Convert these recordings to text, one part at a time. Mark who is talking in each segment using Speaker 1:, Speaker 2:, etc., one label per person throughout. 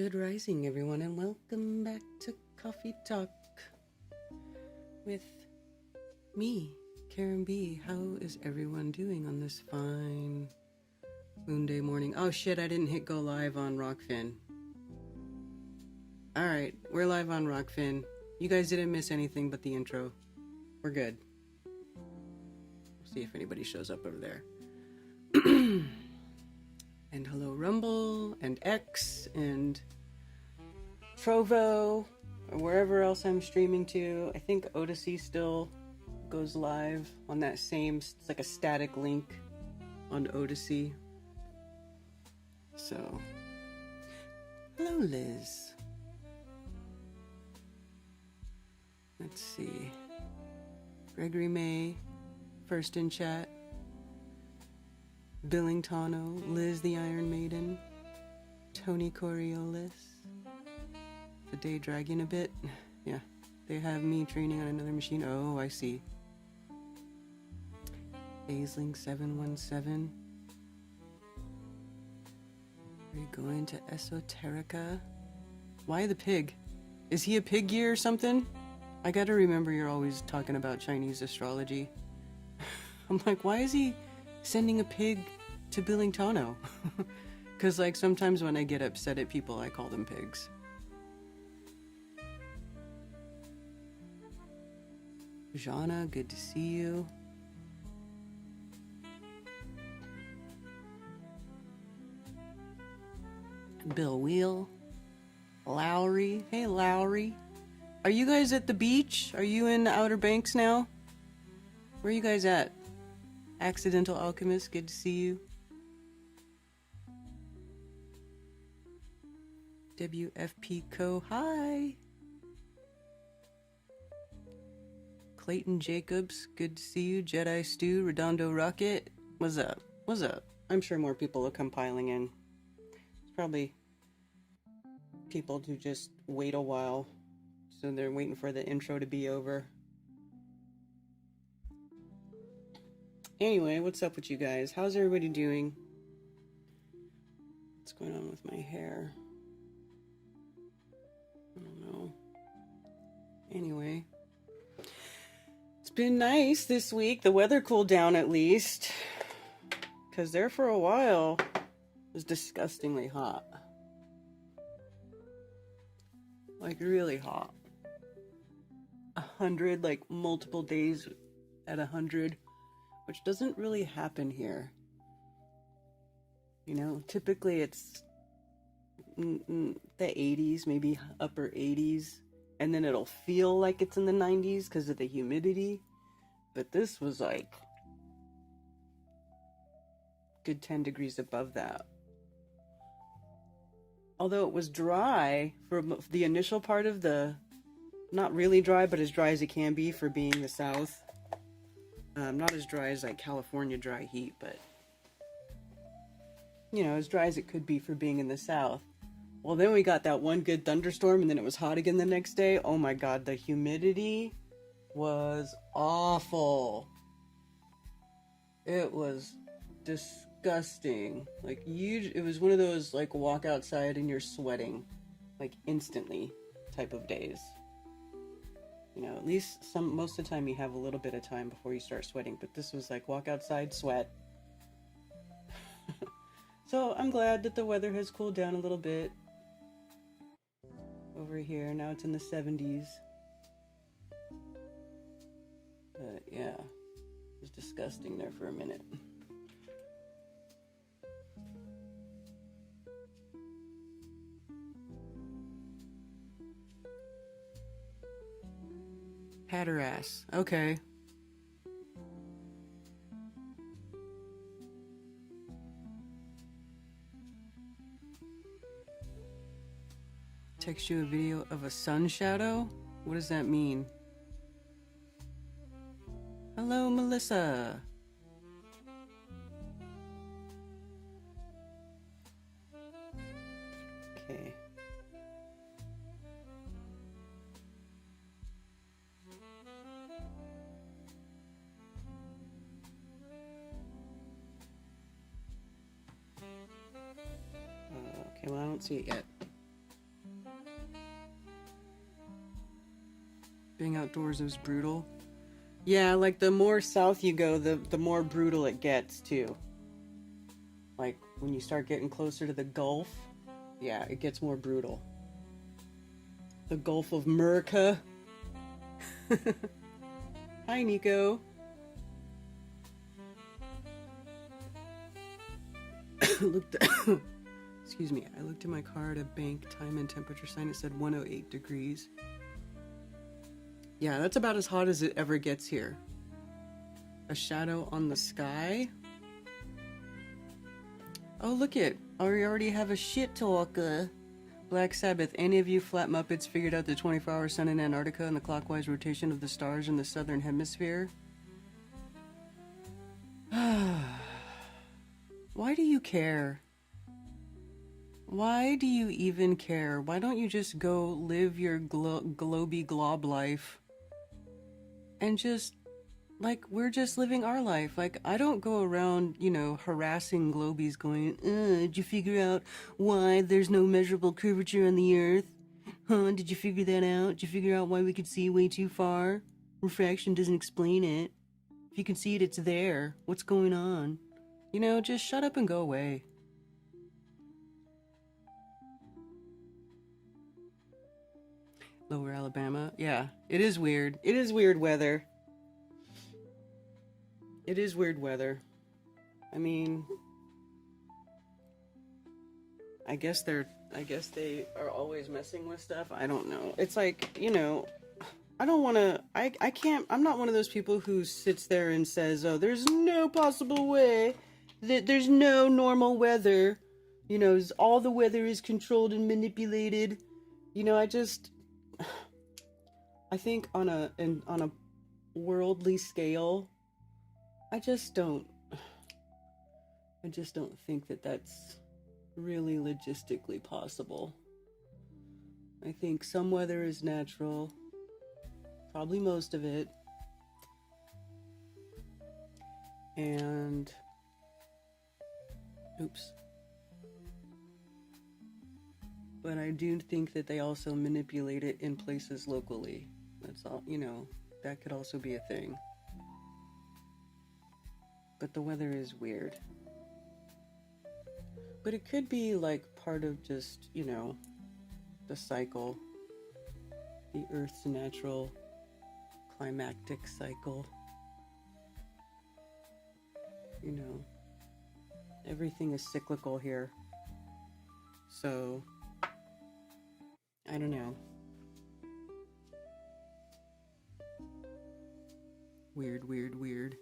Speaker 1: Good rising, everyone, and welcome back to Coffee Talk with me, Karen B. How is everyone doing on this fine Moonday morning? Oh shit, I didn't hit go live on Rockfin. Alright, we're live on Rockfin. You guys didn't miss anything but the intro. We're good. We'll see if anybody shows up over there. And hello Rumble and X and Trovo or wherever else I'm streaming to. I think Odyssey still goes live on that same, it's like a static link on Odyssey. So, hello Liz. Let's see. Gregory May, first in chat. Billingtano, Liz the Iron Maiden, Tony Coriolis. The day dragging a bit. Yeah, they have me training on another machine. Oh, I see. Aisling 717. Are you going to Esoterica? Why the pig? Is he a pig year or something? I gotta remember you're always talking about Chinese astrology. I'm like, why is he sending a pig to Billingtano? Because like sometimes when I get upset at people, I call them pigs. Jana, good to see you. Bill Wheel. Lowry. Hey Lowry. Are you guys at the beach? Are you in the Outer Banks now? Where are you guys at? Accidental Alchemist, good to see you. WFP Co, hi. Clayton Jacobs, good to see you. Jedi Stew, Redondo Rocket, what's up? What's up? I'm sure more people will come piling in. It's probably people who just wait a while, so they're waiting for the intro to be over. Anyway, what's up with you guys? How's everybody doing? What's going on with my hair? I don't know. Anyway. It's been nice this week. The weather cooled down at least. Because there for a while it was disgustingly hot. Like really hot. 100, like multiple days at 100. Which doesn't really happen here. You know, typically it's the 80s, maybe upper 80s, and then it'll feel like it's in the 90s because of the humidity. But this was like good 10 degrees above that. Although it was dry for the initial part of the, not really dry, but as dry as it can be for being the South. Not as dry as like California dry heat, but you know, as dry as it could be for being in the South. Well, then we got that one good thunderstorm and then it was hot again the next day. Oh my God, the humidity was awful. It was disgusting. Like it was one of those like walk outside and you're sweating like instantly type of days. You know, at least most of the time you have a little bit of time before you start sweating, but this was like walk outside, sweat. So I'm glad that the weather has cooled down a little bit over here. Now it's in the 70s. But yeah, it was disgusting there for a minute. Hatteras. Okay. Text you a video of a sun shadow? What does that mean? Hello, Melissa. Okay. Okay, well, I don't see it yet. Being outdoors is brutal. Yeah, like the more south you go, the more brutal it gets too. Like when you start getting closer to the Gulf, yeah, it gets more brutal. The Gulf of America. Hi, Nico. Excuse me. I looked at my car at a bank time and temperature sign. It said 108 degrees. Yeah, that's about as hot as it ever gets here. A shadow on the sky. Oh, look it. We already have a shit talk. Black Sabbath. Any of you flat Muppets figured out the 24-hour sun in Antarctica and the clockwise rotation of the stars in the southern hemisphere? Why do you care? Why do you even care? Why don't you just go live your globy glob life? And just, like, we're just living our life. Like, I don't go around, you know, harassing globies going, did you figure out why there's no measurable curvature on the Earth? Huh, did you figure that out? Did you figure out why we could see way too far? Refraction doesn't explain it. If you can see it, it's there. What's going on? You know, just shut up and go away. Lower Alabama. Yeah, it is weird. It is weird weather. It is weird weather. I mean, I guess they are always messing with stuff. I don't know. It's like, you know, I don't want to, I can't, I'm not one of those people who sits there and says, oh, there's no possible way that there's no normal weather. You know, all the weather is controlled and manipulated. You know, I think on a worldly scale, I just don't think that that's really logistically possible. I think some weather is natural, probably most of it, and but I do think that they also manipulate it in places locally. That's all, you know, that could also be a thing. But the weather is weird. But it could be like part of just, you know, the cycle. The Earth's natural climactic cycle. You know, everything is cyclical here. So, I don't know. Weird, weird, weird.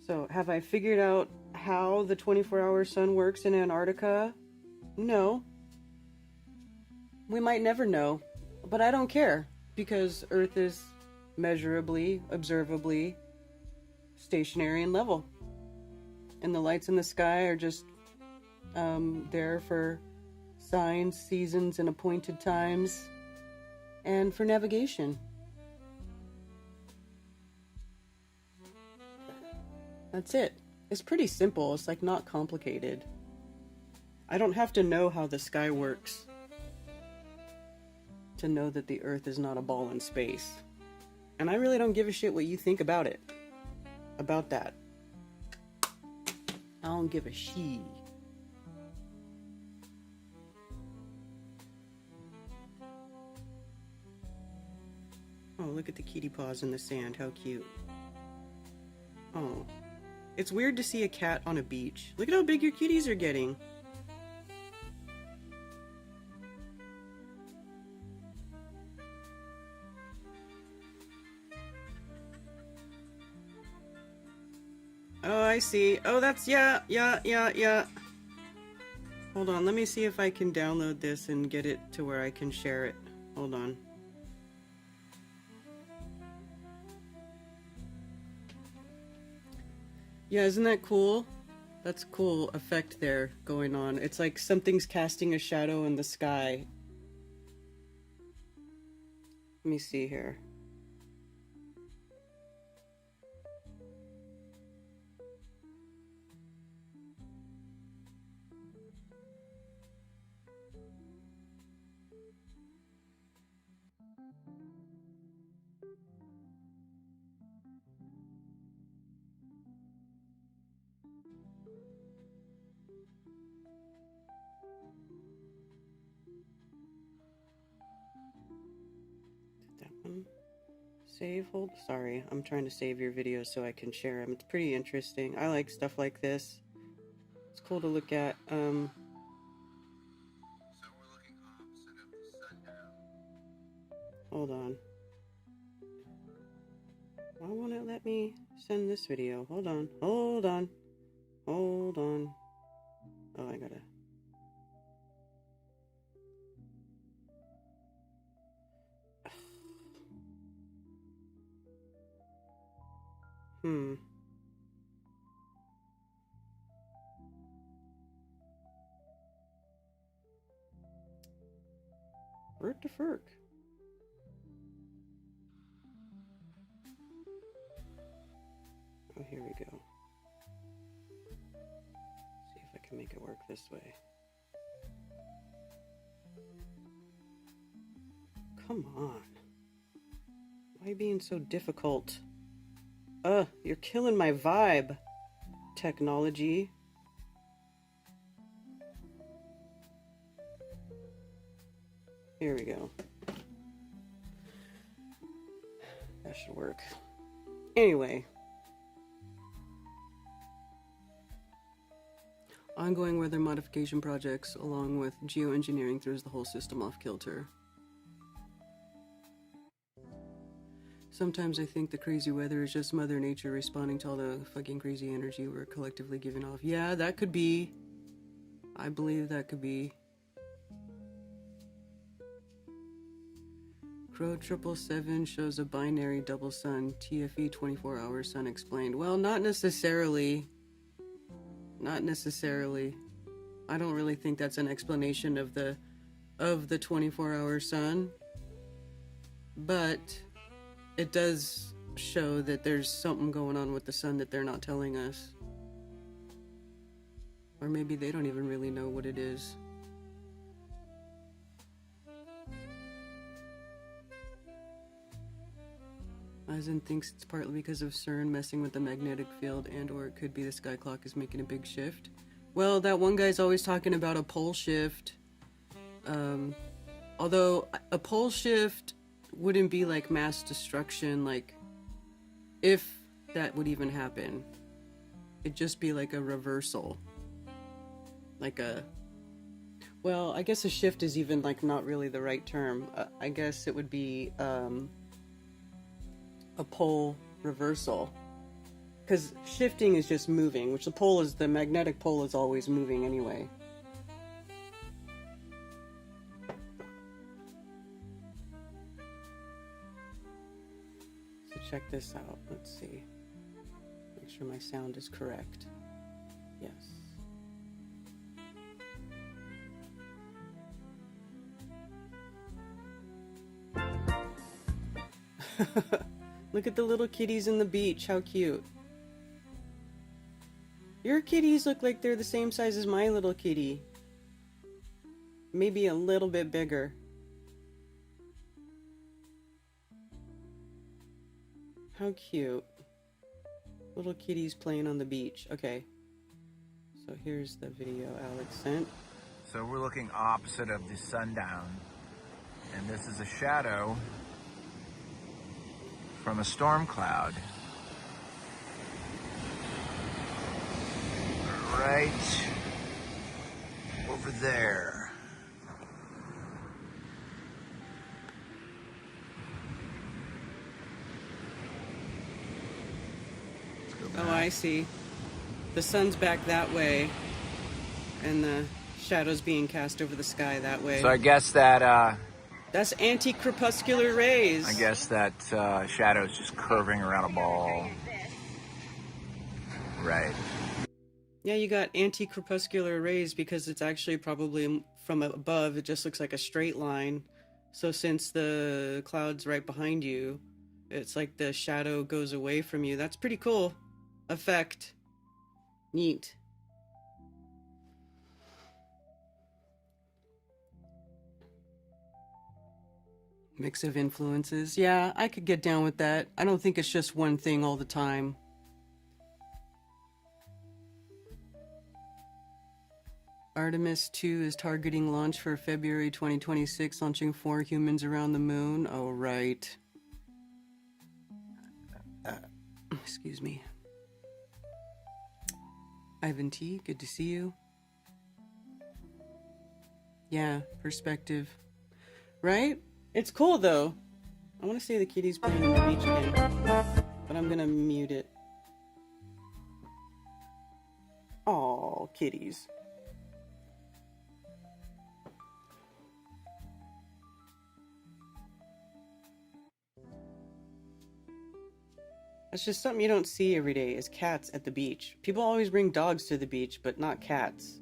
Speaker 1: So, have I figured out how the 24-hour sun works in Antarctica? No. We might never know, but I don't care, because Earth is measurably, observably stationary and level. And the lights in the sky are just there for signs, seasons, and appointed times, and for navigation. That's it. It's pretty simple. It's like not complicated. I don't have to know how the sky works to know that the Earth is not a ball in space. And I really don't give a shit what you think about it. About that. I don't give a shit. Oh, look at the kitty paws in the sand. How cute. Oh. It's weird to see a cat on a beach. Look at how big your kitties are getting. Oh, I see. Oh, that's, yeah. Hold on, let me see if I can download this and get it to where I can share it. Hold on. Yeah, isn't that cool? That's a cool effect there going on. It's like something's casting a shadow in the sky. Let me see here. That one. Save, hold. Sorry, I'm trying to save your videos so I can share them. It's pretty interesting. I like stuff like this. It's cool to look at.
Speaker 2: So we're looking opposite of the sundown.
Speaker 1: Hold on. Why won't it let me send this video? Hold on. Hold on. Hold on. Oh, I gotta. Word to Ferk. Oh, here we go. See if I can make it work this way. Come on. Why are you being so difficult? You're killing my vibe, technology. Here we go. That should work. Anyway. Ongoing weather modification projects along with geoengineering throws the whole system off kilter. Sometimes I think the crazy weather is just Mother Nature responding to all the fucking crazy energy we're collectively giving off. Yeah, that could be. I believe that could be. Crow 777 shows a binary double sun. TFE 24-hour sun explained. Well, not necessarily. Not necessarily. I don't really think that's an explanation of the 24-hour sun. But it does show that there's something going on with the sun that they're not telling us. Or maybe they don't even really know what it is. Eisen thinks it's partly because of CERN messing with the magnetic field, and or it could be the sky clock is making a big shift. Well, that one guy's always talking about a pole shift. Although a pole shift wouldn't be like mass destruction, like if that would even happen. It'd just be like a reversal. Like a... Well, I guess a shift is even like not really the right term. I guess it would be a pole reversal, because shifting is just moving, which the magnetic pole is always moving anyway. So check this out. Let's see. Make sure my sound is correct. Yes. Look at the little kitties in the beach. How cute. Your kitties look like they're the same size as my little kitty. Maybe a little bit bigger. How cute. Little kitties playing on the beach. Okay. So here's the video Alex sent.
Speaker 2: So we're looking opposite of the sundown. And this is a shadow from a storm cloud. Right over there.
Speaker 1: Oh, I see. The sun's back that way, and the shadow's being cast over the sky that way.
Speaker 2: So I guess that
Speaker 1: that's anti-crepuscular rays.
Speaker 2: I guess that shadow is just curving around a ball. Right.
Speaker 1: Yeah, you got anti-crepuscular rays because it's actually probably from above. It just looks like a straight line. So since the cloud's right behind you, it's like the shadow goes away from you. That's pretty cool effect. Neat. Mix of influences. Yeah, I could get down with that. I don't think it's just one thing all the time. Artemis 2 is targeting launch for February 2026, launching 4 humans around the moon. Oh, right. Excuse me. Ivan T, good to see you. Yeah, perspective. Right? It's cool, though. I want to say the kitty's playing on the beach again, but I'm gonna mute it. Aw, kitties. That's just something you don't see every day, is cats at the beach. People always bring dogs to the beach, but not cats.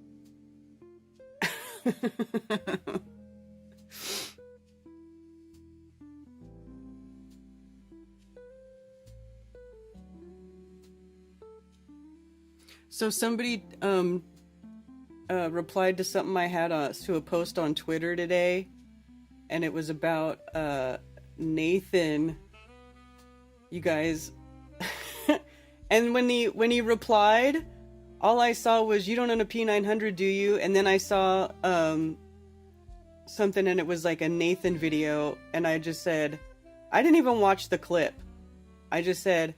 Speaker 1: So somebody replied to something I had to a post on Twitter today, and it was about Nathan. You guys, and when he replied, all I saw was, "You don't own a P900, do you?" And then I saw something, and it was like a Nathan video, and I just said, I didn't even watch the clip. I just said,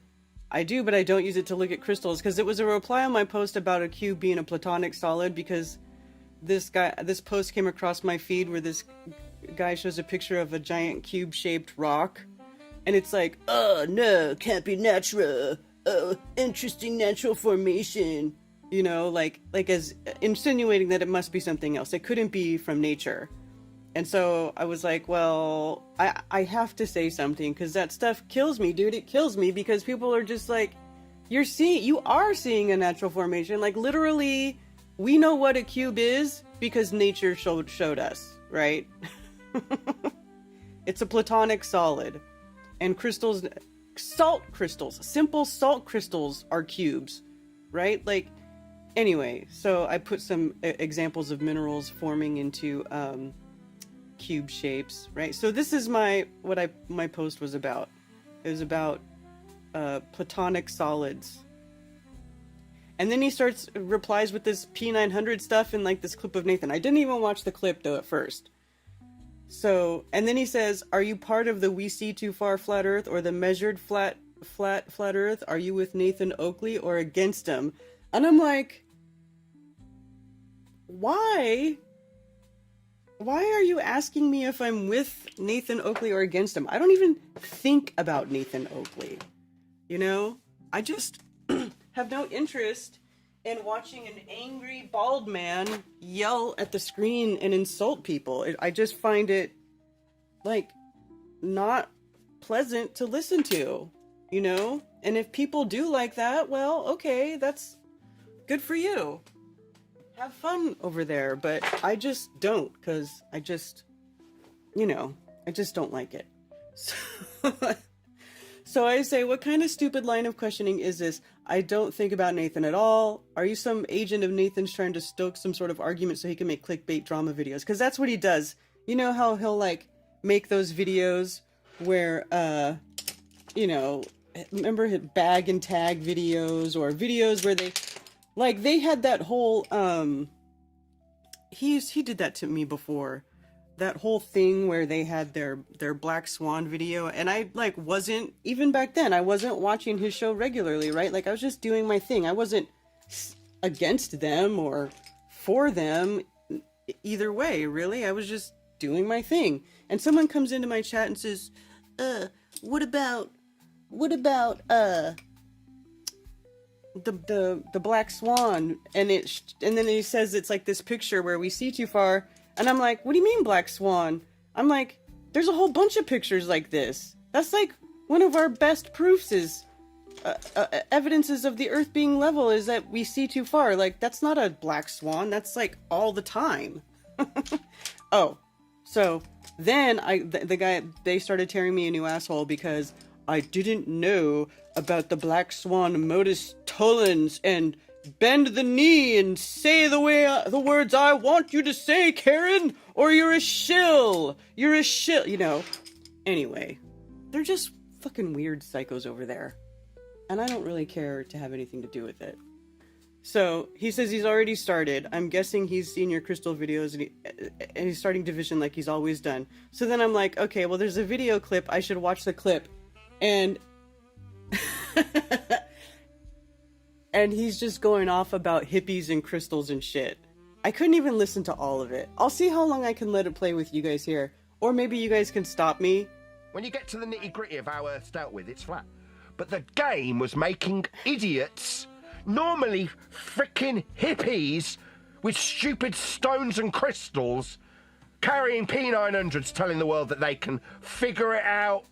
Speaker 1: I do, but I don't use it to look at crystals, because it was a reply on my post about a cube being a platonic solid, because this post came across my feed where this guy shows a picture of a giant cube-shaped rock, and it's like, oh no, can't be natural, oh, interesting natural formation, you know, like as insinuating that it must be something else. It couldn't be from nature. And so I was like, well, I have to say something, because that stuff kills me, dude. It kills me, because people are just like, you are seeing a natural formation. Like, literally, we know what a cube is because nature showed us, right? It's a platonic solid. And crystals, salt crystals, simple salt crystals are cubes, right? Like, anyway, so I put some examples of minerals forming into cube shapes, right? So this is my post was about. It was about platonic solids. And then he replies with this P900 stuff in like this clip of Nathan. I didn't even watch the clip though at first. So, and then he says, "Are you part of the We See Too Far flat Earth or the measured flat Earth? Are you with Nathan Oakley or against him?" And I'm like, why? Why are you asking me if I'm with Nathan Oakley or against him? I don't even think about Nathan Oakley. You know? I just have no interest in watching an angry bald man yell at the screen and insult people. I just find it, like, not pleasant to listen to, you know? And if people do like that, well, okay, that's good for you. Have fun over there, but I just don't, because I just, you know, I just don't like it. So I say, what kind of stupid line of questioning is this? I don't think about Nathan at all. Are you some agent of Nathan's trying to stoke some sort of argument so he can make clickbait drama videos? Because that's what he does. You know how he'll, like, make those videos where, you know, remember his bag and tag videos, or videos where they had that whole, he did that to me before. That whole thing where they had their Black Swan video, and I, like, wasn't, even back then, I wasn't watching his show regularly, right? Like, I was just doing my thing. I wasn't against them or for them either way, really. I was just doing my thing. And someone comes into my chat and says, what about, the Black Swan, and then he says it's like this picture where we see too far, and I'm like, what do you mean Black Swan? I'm like, there's a whole bunch of pictures like this. That's like one of our best proofs is evidences of the Earth being level is that we see too far. Like, that's not a Black Swan. That's like all the time. Oh, so then the guy, they started tearing me a new asshole because I didn't know about the Black Swan modus tollens and bend the knee and say the words I want you to say, Karen, or you're a shill. You're a shill, you know. Anyway, they're just fucking weird psychos over there. And I don't really care to have anything to do with it. So, he says he's already started. I'm guessing he's seen your crystal videos and he's starting division like he's always done. So then I'm like, okay, well there's a video clip. I should watch the clip. And... and he's just going off about hippies and crystals and shit. I couldn't even listen to all of it. I'll see how long I can let it play with you guys here. Or maybe you guys can stop me.
Speaker 3: When you get to the nitty-gritty of how Earth's dealt with, it's flat. But the game was making idiots, normally frickin' hippies, with stupid stones and crystals, carrying P900s telling the world that they can figure it out.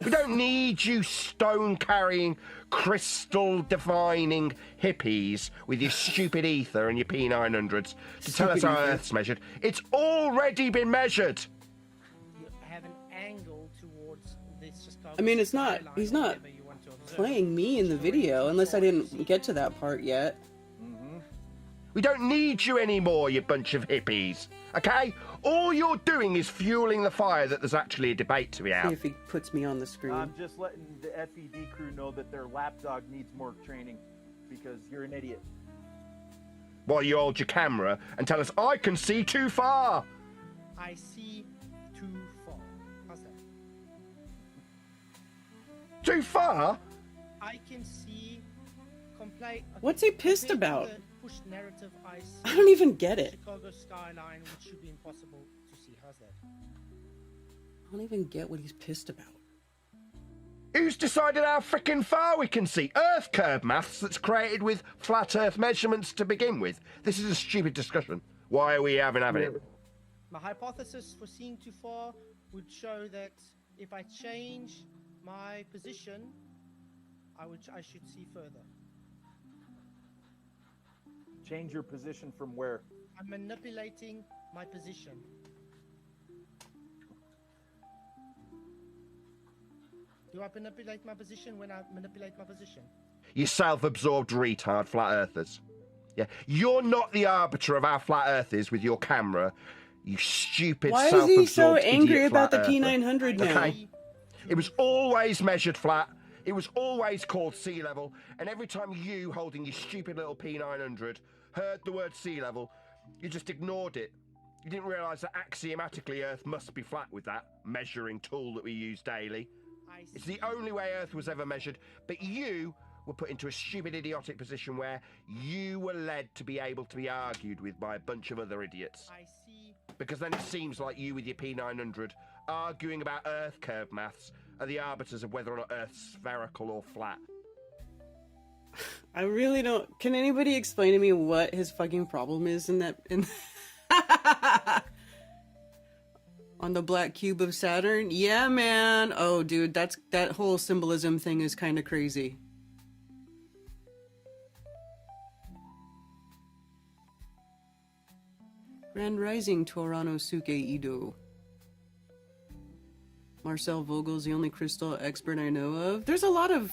Speaker 3: We don't need you stone-carrying, crystal-defining hippies with your stupid ether and your P900s to tell us how Earth's measured. It's already been measured.
Speaker 4: You have an angle towards this Chicago.
Speaker 1: I mean, it's not, he's not playing me in the video, unless I didn't get to that part yet.
Speaker 3: We don't need you anymore, you bunch of hippies, okay? All you're doing is fueling the fire that there's actually a debate to be
Speaker 1: See
Speaker 3: out.
Speaker 1: if he puts me on the screen.
Speaker 5: I'm just letting the FED crew know that their lapdog needs more training because you're an idiot.
Speaker 3: While you hold your camera and tell us, I can see too far.
Speaker 4: I see too far. How's that?
Speaker 3: Too far?
Speaker 4: I can see complete.
Speaker 1: What's he pissed
Speaker 4: compared to
Speaker 1: about?
Speaker 4: the push narrative I see.
Speaker 1: I don't even get it.
Speaker 4: Chicago skyline, which should be impossible to see. How's that?
Speaker 1: I don't even get what he's pissed about.
Speaker 3: Who's decided how frickin' far we can see? Earth curve maths that's created with flat Earth measurements to begin with. This is a stupid discussion. Why are we having it?
Speaker 4: My hypothesis for seeing too far would show that if I change my position, I should see further.
Speaker 5: Change your position from where?
Speaker 4: I'm manipulating my position. Do I manipulate my position when I manipulate my position?
Speaker 3: You self-absorbed retard flat earthers. Yeah, you're not the arbiter of how flat Earth is with your camera. You stupid
Speaker 1: Why is
Speaker 3: self-absorbed
Speaker 1: he so angry
Speaker 3: idiot
Speaker 1: about the
Speaker 3: flat earther.
Speaker 1: P900 now?
Speaker 3: Okay. It was always measured flat. It was always called sea level. And every time you, holding your stupid little P900, heard the word sea level, you just ignored it. You didn't realise that axiomatically Earth must be flat with that measuring tool that we use daily. It's the only way Earth was ever measured, but you were put into a stupid, idiotic position where you were led to be able to be argued with by a bunch of other idiots.
Speaker 4: I see.
Speaker 3: Because then it seems like you with your P900 arguing about Earth curve maths are the arbiters of whether or not Earth's spherical or flat.
Speaker 1: I really don't... Can anybody explain to me what his fucking problem is in that... On the black cube of Saturn? Yeah, man. Oh, dude, that whole symbolism thing is kind of crazy. Grand Rising, Torano Suke Ido. Marcel Vogel's the only crystal expert I know of. There's a lot of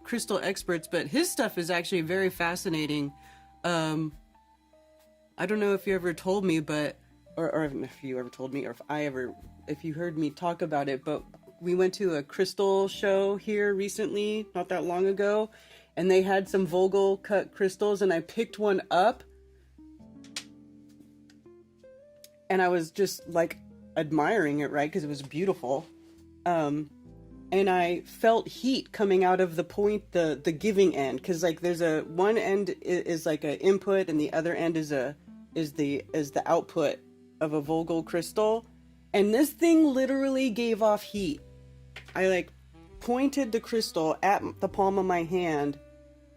Speaker 1: crystal experts, but his stuff is actually very fascinating. I don't know if you ever told me, but... Or if you ever told me, or if you heard me talk about it, but we went to a crystal show here recently, not that long ago, and they had some Vogel cut crystals, and I picked one up, and I was just like admiring it, right, because it was beautiful, and I felt heat coming out of the point, the giving end, because like there's one end is like an input, and the other end is the output of a Vogel crystal, and this thing literally gave off heat. I like pointed the crystal at the palm of my hand,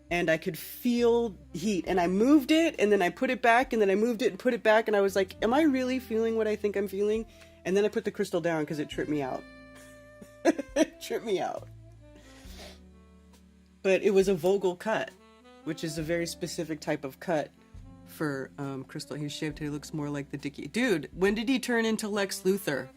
Speaker 1: and I could feel heat, and I moved it, and then I put it back, and then I moved it and put it back, and I was like, am I really feeling what I think I'm feeling? And then I put the crystal down because it tripped me out. It tripped me out. But it was a Vogel cut, which is a very specific type of cut for crystal. He's shaved, he looks more like the Dickie. Dude, when did he turn into Lex Luthor?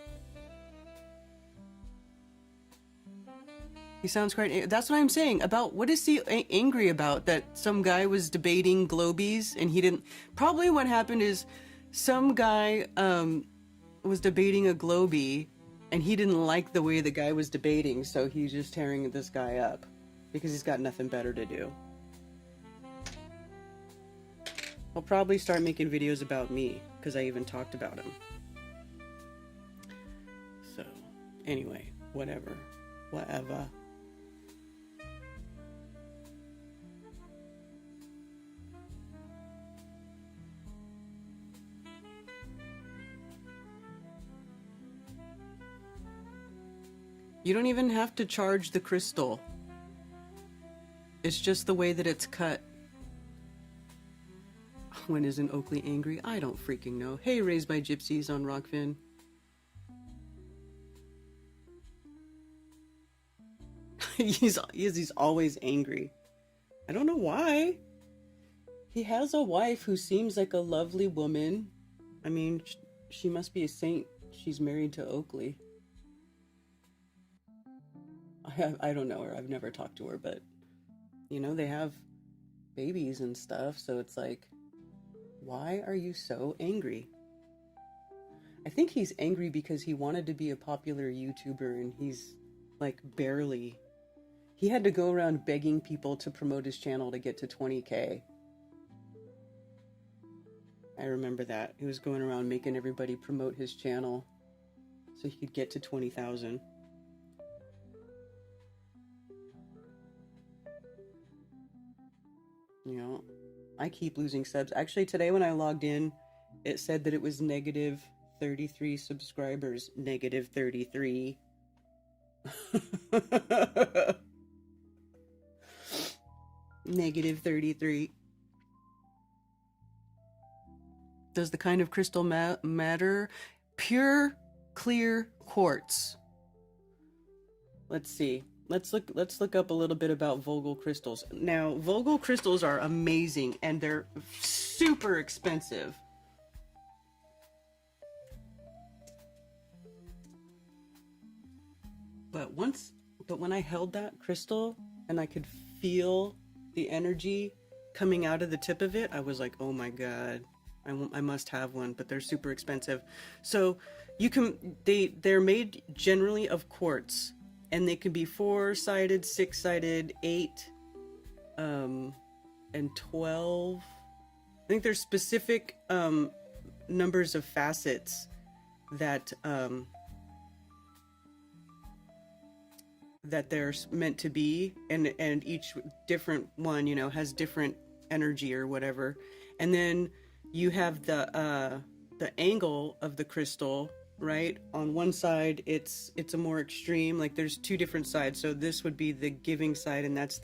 Speaker 1: He sounds quite... That's what I'm saying. About what is he angry about? That some guy was debating globies and he didn't... Probably what happened is some guy was debating a globie And he didn't like the way the guy was debating, so he's just tearing this guy up because he's got nothing better to do. I'll probably start making videos about me because I even talked about him. So, anyway, whatever. You don't even have to charge the crystal. It's just the way that it's cut. When isn't Oakley angry? I don't freaking know. Hey, Raised by Gypsies on Rockfin. He's always angry. I don't know why. He has a wife who seems like a lovely woman. I mean, she must be a saint. She's married to Oakley. I don't know her. I've never talked to her, but you know, they have babies and stuff, so it's like, why are you so angry? I think he's angry because he wanted to be a popular YouTuber and he's like barely. He had to go around begging people to promote his channel to get to 20K. I remember that. He was going around making everybody promote his channel so he could get to 20,000. You know, I keep losing subs. Actually, today when I logged in, it said that it was negative 33 subscribers. Negative 33. Negative 33. Does the kind of crystal matter? Pure, clear quartz. Let's see. Let's look up a little bit about Vogel crystals. Now, Vogel crystals are amazing and they're super expensive. But when I held that crystal and I could feel the energy coming out of the tip of it, I was like, "Oh my god, I must have one." But they're super expensive. So you can they're made generally of quartz. And they can be 4-sided, 6-sided, 8, and 12. I think there's specific numbers of facets that that they're meant to be, and each different one, you know, has different energy or whatever. And then you have the angle of the crystal. Right, on one side it's a more extreme, like there's two different sides. So this would be the giving side, and that's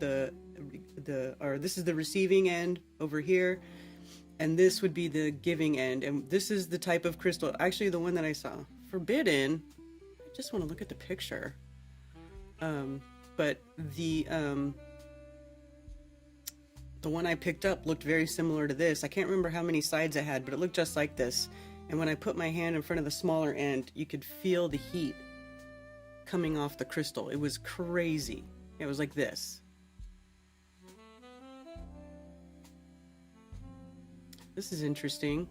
Speaker 1: or this is the receiving end over here, and this would be the giving end. And this is the type of crystal, actually the one that I saw forbidden. I just want to look at the picture. But the one I picked up looked very similar to this. I can't remember how many sides it had, but it looked just like this. And when I put my hand in front of the smaller end, you could feel the heat coming off the crystal. It was crazy. It was like this. This is interesting.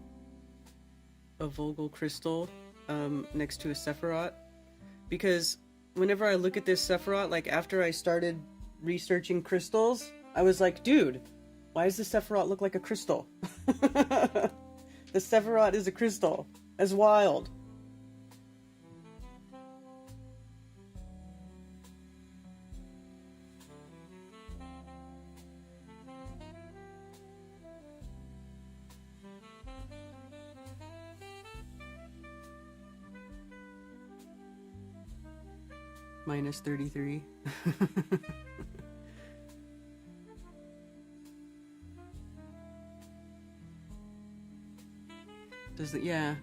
Speaker 1: A Vogel crystal next to a Sephiroth. Because whenever I look at this Sephiroth, like after I started researching crystals, I was like, dude, why does the Sephiroth look like a crystal? The Sephiroth is a crystal. That's wild. Minus 33. Yeah,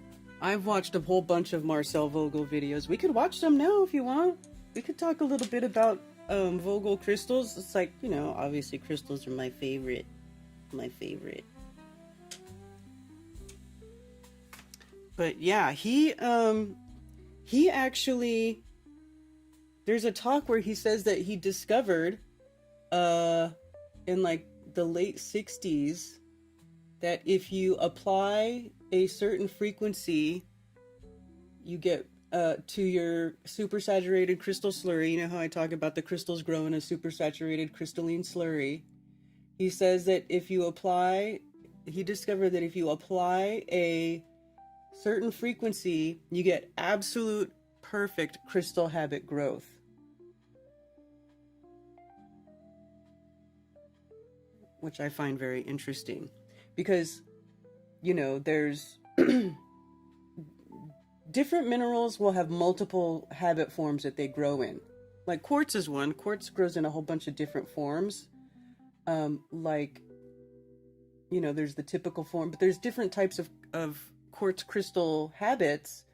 Speaker 1: I've watched a whole bunch of Marcel Vogel videos. We could watch them now if you want. We could talk a little bit about Vogel crystals. It's like, you know, obviously crystals are my favorite. But yeah, he actually, there's a talk where he says that he discovered in like the late 60s that if you apply a certain frequency, you get to your supersaturated crystal slurry. You know how I talk about the crystals grow in a supersaturated crystalline slurry. He says that he discovered that if you apply a certain frequency, you get absolute perfect crystal habit growth. Which I find very interesting because, there's different minerals will have multiple habit forms that they grow in. Like quartz is one. Quartz grows in a whole bunch of different forms. There's the typical form, but there's different types of quartz crystal habits.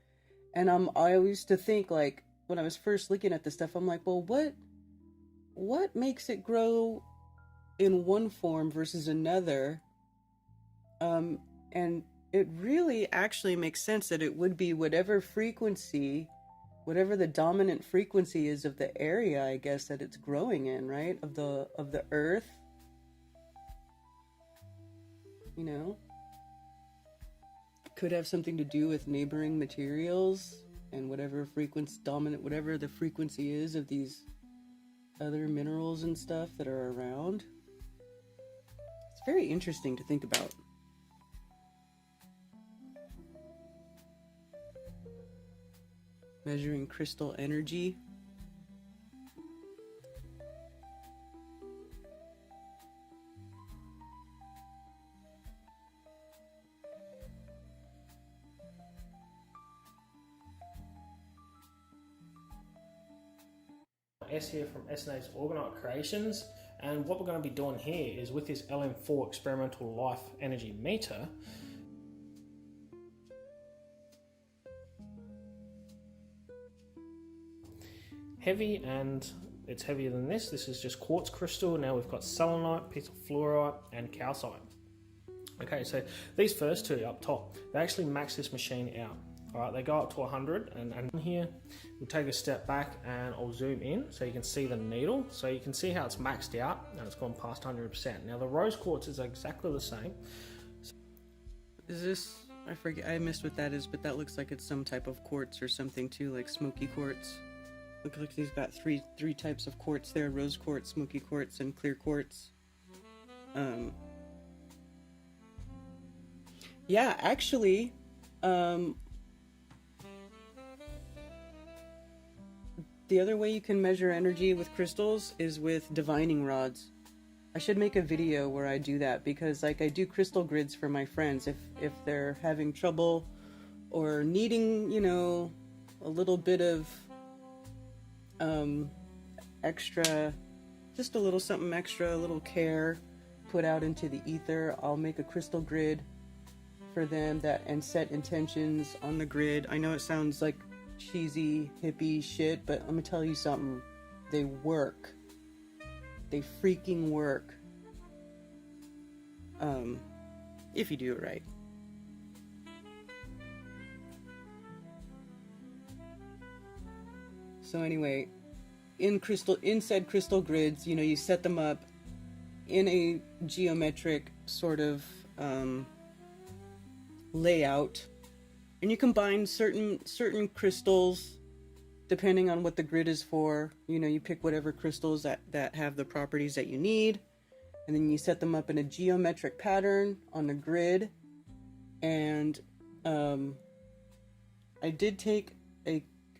Speaker 1: And I used to think, like, when I was first looking at this stuff, I'm like, well, what makes it grow in one form versus another? And it really actually makes sense that it would be whatever the dominant frequency is of the area, I guess, that it's growing in, right? Of the earth. Could have something to do with neighboring materials and whatever the frequency is of these other minerals and stuff that are around. It's very interesting to think about. Measuring crystal energy.
Speaker 6: S here from SNA's Orgonite Creations, and what we're going to be doing here is with this LM4 experimental life energy meter, heavy, and it's heavier than this. This is just quartz crystal. Now we've got selenite, piece of fluorite, and calcite. Okay, so these first two up top, they actually max this machine out. All right, they go up to 100, and here we'll take a step back and I'll zoom in so you can see the needle. So you can see how it's maxed out and it's gone past 100%. Now the rose quartz is exactly the same.
Speaker 1: Is this, I forget, I missed what that is, but that looks like it's some type of quartz or something too, like smoky quartz. Looks like he's got three types of quartz there: rose quartz, smoky quartz, and clear quartz. Yeah, actually, the other way you can measure energy with crystals is with divining rods. I should make a video where I do that, because like I do crystal grids for my friends if they're having trouble or needing, a little bit of extra, just a little something extra, a little care put out into the ether. I'll make a crystal grid for them and set intentions on the grid. I know it sounds like cheesy hippie shit, but let me tell you something. They work. They freaking work. If you do it right. So anyway, in said crystal grids, you set them up in a geometric sort of layout, and you combine certain crystals depending on what the grid is for. You pick whatever crystals that have the properties that you need, and then you set them up in a geometric pattern on the grid. And I did take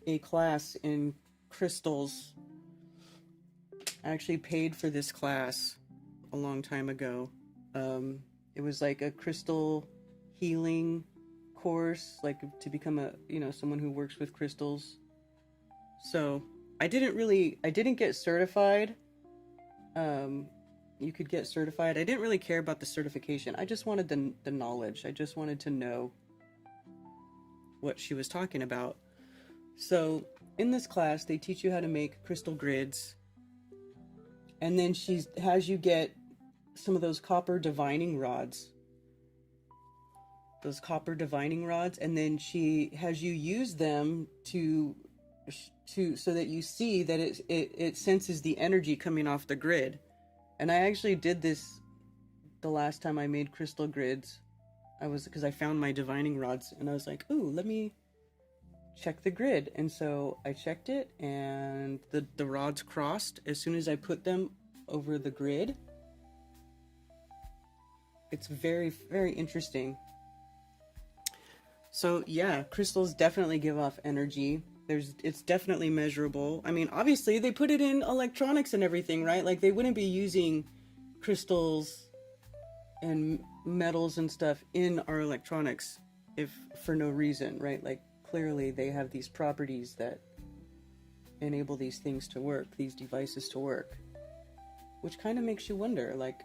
Speaker 1: a class in crystals. I actually paid for this class a long time ago. It was like a crystal healing course, like to become someone who works with crystals. So I didn't get certified. You could get certified. I didn't really care about the certification. I just wanted the knowledge. I just wanted to know what she was talking about. So in this class, they teach you how to make crystal grids, and then she has you get some of those copper divining rods. And then she has you use them to so that you see that it senses the energy coming off the grid. And I actually did this the last time I made crystal grids. Because I found my divining rods, and I was like, ooh, let me check the grid. And so I checked it, and the rods crossed as soon as I put them over the grid. It's very, very interesting. So yeah, crystals definitely give off energy. It's definitely measurable. I mean, obviously they put it in electronics and everything, right? Like they wouldn't be using crystals and metals and stuff in our electronics if for no reason, right? Like clearly they have these properties that enable these things to work, these devices to work, which kind of makes you wonder, like,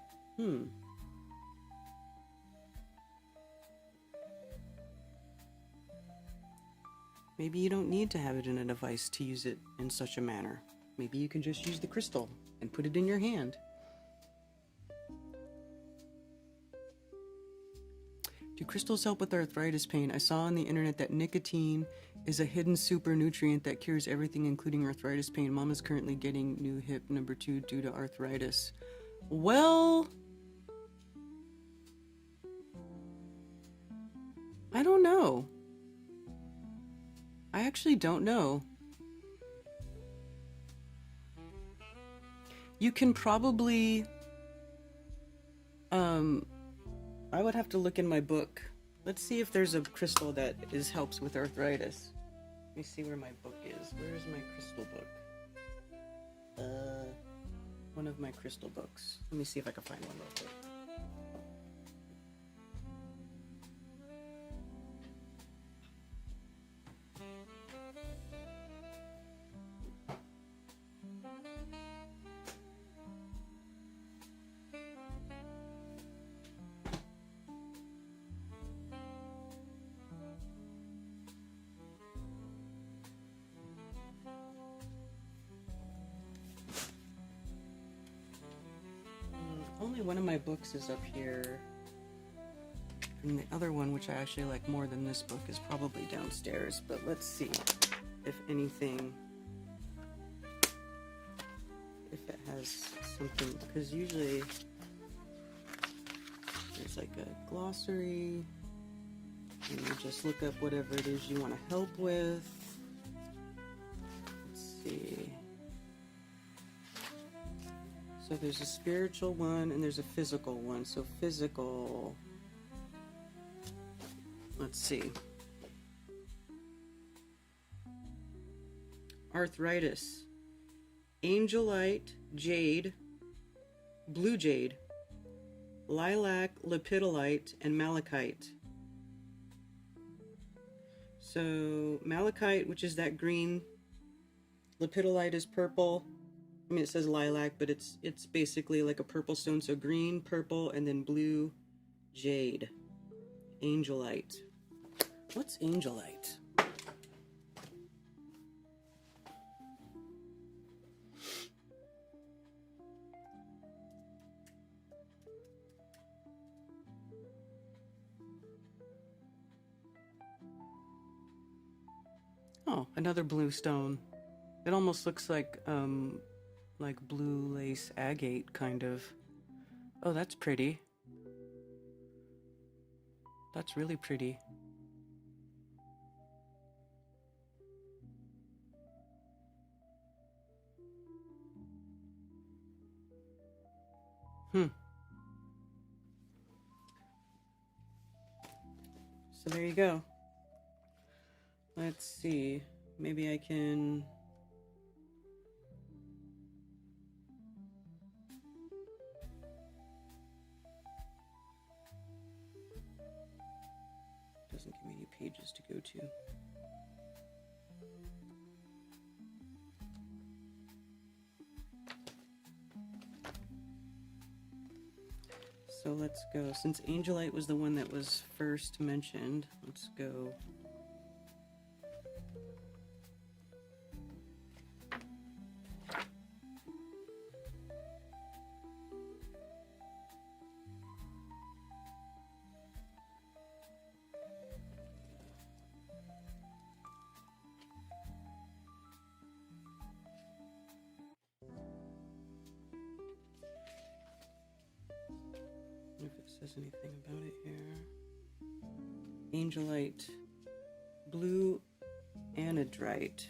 Speaker 1: maybe you don't need to have it in a device to use it in such a manner. Maybe you can just use the crystal and put it in your hand. Do crystals help with arthritis pain? I saw on the internet that nicotine is a hidden super nutrient that cures everything, including arthritis pain. Mom is currently getting new hip number 2 due to arthritis. Well, I don't know. I actually don't know. You can probably, I would have to look in my book. Let's see if there's a crystal that helps with arthritis. Let me see where my book is. Where is my crystal book? One of my crystal books. Let me see if I can find one real quick. Only one of my books is up here, and the other one, which I actually like more than this book, is probably downstairs. But let's see if anything, if it has something, because usually there's like a glossary, and you just look up whatever it is you want to help with. Let's see. So there's a spiritual one and there's a physical one. So physical, let's see. Arthritis, angelite, jade, blue jade, lilac, lepidolite, and malachite. So malachite, which is that green, lepidolite is purple. I mean, it says lilac, but it's basically like a purple stone. So green, purple, and then blue jade. Angelite. What's angelite? Oh, another blue stone. It almost looks like blue lace agate, kind of. Oh, that's pretty. That's really pretty. So there you go. Let's see. Maybe I can... Doesn't give me any pages to go to. So let's go. Since angelite was the one that was first mentioned, let's go. If it says anything about it here. Angelite, blue anhydrite.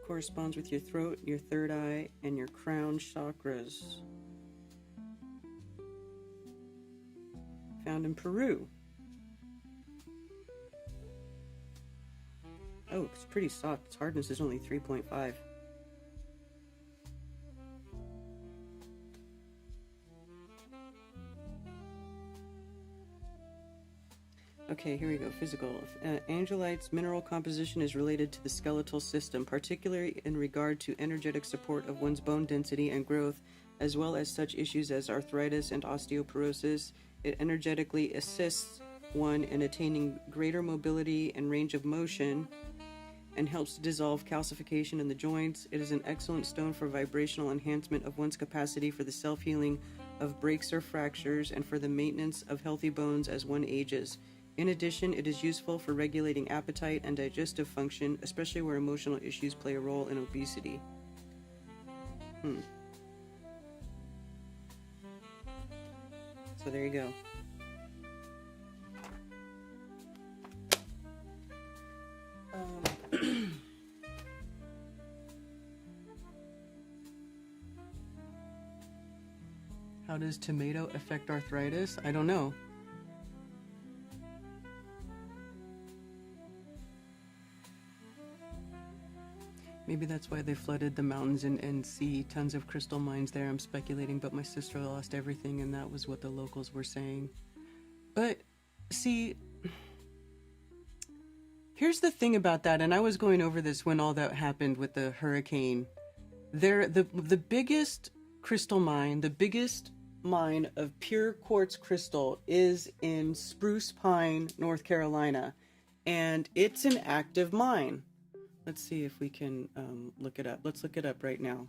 Speaker 1: Corresponds with your throat, your third eye, and your crown chakras. Found in Peru. Oh, it's pretty soft. Its hardness is only 3.5. Okay, here we go. Physical. Angelite's mineral composition is related to the skeletal system, particularly in regard to energetic support of one's bone density and growth, as well as such issues as arthritis and osteoporosis. It energetically assists one in attaining greater mobility and range of motion, and helps to dissolve calcification in the joints. It is an excellent stone for vibrational enhancement of one's capacity for the self-healing of breaks or fractures, and for the maintenance of healthy bones as one ages. In addition, it is useful for regulating appetite and digestive function, especially where emotional issues play a role in obesity. So there you go. How does tomato affect arthritis? I don't know. Maybe that's why they flooded the mountains and see tons of crystal mines there. I'm speculating, but my sister lost everything, and that was what the locals were saying. But, see, here's the thing about that, and I was going over this when all that happened with the hurricane. The biggest crystal mine, the biggest mine of pure quartz crystal is in Spruce Pine, North Carolina, and it's an active mine. Let's see if we can look it up. Let's look it up right now.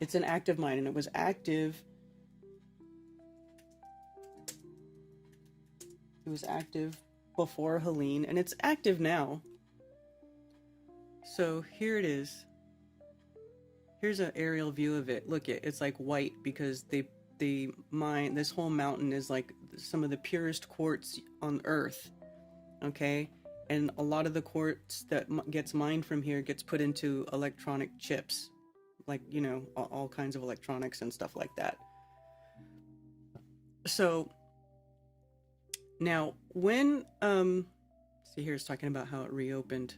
Speaker 1: It's an active mine, and it was active. It was active before Helene, and it's active now. So here it is. Here's an aerial view of it. Look, it's like white because they mine, this whole mountain is like some of the purest quartz on Earth. Okay? And a lot of the quartz that gets mined from here gets put into electronic chips. Like, you know, all kinds of electronics and stuff like that. So, now, when, see here it's talking about how it reopened.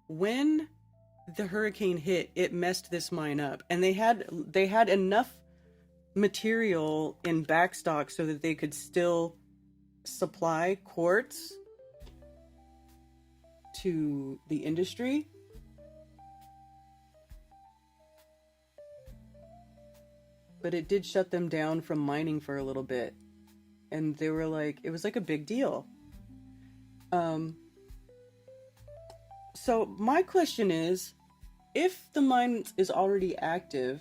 Speaker 1: When the hurricane hit, it messed this mine up. And they had enough material in backstock so that they could still supply quartz to the industry. But it did shut them down from mining for a little bit. And they were like, it was like a big deal. So my question is, if the mine is already active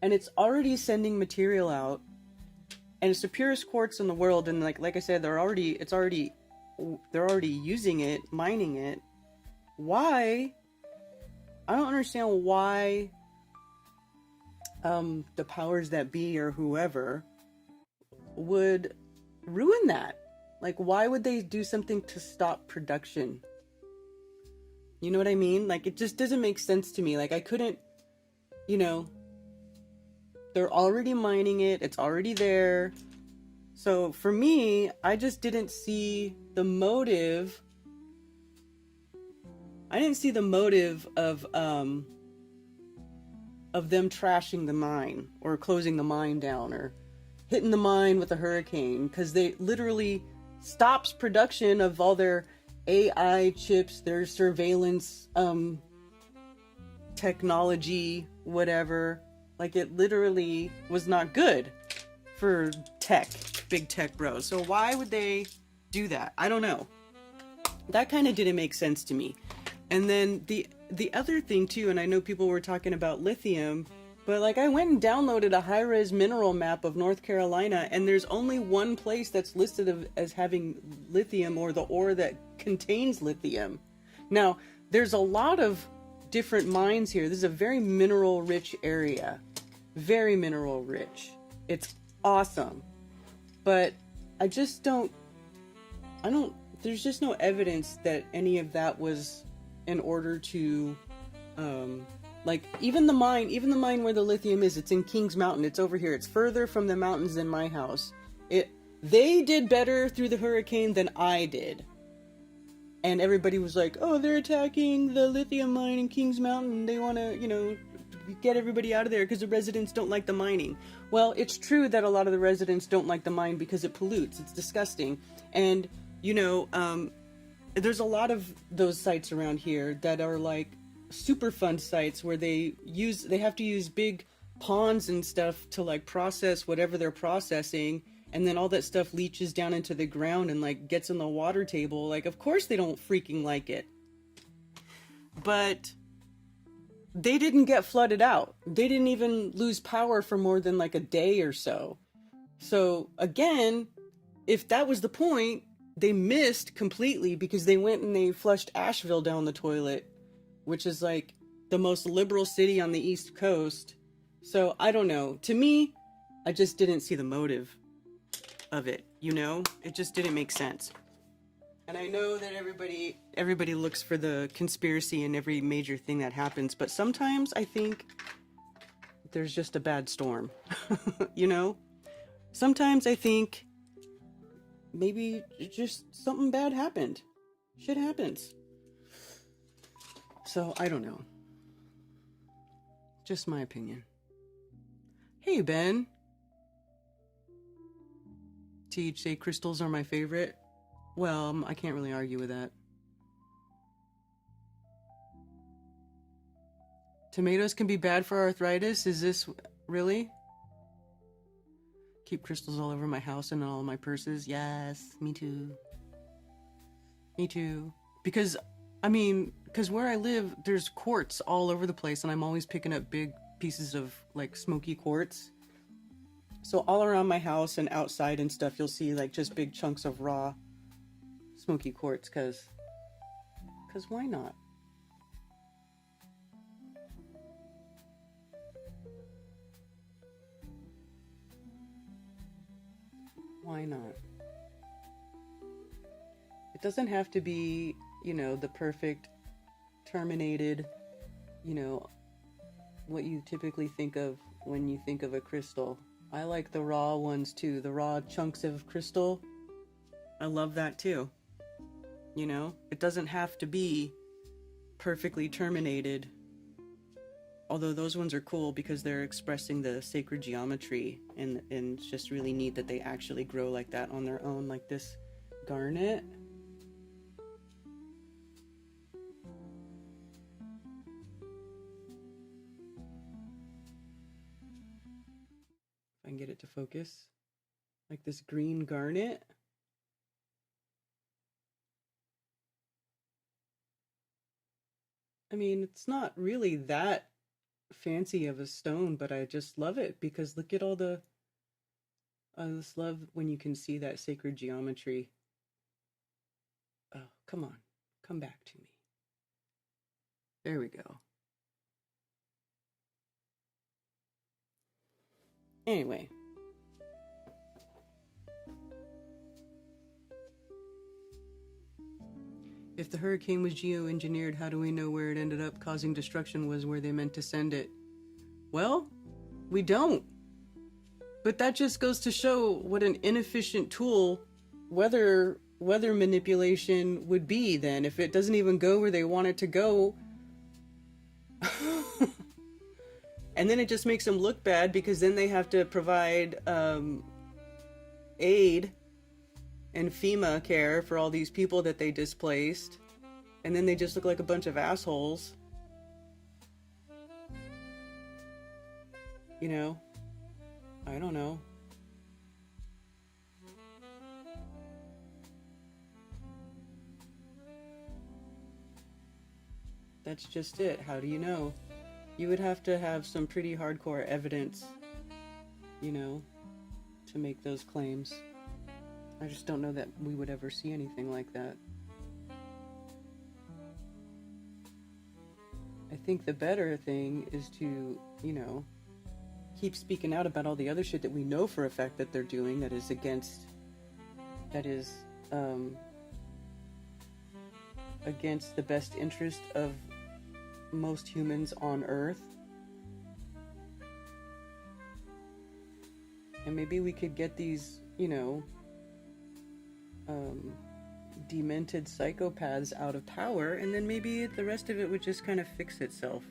Speaker 1: and it's already sending material out, and it's the purest quartz in the world, and like I said, they're already using it, mining it. Why? I don't understand why the powers that be or whoever would ruin that. Like, why would they do something to stop production? You know what I mean? Like, it just doesn't make sense to me. Like, I couldn't, you know, they're already mining it. It's already there. So for me, I just didn't see the motive. I didn't see the motive of them trashing the mine or closing the mine down or hitting the mine with a hurricane, because they literally stops production of all their AI chips, their surveillance technology, whatever. Like, it literally was not good for tech, big tech bros. So why would they do that? I don't know. That kind of didn't make sense to me. And then the other thing too, and I know people were talking about lithium, but like, I went and downloaded a high-res mineral map of North Carolina, and there's only one place that's listed as having lithium, or the ore that contains lithium. Now, there's a lot of different mines here. This is a very mineral rich area. Very mineral rich. It's awesome. But I don't, there's just no evidence that any of that was in order to, like, even the mine where the lithium is, it's in Kings Mountain. It's over here. It's further from the mountains than my house. They did better through the hurricane than I did. And everybody was like, oh, they're attacking the lithium mine in Kings Mountain. They want to, get everybody out of there because the residents don't like the mining. Well, it's true that a lot of the residents don't like the mine because it pollutes. It's disgusting. And, there's a lot of those sites around here that are like Superfund sites where they have to use big ponds and stuff to like process whatever they're processing. And then all that stuff leaches down into the ground and like gets in the water table. Like, of course they don't freaking like it. But they didn't get flooded out. They didn't even lose power for more than like a day or so. So again, if that was the point, they missed completely because they went and they flushed Asheville down the toilet, which is like the most liberal city on the East Coast. So I don't know. To me, I just didn't see the motive of it, it just didn't make sense. And I know that everybody looks for the conspiracy in every major thing that happens, but sometimes I think there's just a bad storm. Sometimes I think maybe just something bad happened. Shit happens. So I don't know, just my opinion. Hey Ben, THC crystals are my favorite. Well, I can't really argue with that. Tomatoes can be bad for arthritis. Is this really? Keep crystals all over my house and all my purses. Yes, me too. Me too. Because where I live, there's quartz all over the place, and I'm always picking up big pieces of like smoky quartz. So all around my house and outside and stuff, you'll see like just big chunks of raw smoky quartz, cause why not? Why not? It doesn't have to be, the perfect terminated, what you typically think of when you think of a crystal. I like the raw ones too, the raw chunks of crystal. I love that too. It doesn't have to be perfectly terminated. Although those ones are cool because they're expressing the sacred geometry, and it's just really neat that they actually grow like that on their own, like this garnet. If I can get it to focus. Like this green garnet. It's not really that fancy of a stone, but I just love it because look at all the... I just love when you can see that sacred geometry. Oh, come on. Come back to me. There we go. Anyway. If the hurricane was geoengineered, how do we know where it ended up causing destruction was where they meant to send it? Well, we don't. But that just goes to show what an inefficient tool weather manipulation would be then. If it doesn't even go where they want it to go. And then it just makes them look bad because then they have to provide aid and FEMA care for all these people that they displaced, and then they just look like a bunch of assholes. I don't know. That's just it. How do you know? You would have to have some pretty hardcore evidence, to make those claims. I just don't know that we would ever see anything like that. I think the better thing is to, you know, keep speaking out about all the other shit that we know for a fact that they're doing that is against the best interest of most humans on Earth. And maybe we could get these, you know, demented psychopaths out of power, and then maybe the rest of it would just kind of fix itself.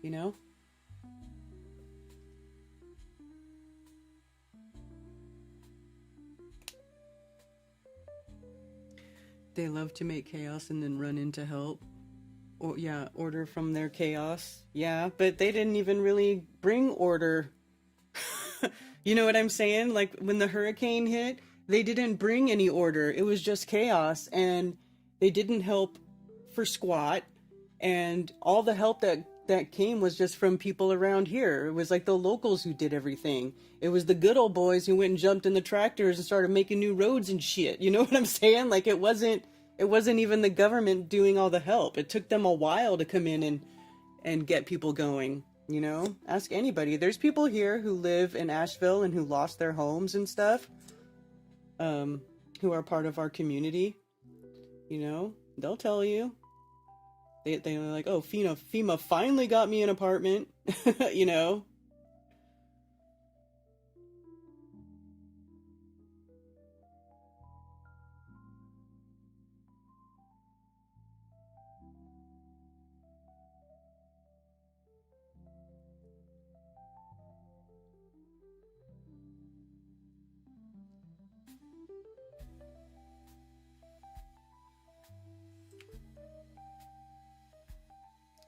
Speaker 1: You know? They love to make chaos and then run into help. Or, yeah, order from their chaos. Yeah, but they didn't even really bring order. You know what I'm saying? Like, when the hurricane hit, they didn't bring any order. It was just chaos, and they didn't help for squat. And all the help that came was just from people around here. It was like the locals who did everything. It was the good old boys who went and jumped in the tractors and started making new roads and shit. You know what I'm saying? Like, it wasn't even the government doing all the help. It took them a while to come in and get people going, you know? Ask anybody. There's people here who live in Asheville and who lost their homes and stuff, who are part of our community. You know? They'll tell you. They're like, oh, FEMA finally got me an apartment, you know?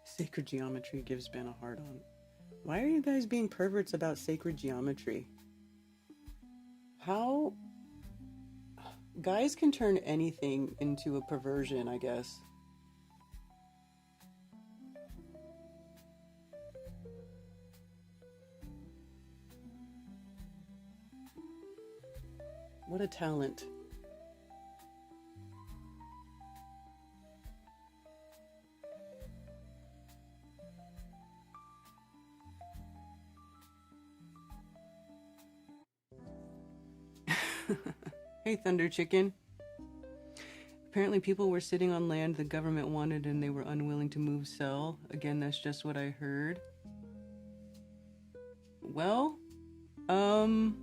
Speaker 1: Sacred geometry gives Ben a hard on. Why are you guys being perverts about sacred geometry? How? Guys can turn anything into a perversion, I guess. What a talent. Hey, Thunder Chicken. Apparently people were sitting on land the government wanted and they were unwilling to move sell. Again, that's just what I heard. Well, don't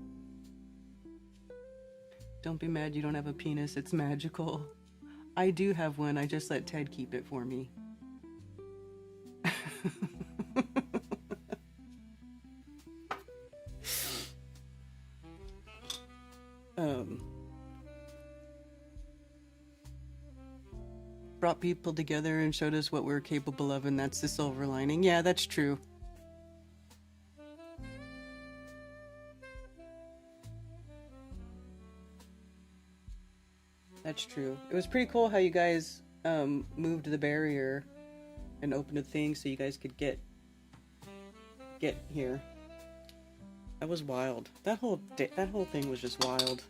Speaker 1: be mad you don't have a penis. It's magical. I do have one. I just let Ted keep it for me. Brought people together and showed us what we're capable of, and that's the silver lining. Yeah, that's true. That's true. It was pretty cool how you guys moved the barrier and opened a thing so you guys could get here. That was wild. That whole thing was just wild.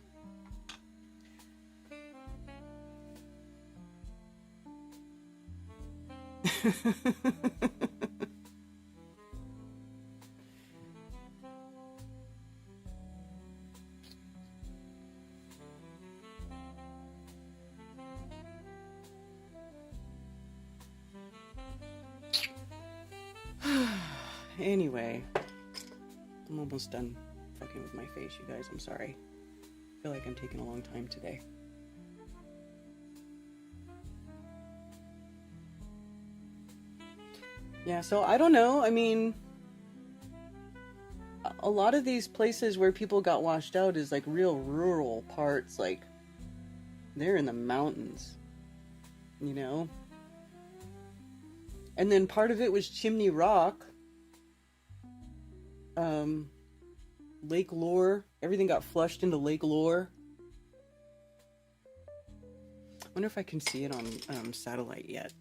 Speaker 1: Anyway, I'm almost done fucking with my face, you guys. I'm sorry. I feel like I'm taking a long time today. Yeah, so I don't know. I mean, a lot of these places where people got washed out is like real rural parts. Like, they're in the mountains, you know? And then part of it was Chimney Rock. Lake Lore. Everything got flushed into Lake Lore. I wonder if I can see it on satellite yet.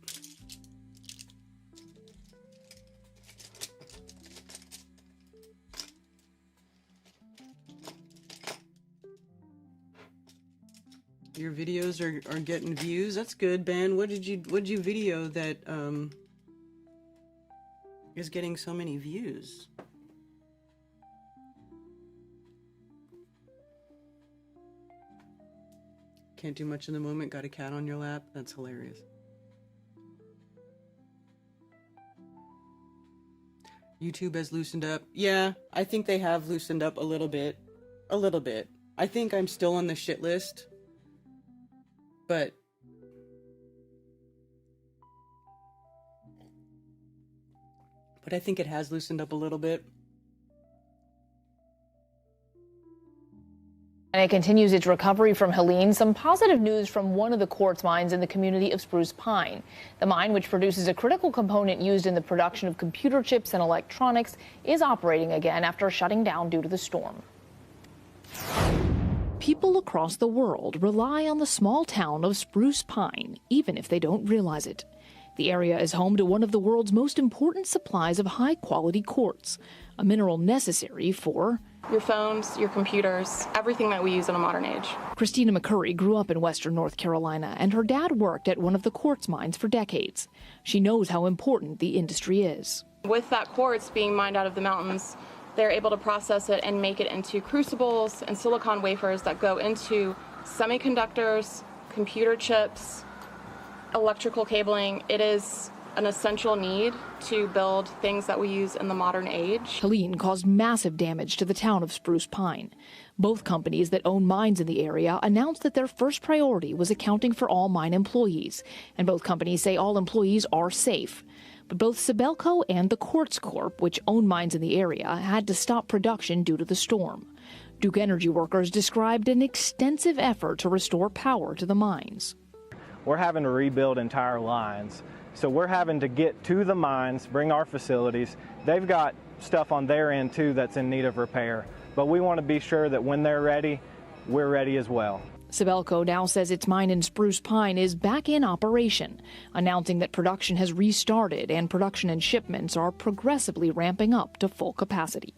Speaker 1: Your videos are getting views. That's good, Ben. What did you video that is getting so many views? Can't do much in the moment. Got a cat on your lap. That's hilarious. YouTube has loosened up. Yeah, I think they have loosened up a little bit. A little bit. I think I'm still on the shit list. But I think it has loosened up a little bit.
Speaker 7: And it continues its recovery from Helene. Some positive news from one of the quartz mines in the community of Spruce Pine. The mine, which produces a critical component used in the production of computer chips and electronics, is operating again after shutting down due to the storm.
Speaker 8: People across the world rely on the small town of Spruce Pine, even if they don't realize it. The area is home to one of the world's most important supplies of high-quality quartz, a mineral necessary for
Speaker 9: your phones, your computers, everything that we use in a modern age.
Speaker 8: Christina McCurry grew up in western North Carolina, and her dad worked at one of the quartz mines for decades. She knows how important the industry is.
Speaker 9: With that quartz being mined out of the mountains, they're able to process it and make it into crucibles and silicon wafers that go into semiconductors, computer chips, electrical cabling. It is an essential need to build things that we use in the modern age.
Speaker 8: Helene caused massive damage to the town of Spruce Pine. Both companies that own mines in the area announced that their first priority was accounting for all mine employees, and both companies say all employees are safe. But both Sibelco and the Quartz Corp, which own mines in the area, had to stop production due to the storm. Duke Energy workers described an extensive effort to restore power to the mines.
Speaker 10: We're having to rebuild entire lines. So we're having to get to the mines, bring our facilities. They've got stuff on their end too that's in need of repair. But we want to be sure that when they're ready, we're ready as well.
Speaker 8: Sibelco now says its mine in Spruce Pine is back in operation, announcing that production has restarted and production and shipments are progressively ramping up to full capacity.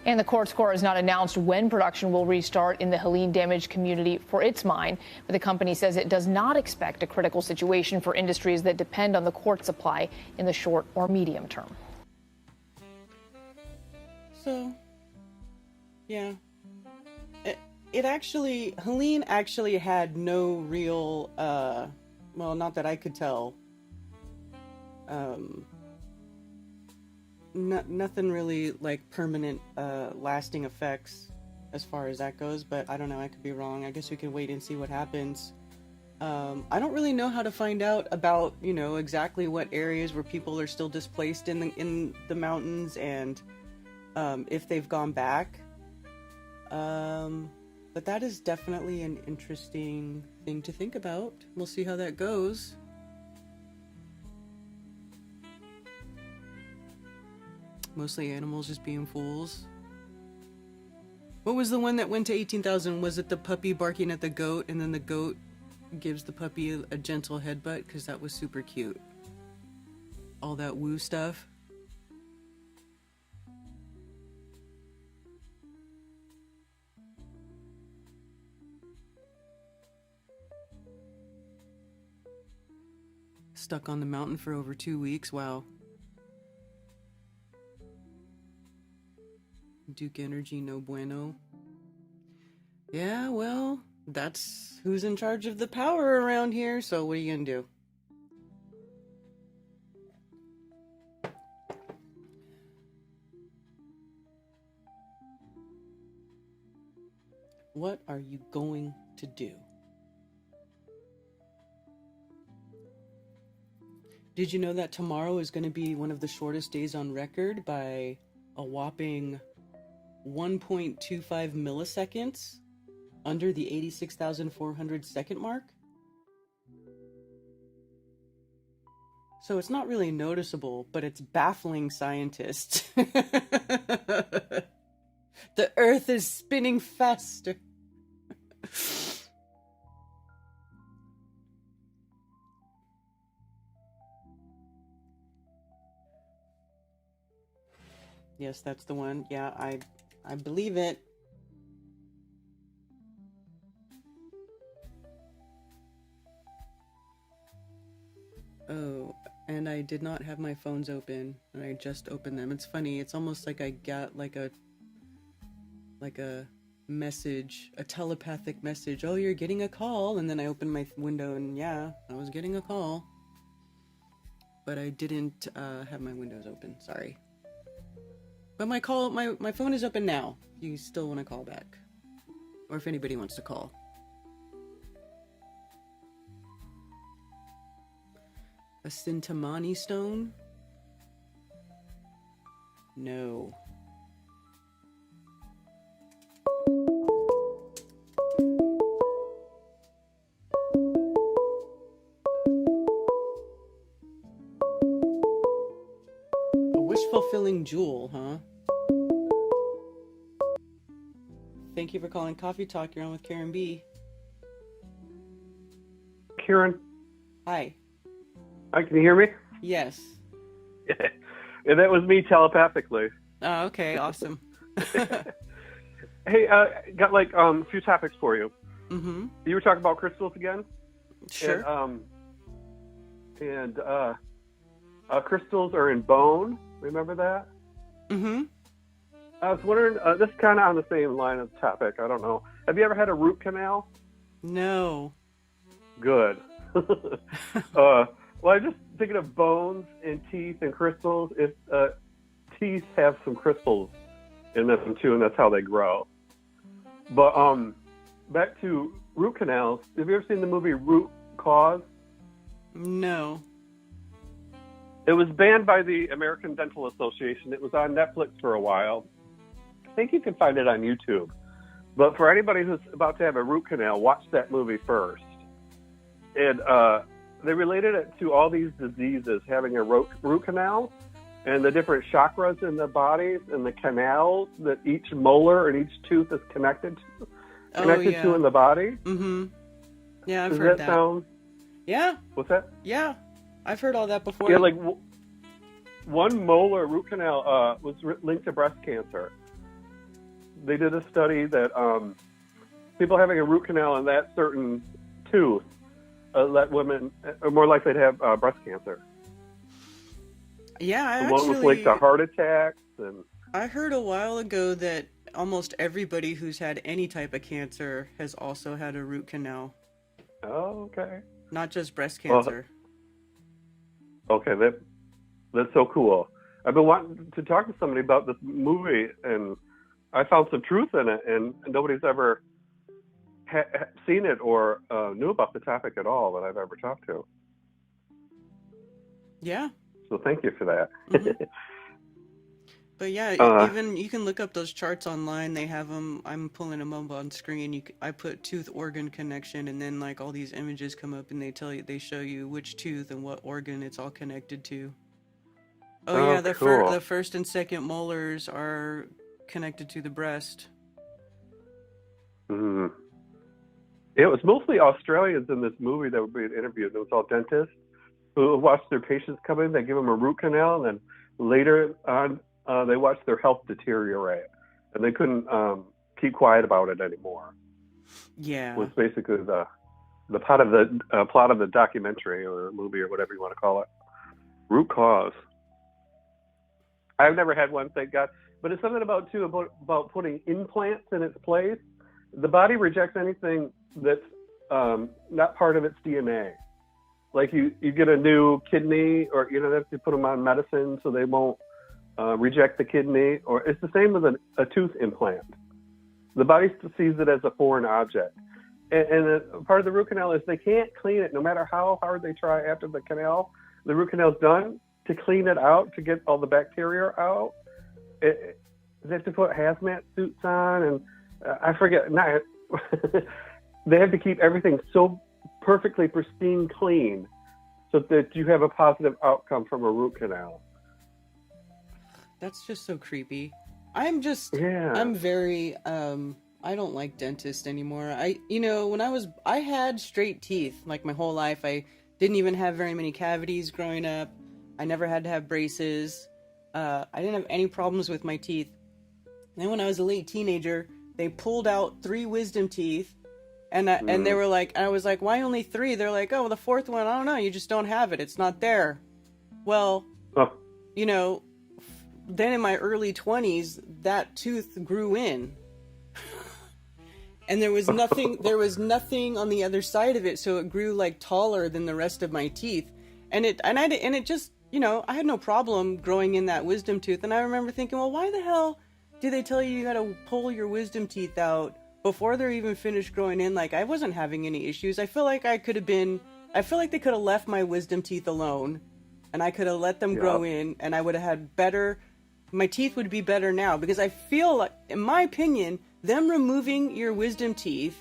Speaker 7: And the Quartz Corp has not announced when production will restart in the Helene-damaged community for its mine, but the company says it does not expect a critical situation for industries that depend on the quartz supply in the short or medium term.
Speaker 1: So, yeah. Helene actually had no real, well, not that I could tell, nothing really like permanent lasting effects as far as that goes, but I don't know, I could be wrong. I guess we can wait and see what happens. I don't really know how to find out about, you know, exactly what areas where people are still displaced in the mountains and if they've gone back. But that is definitely an interesting thing to think about. We'll see how that goes. Mostly animals just being fools. What was the one that went to 18,000? Was it the puppy barking at the goat and then the goat gives the puppy a gentle headbutt? Because that was super cute. All that woo stuff. Stuck on the mountain for over 2 weeks. Wow. Duke Energy, no bueno. Yeah, well, that's who's in charge of the power around here, so what are you gonna do? What are you going to do? Did you know that tomorrow is going to be one of the shortest days on record by a whopping 1.25 milliseconds, under the 86,400 second mark? So it's not really noticeable, but it's baffling scientists. The Earth is spinning faster. Yes, that's the one. Yeah, I believe it. Oh, and I did not have my phones open, and I just opened them. It's funny. It's almost like I got like a message, a telepathic message. Oh, you're getting a call, and then I opened my window, and yeah, I was getting a call, but I didn't have my windows open. Sorry. But my phone is open now. If you still want to call back, or if anybody wants to call. A Sintamani stone? No. A wish-fulfilling jewel, huh? Thank you for calling Coffee Talk. You're on with Karen B.
Speaker 11: Kieran,
Speaker 1: Hi.
Speaker 11: hi, can you hear me?
Speaker 1: Yes.
Speaker 11: Yeah, that was me telepathically.
Speaker 1: Oh, okay. Awesome.
Speaker 11: Hey, got like a few topics for you.
Speaker 1: Mm-hmm.
Speaker 11: You were talking about crystals again?
Speaker 1: Sure.
Speaker 11: And crystals are in bone. Remember that?
Speaker 1: Mm-hmm.
Speaker 11: I was wondering, this is kind of on the same line of topic. I don't know. Have you ever had a root canal?
Speaker 1: No.
Speaker 11: Good. Well, I'm just thinking of bones and teeth and crystals. If teeth have some crystals in them too, and that's how they grow. But back to root canals. Have you ever seen the movie Root Cause?
Speaker 1: No.
Speaker 11: It was banned by the American Dental Association. It was on Netflix for a while. I think you can find it on YouTube. But for anybody who's about to have a root canal, watch that movie first. And they related it to all these diseases, having a root canal, and the different chakras in the bodies and the canals that each molar and each tooth is connected to in the body.
Speaker 1: Mm-hmm. Yeah, I've
Speaker 11: Does
Speaker 1: heard
Speaker 11: that sound?
Speaker 1: Yeah.
Speaker 11: What's that?
Speaker 1: Yeah. I've heard all that before.
Speaker 11: Yeah, like one molar root canal was linked to breast cancer. They did a study that people having a root canal in that certain tooth let women are more likely to have breast cancer.
Speaker 1: Yeah,
Speaker 11: one was linked to heart attacks. And
Speaker 1: I heard a while ago that almost everybody who's had any type of cancer has also had a root canal.
Speaker 11: Oh, okay.
Speaker 1: Not just breast cancer.
Speaker 11: Well, okay, that's so cool. I've been wanting to talk to somebody about this movie, and I found some truth in it, and nobody's ever seen it or knew about the topic at all that I've ever talked to.
Speaker 1: Yeah.
Speaker 11: So thank you for that.
Speaker 1: Mm-hmm. But yeah, even you can look up those charts online. They have them. I'm pulling them up on screen. I put tooth organ connection, and then like all these images come up, and they show you which tooth and what organ it's all connected to. Oh yeah,
Speaker 11: cool.
Speaker 1: The first and second molars are connected to the breast.
Speaker 11: Mm-hmm. It was mostly Australians in this movie that were being interviewed. It was all dentists who watched their patients come in. They give them a root canal, and then later on, they watched their health deteriorate, and they couldn't keep quiet about it anymore.
Speaker 1: Yeah,
Speaker 11: was basically the plot of the documentary or movie or whatever you want to call it. Root Cause. I've never had one, thank God. But it's something about putting implants in its place. The body rejects anything that's not part of its DNA. Like you get a new kidney, or they have to put them on medicine so they won't reject the kidney. Or it's the same with a tooth implant. The body sees it as a foreign object, and part of the root canal is they can't clean it no matter how hard they try after the canal. The root canal's done to clean it out, to get all the bacteria out. They have to put hazmat suits on, and I forget. They have to keep everything so perfectly pristine clean so that you have a positive outcome from a root canal.
Speaker 1: That's just so creepy. I'm very, I don't like dentists anymore. I had straight teeth like my whole life. I didn't even have very many cavities growing up. I never had to have braces. I didn't have any problems with my teeth. And then when I was a late teenager, they pulled out 3 wisdom teeth And they were like, I was like, why only 3? They're like, oh, well, the 4th one, I don't know, you just don't have it. It's not there. Well, you know, then in my early 20s, that tooth grew in. And there was nothing on the other side of it, so it grew like taller than the rest of my teeth. And it just, you know, I had no problem growing in that wisdom tooth. And I remember thinking, well, why the hell do they tell you got to pull your wisdom teeth out before they're even finished growing in? Like, I wasn't having any issues. I feel like they could have left my wisdom teeth alone, and I could have let them grow in, and I would have had my teeth would be better now, because I feel like, in my opinion, them removing your wisdom teeth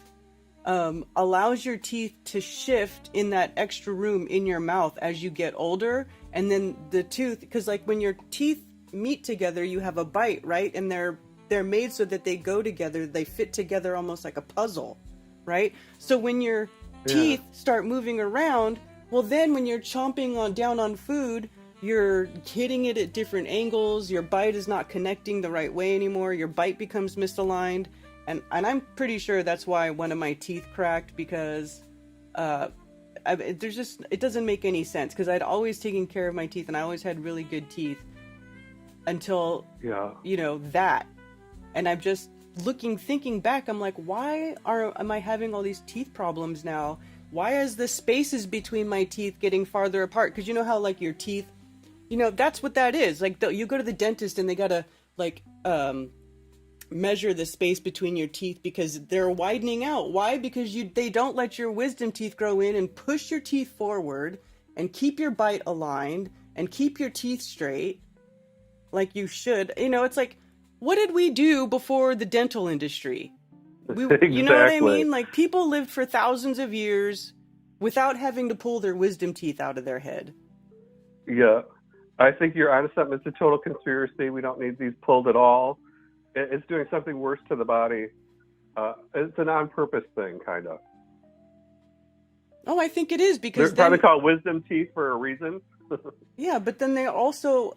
Speaker 1: allows your teeth to shift in that extra room in your mouth as you get older. And then the tooth, because like when your teeth meet together, you have a bite, right? And they're made so that they go together, they fit together almost like a puzzle, right? So when your teeth start moving around, well, then when you're chomping down on food, you're hitting it at different angles, your bite is not connecting the right way anymore, your bite becomes misaligned, and I'm pretty sure that's why one of my teeth cracked, because it doesn't make any sense, because I'd always taken care of my teeth and I always had really good teeth until you know that. And I'm just thinking back, I'm like, why am I having all these teeth problems now? Why is the spaces between my teeth getting farther apart? Because you know how like your teeth, you know, that's what that is. Like you go to the dentist and they gotta like measure the space between your teeth because they're widening out. Why? Because they don't let your wisdom teeth grow in and push your teeth forward and keep your bite aligned and keep your teeth straight like you should. You know, it's like, what did we do before the dental industry?
Speaker 11: Exactly.
Speaker 1: You know what I mean? Like, people lived for thousands of years without having to pull their wisdom teeth out of their head.
Speaker 11: Yeah. I think you're onto something. It's a total conspiracy. We don't need these pulled at all. It's doing something worse to the body. It's an on-purpose thing, kind of.
Speaker 1: Oh, I think it is, because
Speaker 11: they're probably called wisdom teeth for a reason.
Speaker 1: Yeah, but then they also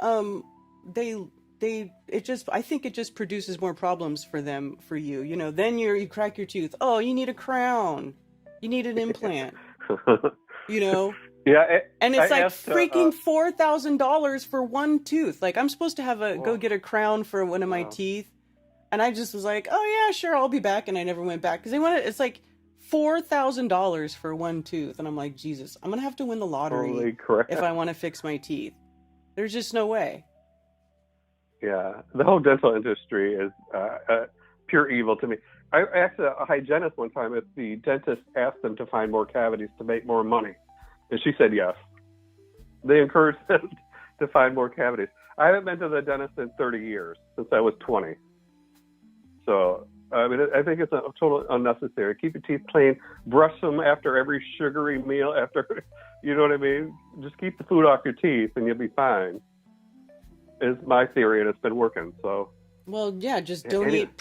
Speaker 1: I think it just produces more problems for you. You know, then you crack your tooth. Oh, you need a crown. You need an implant. You know?
Speaker 11: Yeah.
Speaker 1: And it's like freaking $4,000 for one tooth. Like, I'm supposed to have go get a crown for one of my teeth. And I just was like, oh yeah, sure, I'll be back. And I never went back because it's like $4,000 for one tooth. And I'm like, Jesus, I'm going to have to win the lottery if I want to fix my teeth. There's just no way.
Speaker 11: Yeah, the whole dental industry is pure evil to me. I asked a hygienist one time if the dentist asked them to find more cavities to make more money, and she said yes. They encourage them to find more cavities. I haven't been to the dentist in 30 years, since I was 20. So, I mean, I think it's a total unnecessary. Keep your teeth clean. Brush them after every sugary meal. You know what I mean? Just keep the food off your teeth, and you'll be fine. Is my theory, and it's been working. So,
Speaker 1: well, yeah, just don't eat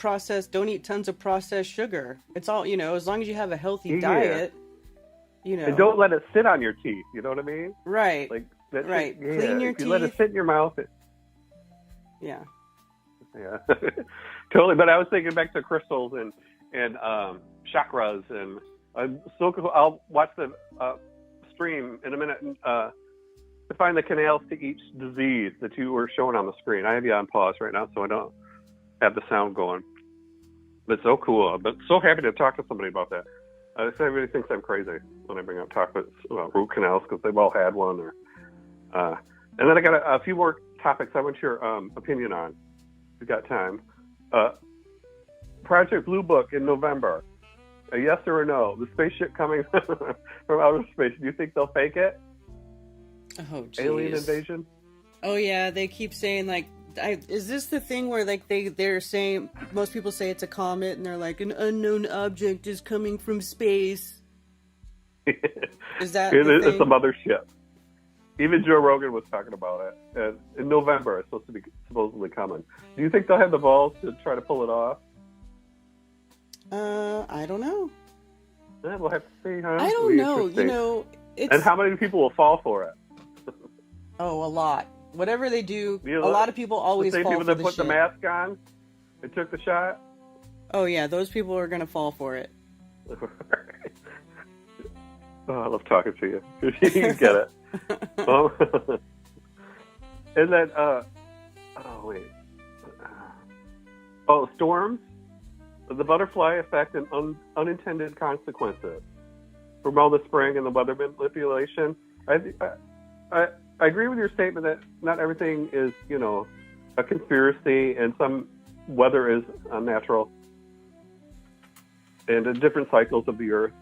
Speaker 1: tons of processed sugar. It's all, you know, as long as you have a healthy diet, you know.
Speaker 11: And don't let it sit on your teeth. You know what I mean?
Speaker 1: Right.
Speaker 11: Like
Speaker 1: right. Clean your
Speaker 11: if
Speaker 1: teeth.
Speaker 11: You let it sit in your mouth.
Speaker 1: Yeah.
Speaker 11: Totally. But I was thinking back to crystals and chakras, and I'm so cool. I'll watch the stream in a minute. To find the canals to each disease that you were showing on the screen. I have you on pause right now, so I don't have the sound going. But so cool. But so happy to talk to somebody about that. Everybody thinks I'm crazy when I bring up topics about root canals because they've all had one. And then I got a few more topics I want your opinion on. If you've got time. Project Blue Book in November. A yes or a no? The spaceship coming from outer space. Do you think they'll fake it?
Speaker 1: Oh, geez.
Speaker 11: Alien invasion?
Speaker 1: Oh yeah, they keep saying like, is this the thing where like they're saying, most people say it's a comet and they're like, an unknown object is coming from space? Is that
Speaker 11: it's a mothership? Even Joe Rogan was talking about it. And in November, it's supposed to be supposedly coming. Do you think they'll have the balls to try to pull it off?
Speaker 1: I don't know.
Speaker 11: Yeah, we'll have to see, huh?
Speaker 1: I don't know. You know,
Speaker 11: and how many people will fall for it?
Speaker 1: Oh, a lot. Whatever they do, a lot of people always fall for the shit.
Speaker 11: The same people that put the mask on, they took the shot?
Speaker 1: Oh, yeah, those people are going to fall for it.
Speaker 11: Oh, I love talking to you. You get it. And then, storms, the butterfly effect, and unintended consequences from all the spraying and the weather manipulation. I agree with your statement that not everything is, a conspiracy, and some weather is unnatural, and the different cycles of the earth.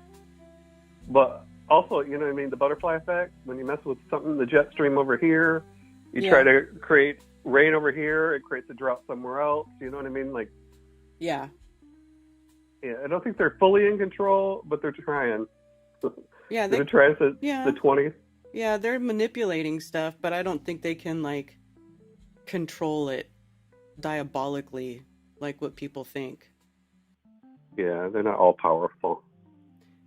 Speaker 11: But also, the butterfly effect, when you mess with something, the jet stream over here, you try to create rain over here, it creates a drought somewhere else. You know what I mean?
Speaker 1: Yeah,
Speaker 11: I don't think they're fully in control, but they're trying.
Speaker 1: Yeah,
Speaker 11: they're trying since the 20s.
Speaker 1: Yeah, they're manipulating stuff, but I don't think they can control it diabolically like what people think.
Speaker 11: Yeah, they're not all powerful.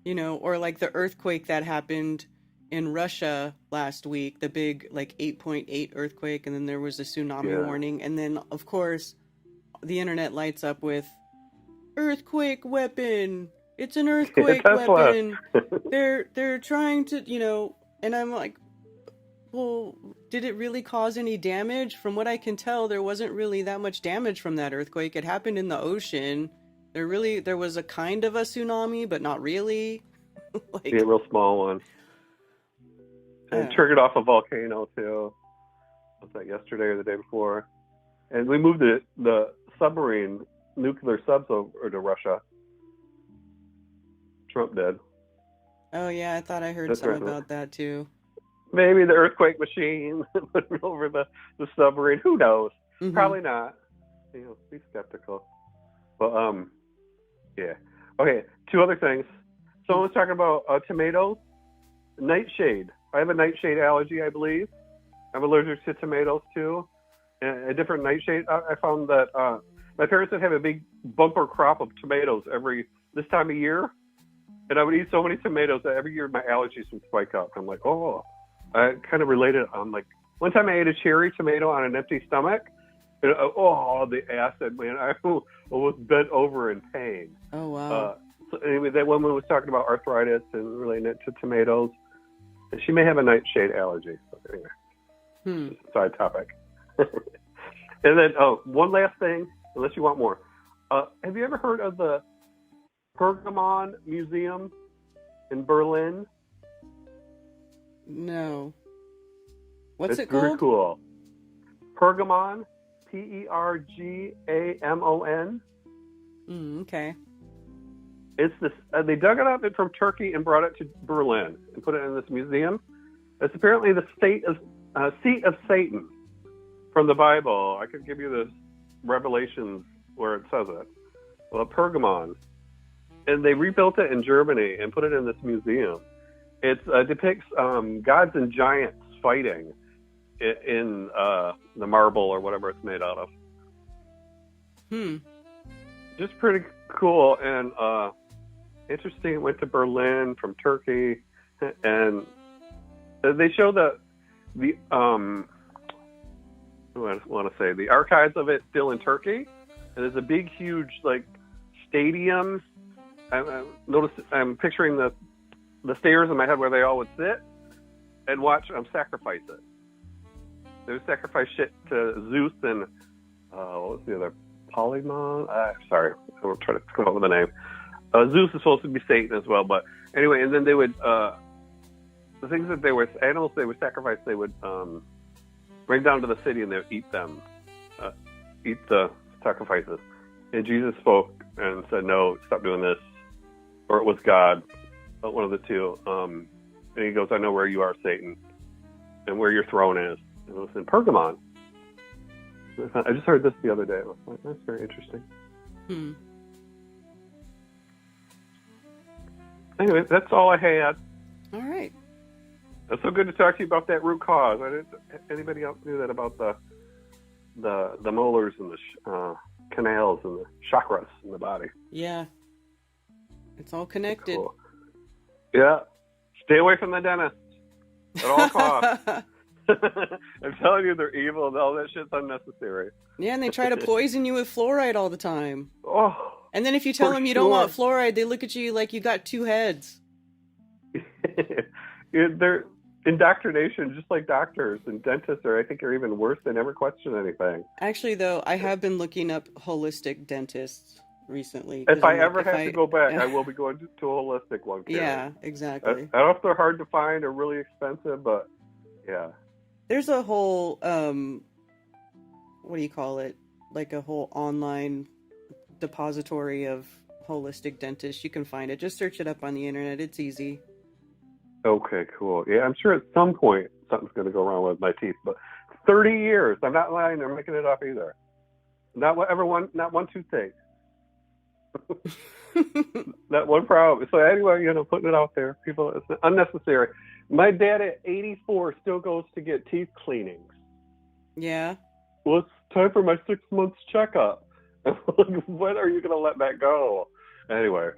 Speaker 1: Or like the earthquake that happened in Russia last week, the big 8.8 earthquake, and then there was a tsunami warning, and then of course the internet lights up with earthquake weapon. It's an earthquake weapon. They're trying to, and I'm like, well, did it really cause any damage? From what I can tell, there wasn't really that much damage from that earthquake. It happened in the ocean. There was a kind of a tsunami, but not really.
Speaker 11: A real small one. And it triggered off a volcano too. Was that yesterday or the day before? And we moved the submarine nuclear subs over to Russia. Trump did.
Speaker 1: Oh yeah, I thought I heard something about that too.
Speaker 11: Maybe the earthquake machine put over the submarine. Who knows? Mm-hmm. Probably not. Be skeptical. But yeah. Okay, two other things. Someone was talking about tomatoes. Nightshade. I have a nightshade allergy, I believe. I'm allergic to tomatoes too. And a different nightshade. I found that my parents would have a big bumper crop of tomatoes this time of year. And I would eat so many tomatoes that every year my allergies would spike up. I'm like, oh. I kind of related. I'm like, one time I ate a cherry tomato on an empty stomach. And, the acid, man. I was bent over in pain.
Speaker 1: Oh, wow.
Speaker 11: So anyway, that woman was talking about arthritis and relating it to tomatoes. And she may have a nightshade allergy. So anyway, side topic. And then, one last thing, unless you want more. Have you ever heard of the Pergamon Museum in Berlin?
Speaker 1: No. What's it
Speaker 11: called? It's very cool. Pergamon, Pergamon.
Speaker 1: Okay.
Speaker 11: It's this. They dug it up from Turkey and brought it to Berlin and put it in this museum. It's apparently the seat of Satan from the Bible. I could give you the Revelations where it says it. Well, Pergamon. And they rebuilt it in Germany and put it in this museum. It depicts gods and giants fighting in the marble or whatever it's made out of. Just pretty cool and interesting. Went to Berlin from Turkey, and they show the the archives of it still in Turkey. And there's a big, huge stadium. I'm picturing the stairs in my head where they all would sit and watch sacrifice it. They would sacrifice shit to Zeus and what was the other? Polymon? Sorry, I won't try to come up with a name. Zeus is supposed to be Satan as well, but anyway, and then they would the things that animals they would sacrifice, they would bring down to the city and they would eat them, eat the sacrifices. And Jesus spoke and said, "No, stop doing this," or it was God. One of the two. And he goes, "I know where you are, Satan, and where your throne is." And it was in Pergamon. I just heard this the other day. I was like, that's very interesting. Anyway, that's all I had.
Speaker 1: All right.
Speaker 11: It's so good to talk to you about that root cause. Anybody else knew that about the molars and the canals and the chakras in the body?
Speaker 1: Yeah. It's all connected.
Speaker 11: Cool. Yeah. Stay away from the dentist at all costs. I'm telling you, they're evil. All that shit's unnecessary.
Speaker 1: Yeah, and they try to poison you with fluoride all the time.
Speaker 11: Oh.
Speaker 1: And then if you tell
Speaker 11: For
Speaker 1: them you don't want
Speaker 11: sure.
Speaker 1: fluoride, they look at you like you got two heads.
Speaker 11: They're indoctrination, just like doctors and dentists are. I think are even worse. They never question anything.
Speaker 1: Actually, though, I have been looking up holistic dentists recently. 'Cause
Speaker 11: If I
Speaker 1: I'm like,
Speaker 11: ever have to go back, I will be going to a holistic one. Karen.
Speaker 1: Yeah,
Speaker 11: I
Speaker 1: exactly.
Speaker 11: don't know if they're hard to find or really expensive, but yeah.
Speaker 1: There's a whole what do you call it? Like a whole online depository of holistic dentists. You can find it. Just search it up on the internet. It's easy.
Speaker 11: Okay, cool. Yeah, I'm sure at some point something's going to go wrong with my teeth, but 30 years. I'm not lying. I'm making it up either. Not one toothache. Not one problem. So anyway, putting it out there. People, it's unnecessary. My dad at 84 still goes to get teeth cleanings.
Speaker 1: Yeah.
Speaker 11: Well, it's time for my 6 months checkup. When are you going to let that go? Anyway,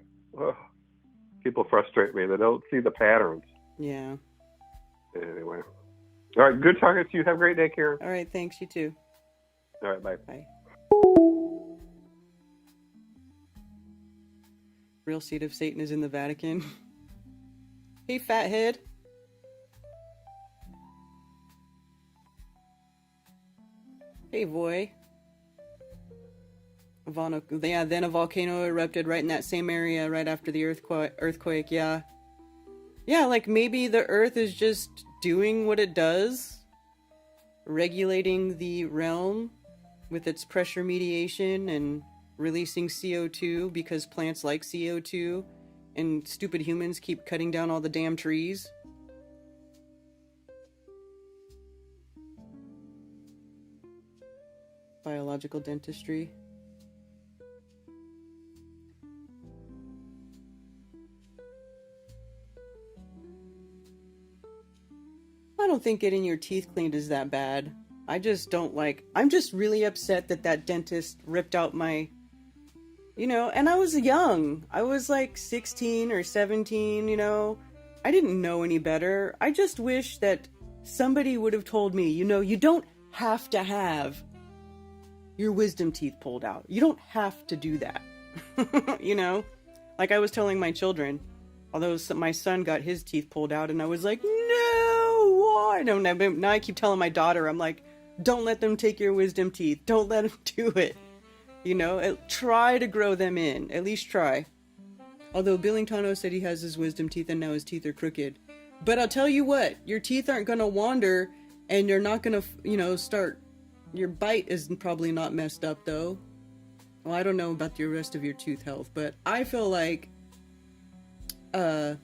Speaker 11: people frustrate me. They don't see the patterns.
Speaker 1: Yeah.
Speaker 11: Anyway. All right, good talking to you. Have a great day, Karen.
Speaker 1: All right, thanks. You too.
Speaker 11: All right, bye.
Speaker 1: Bye. Real seat of Satan is in the Vatican. Hey, fathead. Hey, boy. Then a volcano erupted right in that same area right after the earthquake. Yeah. Yeah, like maybe the Earth is just doing what it does, regulating the realm with its pressure mediation and releasing CO2 because plants like CO2 and stupid humans keep cutting down all the damn trees. Biological dentistry. I don't think getting your teeth cleaned is that bad. I just don't like... I'm just really upset that dentist ripped out my... and I was young. I was like 16 or 17, I didn't know any better. I just wish that somebody would have told me, you don't have to have your wisdom teeth pulled out. You don't have to do that. Like I was telling my children, although my son got his teeth pulled out and I was like, no, why? No, now I keep telling my daughter, I'm like, don't let them take your wisdom teeth. Don't let them do it. Try to grow them in. At least try. Although Billingtano said he has his wisdom teeth and now his teeth are crooked. But I'll tell you what, your teeth aren't going to wander and you're not going to, start... Your bite is probably not messed up though. Well, I don't know about the rest of your tooth health, but I feel like I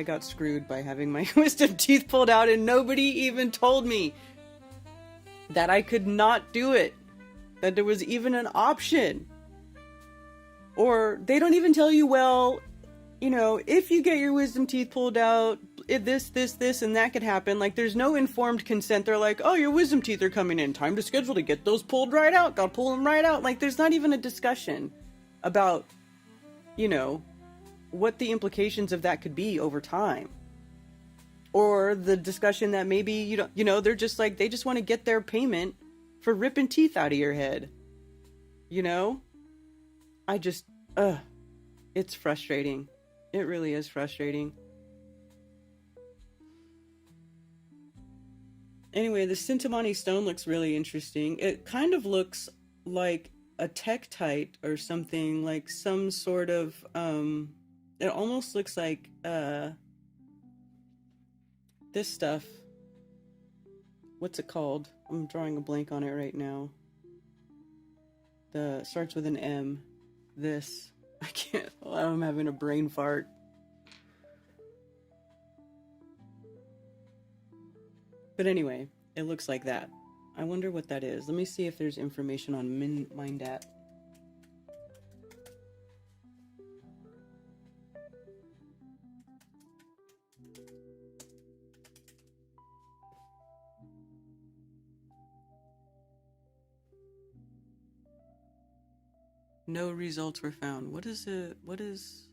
Speaker 1: got screwed by having my wisdom teeth pulled out and nobody even told me that I could not do it. That there was even an option. Or they don't even tell you, well, if you get your wisdom teeth pulled out, this, and that could happen. Like, there's no informed consent. They're like, oh, your wisdom teeth are coming in. Time to schedule to get those pulled right out. Gotta pull them right out. Like, there's not even a discussion about, what the implications of that could be over time. Or the discussion that maybe, you don't, they're just like, they just want to get their payment for ripping teeth out of your head. I just, it's frustrating. It really is frustrating. Anyway, the Sintamani stone looks really interesting. It kind of looks like a tektite or something, like some sort of, it almost looks like, this stuff. What's it called? I'm drawing a blank on it right now. Starts with an M. This. I can't. I'm having a brain fart. But anyway, it looks like that. I wonder what that is. Let me see if there's information on Mindat. No results were found. What is it? What is...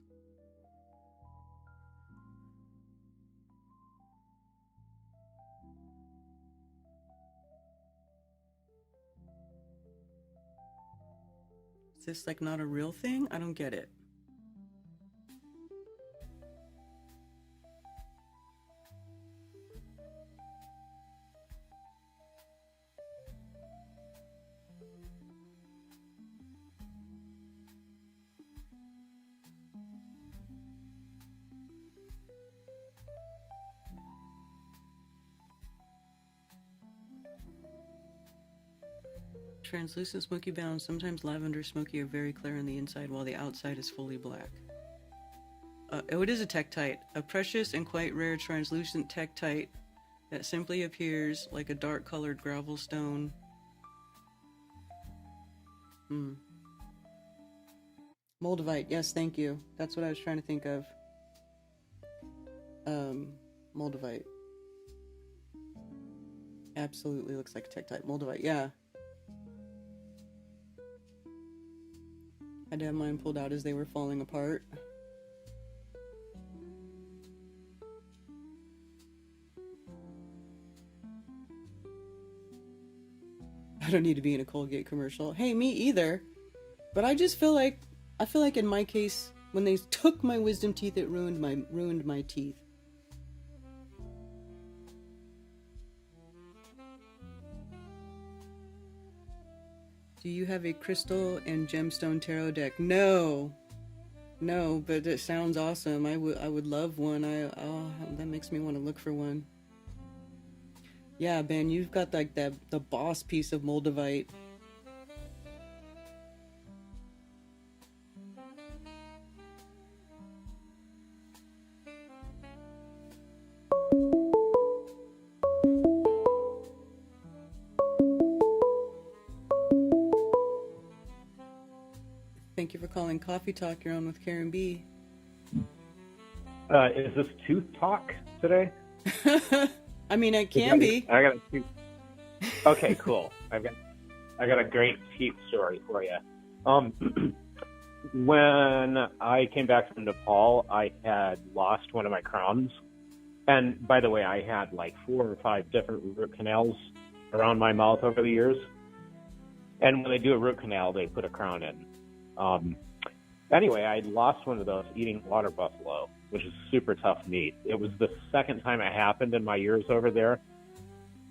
Speaker 1: Is this like not a real thing? I don't get it. Translucent smoky bound, sometimes lavender smoky are very clear on the inside while the outside is fully black. Oh, it is a tektite, a precious and quite rare translucent tektite that simply appears like a dark colored gravel stone. Moldavite, yes, thank you. That's what I was trying to think of. Moldavite. Absolutely looks like a tektite. Moldavite, yeah. Had to have mine pulled out as they were falling apart. I don't need to be in a Colgate commercial. Hey, me either. But I just feel like, in my case, when they took my wisdom teeth, it ruined my teeth. Do you have a crystal and gemstone tarot deck? No, but it sounds awesome. I would love one. That makes me want to look for one. Yeah, Ben, you've got like the boss piece of Moldavite. Thank you for calling Coffee Talk. You're on with Karen B.
Speaker 12: Is this Tooth Talk today?
Speaker 1: I mean, it can be.
Speaker 12: I got a tooth. Okay, cool. I got a great teeth story for you. When I came back from Nepal, I had lost one of my crowns, and by the way, I had like 4 or 5 different root canals around my mouth over the years. And when they do a root canal, they put a crown in. Anyway, I lost one of those eating water buffalo, which is super tough meat. It was the second time it happened in my years over there.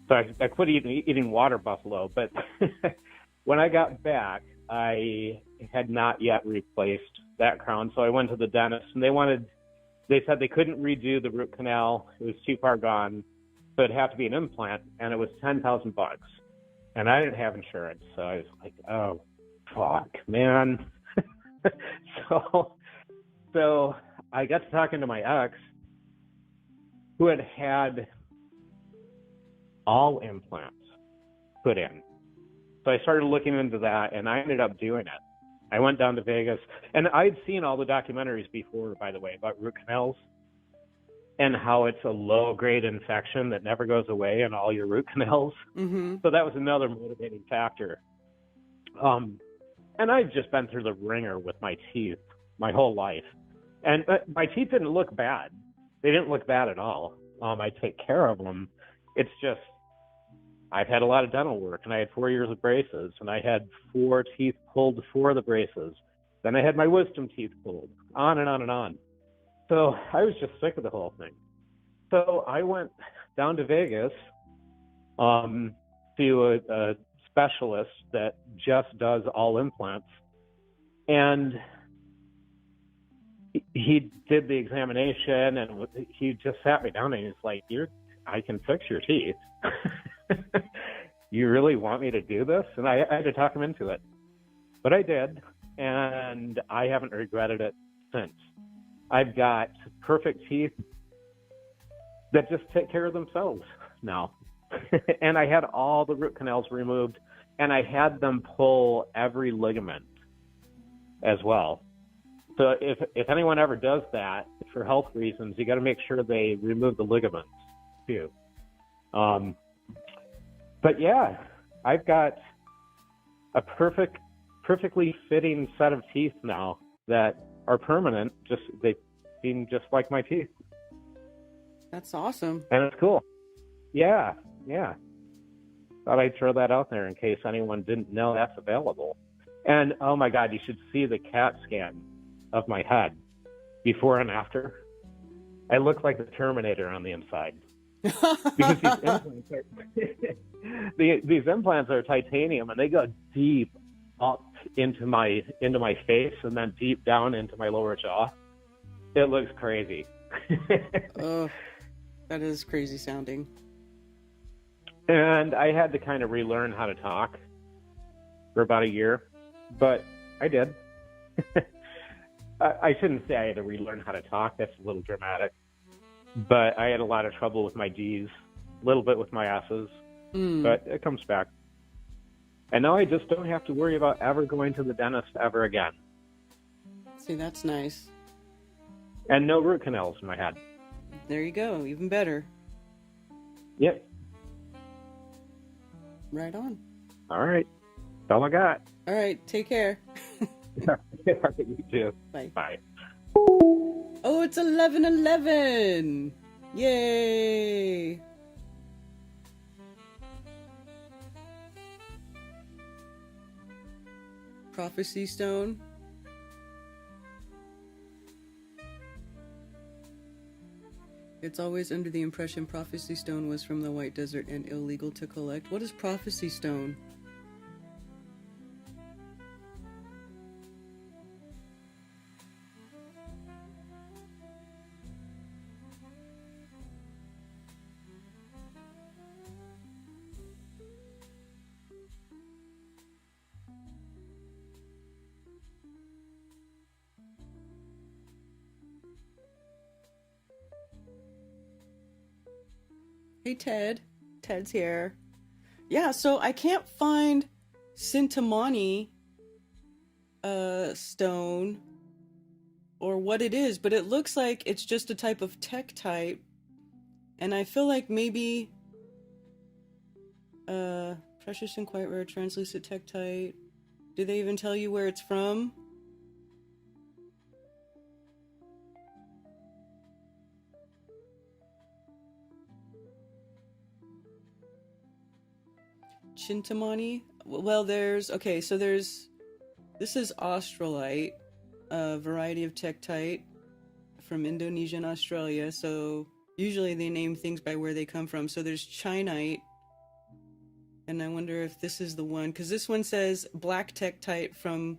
Speaker 12: So I quit eating water buffalo, but when I got back, I had not yet replaced that crown. So I went to the dentist, and they said they couldn't redo the root canal. It was too far gone. So it'd have to be an implant, and it was $10,000. And I didn't have insurance. So I was like, oh, fuck, man. So I got to talking to my ex, who had all implants put in. So I started looking into that, and I ended up doing it. I went down to Vegas, and I'd seen all the documentaries before, by the way, about root canals and how it's a low-grade infection that never goes away in all your root canals.
Speaker 1: Mm-hmm.
Speaker 12: So that was another motivating factor. And I've just been through the ringer with my teeth my whole life. And my teeth didn't look bad. They didn't look bad at all. I take care of them. It's just, I've had a lot of dental work, and I had 4 years of braces, and I had 4 teeth pulled for the braces. Then I had my wisdom teeth pulled, on and on and on. So I was just sick of the whole thing. So I went down to Vegas to a specialist that just does all implants, and he did the examination, and he just sat me down and he's like, I can fix your teeth. You really want me to do this? And I had to talk him into it, but I did, and I haven't regretted it since. I've got perfect teeth that just take care of themselves now. And I had all the root canals removed, and I had them pull every ligament as well. So if anyone ever does that for health reasons, you got to make sure they remove the ligaments too. But yeah, I've got a perfectly fitting set of teeth now that are permanent. They seem just like my teeth.
Speaker 1: That's awesome.
Speaker 12: And it's cool. Yeah. Thought I'd throw that out there in case anyone didn't know that's available. And oh my God, you should see the CAT scan of my head before and after. I look like the Terminator on the inside. Because these implants are titanium, and they go deep up into my face and then deep down into my lower jaw. It looks crazy.
Speaker 1: Oh, that is crazy sounding.
Speaker 12: And I had to kind of relearn how to talk for about a year, but I did. I shouldn't say I had to relearn how to talk. That's a little dramatic. But I had a lot of trouble with my G's, a little bit with my S's, but it comes back. And now I just don't have to worry about ever going to the dentist ever again.
Speaker 1: See, that's nice.
Speaker 12: And no root canals in my head.
Speaker 1: There you go, even better.
Speaker 12: Yep.
Speaker 1: Right on.
Speaker 12: All right. That's all I got.
Speaker 1: All right, take care.
Speaker 12: You too.
Speaker 1: Bye.
Speaker 12: Bye.
Speaker 1: Oh, it's 11:11. Yay. Prophecy Stone. It's always under the impression Prophecy Stone was from the White Desert and illegal to collect. What is Prophecy Stone? Hey Ted. Ted's here. Yeah, so I can't find Sintamani stone or what it is, but it looks like it's just a type of tektite. And I feel like maybe precious and quite rare translucent tektite. Do they even tell you where it's from? Chintamani? Well, this is australite, a variety of tektite from Indonesia and Australia. So usually they name things by where they come from. So there's chinite, and I wonder if this is the one, because this one says black tektite from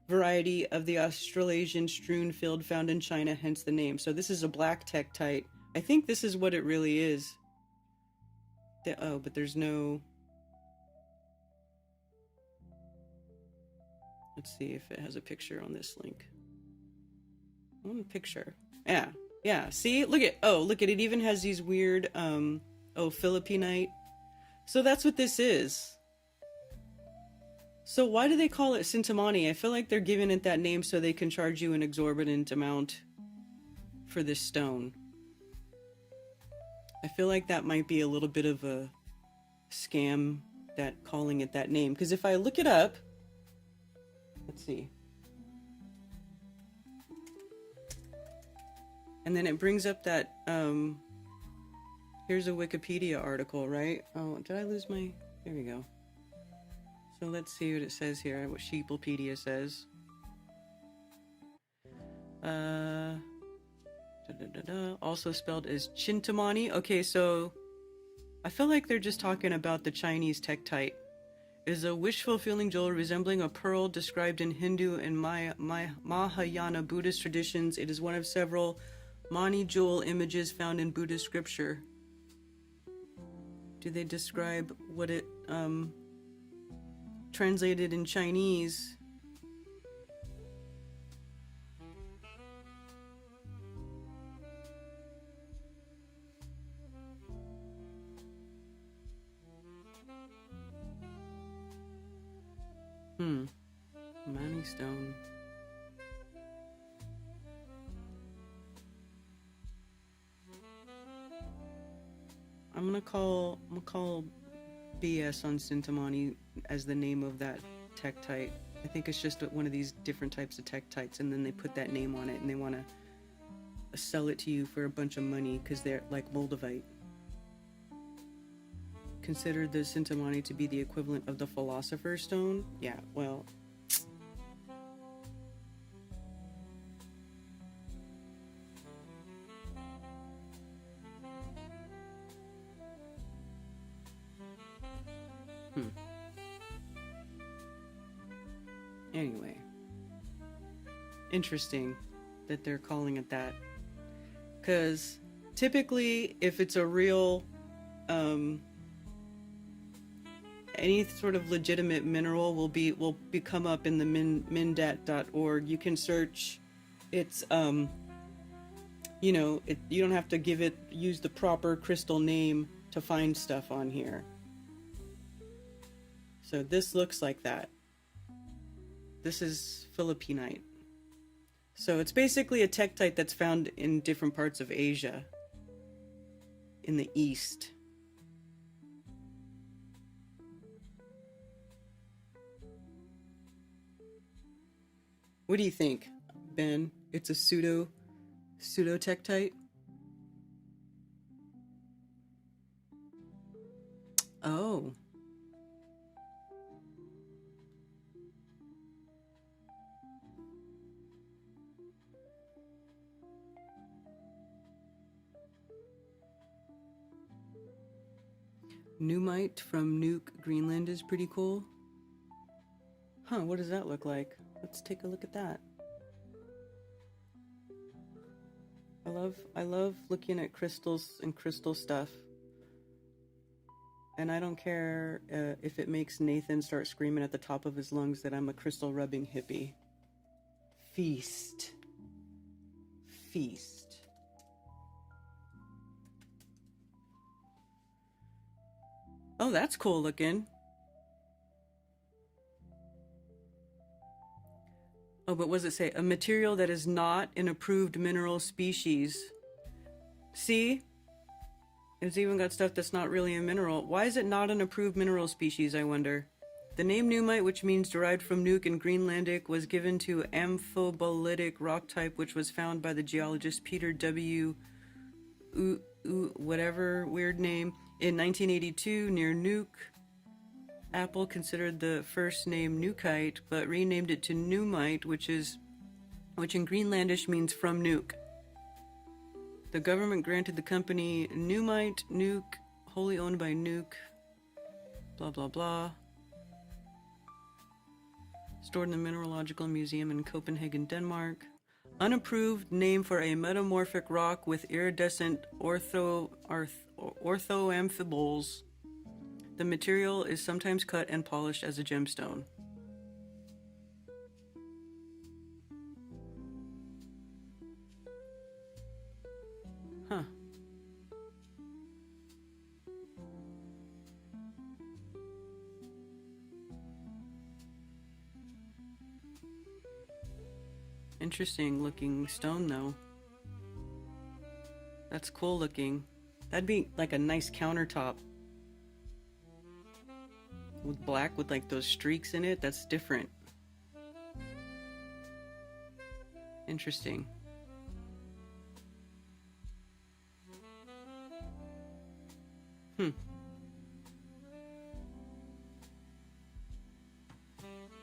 Speaker 1: variety of the Australasian strewn field found in China, hence the name. So this is a black tektite. I think this is what it really is. But there's no... Let's see if it has a picture on this link. Picture. Yeah. See? Look at it even has these weird, Philippinite. So that's what this is. So why do they call it Sintamani? I feel like they're giving it that name so they can charge you an exorbitant amount for this stone. I feel like that might be a little bit of a scam, that calling it that name. Because if I look it up, let's see. And then it brings up that, here's a Wikipedia article, right? Oh, did I lose my... There we go. So let's see what it says here, what Sheeplepedia says. Also spelled as Chintamani. Okay, so I feel like they're just talking about the Chinese tektite. Is a wish-fulfilling jewel resembling a pearl described in Hindu and Mahayana Buddhist traditions. It is one of several Mani jewel images found in Buddhist scripture. Do they describe what it translated in Chinese? Mani stone. I'm gonna call BS on Sintamani as the name of that tektite. I think it's just one of these different types of tektites, and then they put that name on it, and they want to sell it to you for a bunch of money because they're like Moldavite. Considered the Sintamani to be the equivalent of the Philosopher's Stone? Yeah, well, Anyway. Interesting that they're calling it that. Because typically, if it's a real, any sort of legitimate mineral will come up in the mindat.org. You can search. It's you know, you don't have to use the proper crystal name to find stuff on here. So this looks like that. This is Philippinite. So it's basically a tektite that's found in different parts of Asia, in the East. What do you think, Ben? It's a pseudo-tektite? Oh. Numite from Nuuk, Greenland is pretty cool. Huh, what does that look like? Let's take a look at that. I love looking at crystals and crystal stuff. And I don't care if it makes Nathan start screaming at the top of his lungs that I'm a crystal rubbing hippie. Feast. Feast. Oh, that's cool looking. Oh, but what does it say? A material that is not an approved mineral species. See? It's even got stuff that's not really a mineral. Why is it not an approved mineral species, I wonder? The name Numite, which means derived from Nuuk and Greenlandic, was given to amphibolitic rock type, which was found by the geologist Peter W. Whatever weird name, in 1982 near Nuuk. Apple considered the first name Nuukite, but renamed it to Numite, which in Greenlandish means from Nuuk. The government granted the company Numite, Nuuk, wholly owned by Nuuk, blah blah blah. Stored in the Mineralogical Museum in Copenhagen, Denmark. Unapproved name for a metamorphic rock with iridescent orthoamphiboles. The material is sometimes cut and polished as a gemstone. Huh. Interesting looking stone though. That's cool looking. That'd be like a nice countertop. With black with like those streaks in it. That's different. Interesting.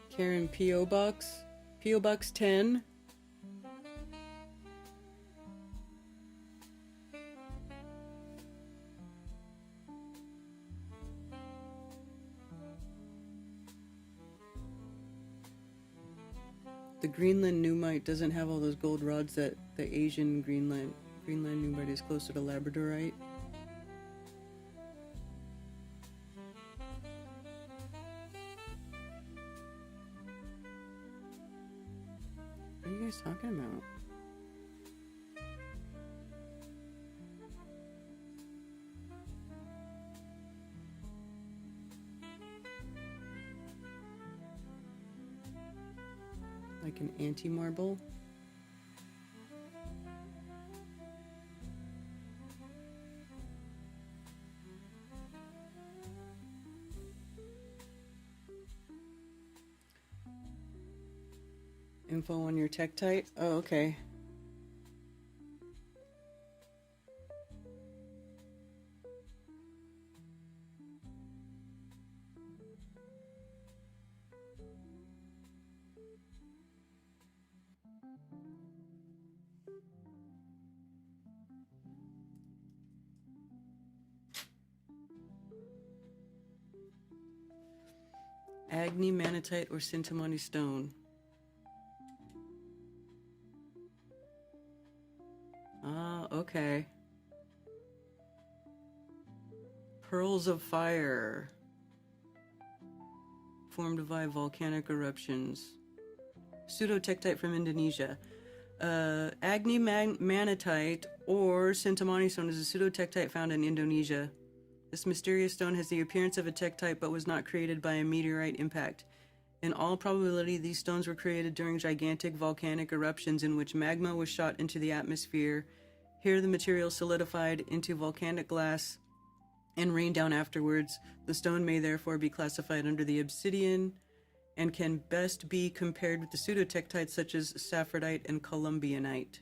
Speaker 1: Karen P.O. Box. P.O. Box 10. The Greenland Numite doesn't have all those gold rods that the Asian Greenland Numite is closer to Labradorite. What are you guys talking about? Like an anti-marble? Info on your tektite? Oh, okay. Agni, manatite, or Sintamani stone. Okay. Pearls of fire. Formed by volcanic eruptions. Pseudotektite from Indonesia. Agni manatite or Sintamani stone is a pseudotektite found in Indonesia. This mysterious stone has the appearance of a tektite but was not created by a meteorite impact. In all probability, these stones were created during gigantic volcanic eruptions in which magma was shot into the atmosphere. Here, the material solidified into volcanic glass and rained down afterwards. The stone may therefore be classified under the obsidian and can best be compared with the pseudotektites such as saffordite and columbianite.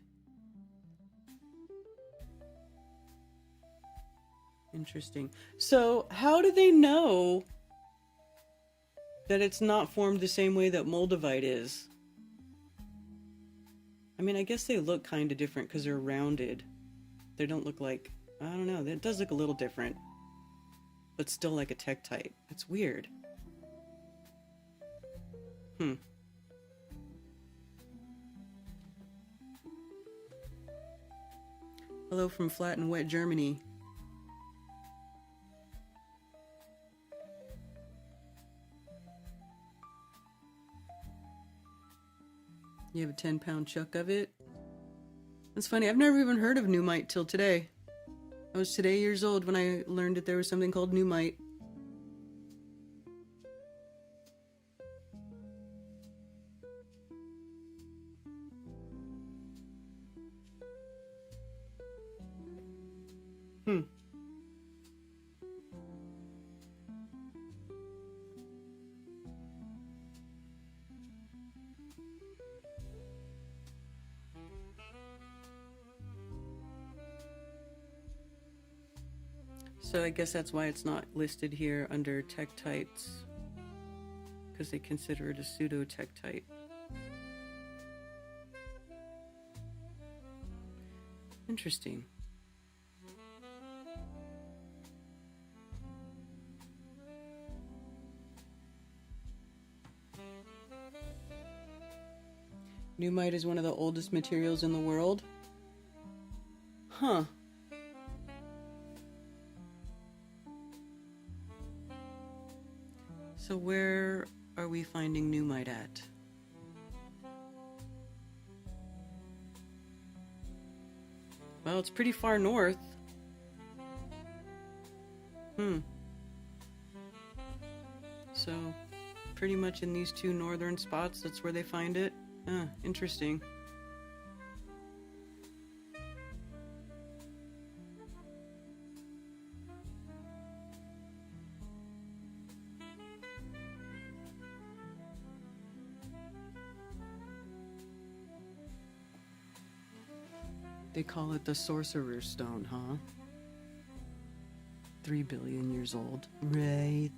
Speaker 1: Interesting. So, how do they know that it's not formed the same way that moldavite is? I mean, I guess they look kind of different because they're rounded. They don't look like, I don't know, it does look a little different, but still like a tektite. It's weird. Hello from flat and wet Germany. You have a 10-pound chuck of it? That's funny. I've never even heard of Numite till today. I was today years old when I learned that there was something called Numite. So I guess that's why it's not listed here under tektites, because they consider it a pseudo-tektite. Interesting. Numite is one of the oldest materials in the world. Huh. So where are we finding Numite at? Well, it's pretty far north. So, pretty much in these two northern spots, that's where they find it. Interesting. They call it the Sorcerer's Stone, huh? 3 billion years old. Right.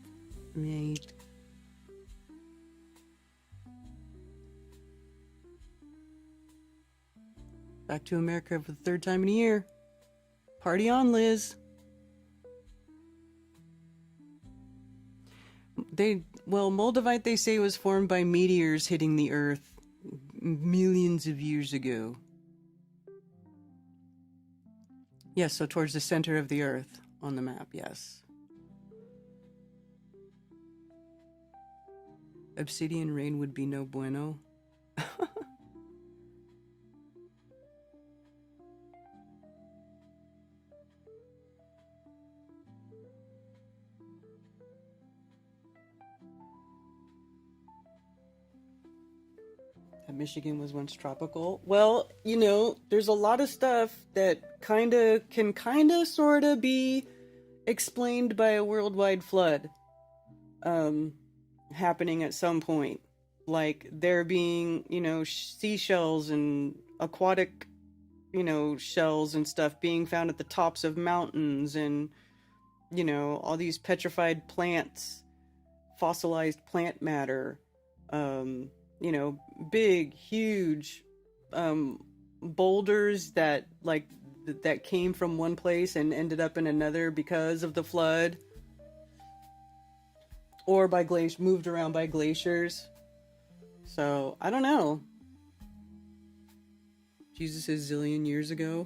Speaker 1: Back to America for the third time in a year. Party on, Liz. Moldavite, they say, was formed by meteors hitting the Earth millions of years ago. Yes, so towards the center of the Earth on the map, yes. Obsidian rain would be no bueno. Michigan was once tropical. Well, you know, there's a lot of stuff that can sort of be explained by a worldwide flood happening at some point. Like there being, you know, seashells and aquatic, you know, shells and stuff being found at the tops of mountains, and, you know, all these petrified plants, fossilized plant matter, you know, big, huge boulders that that came from one place and ended up in another because of the flood, or by moved around by glaciers. So I don't know. Jesus is zillion years ago.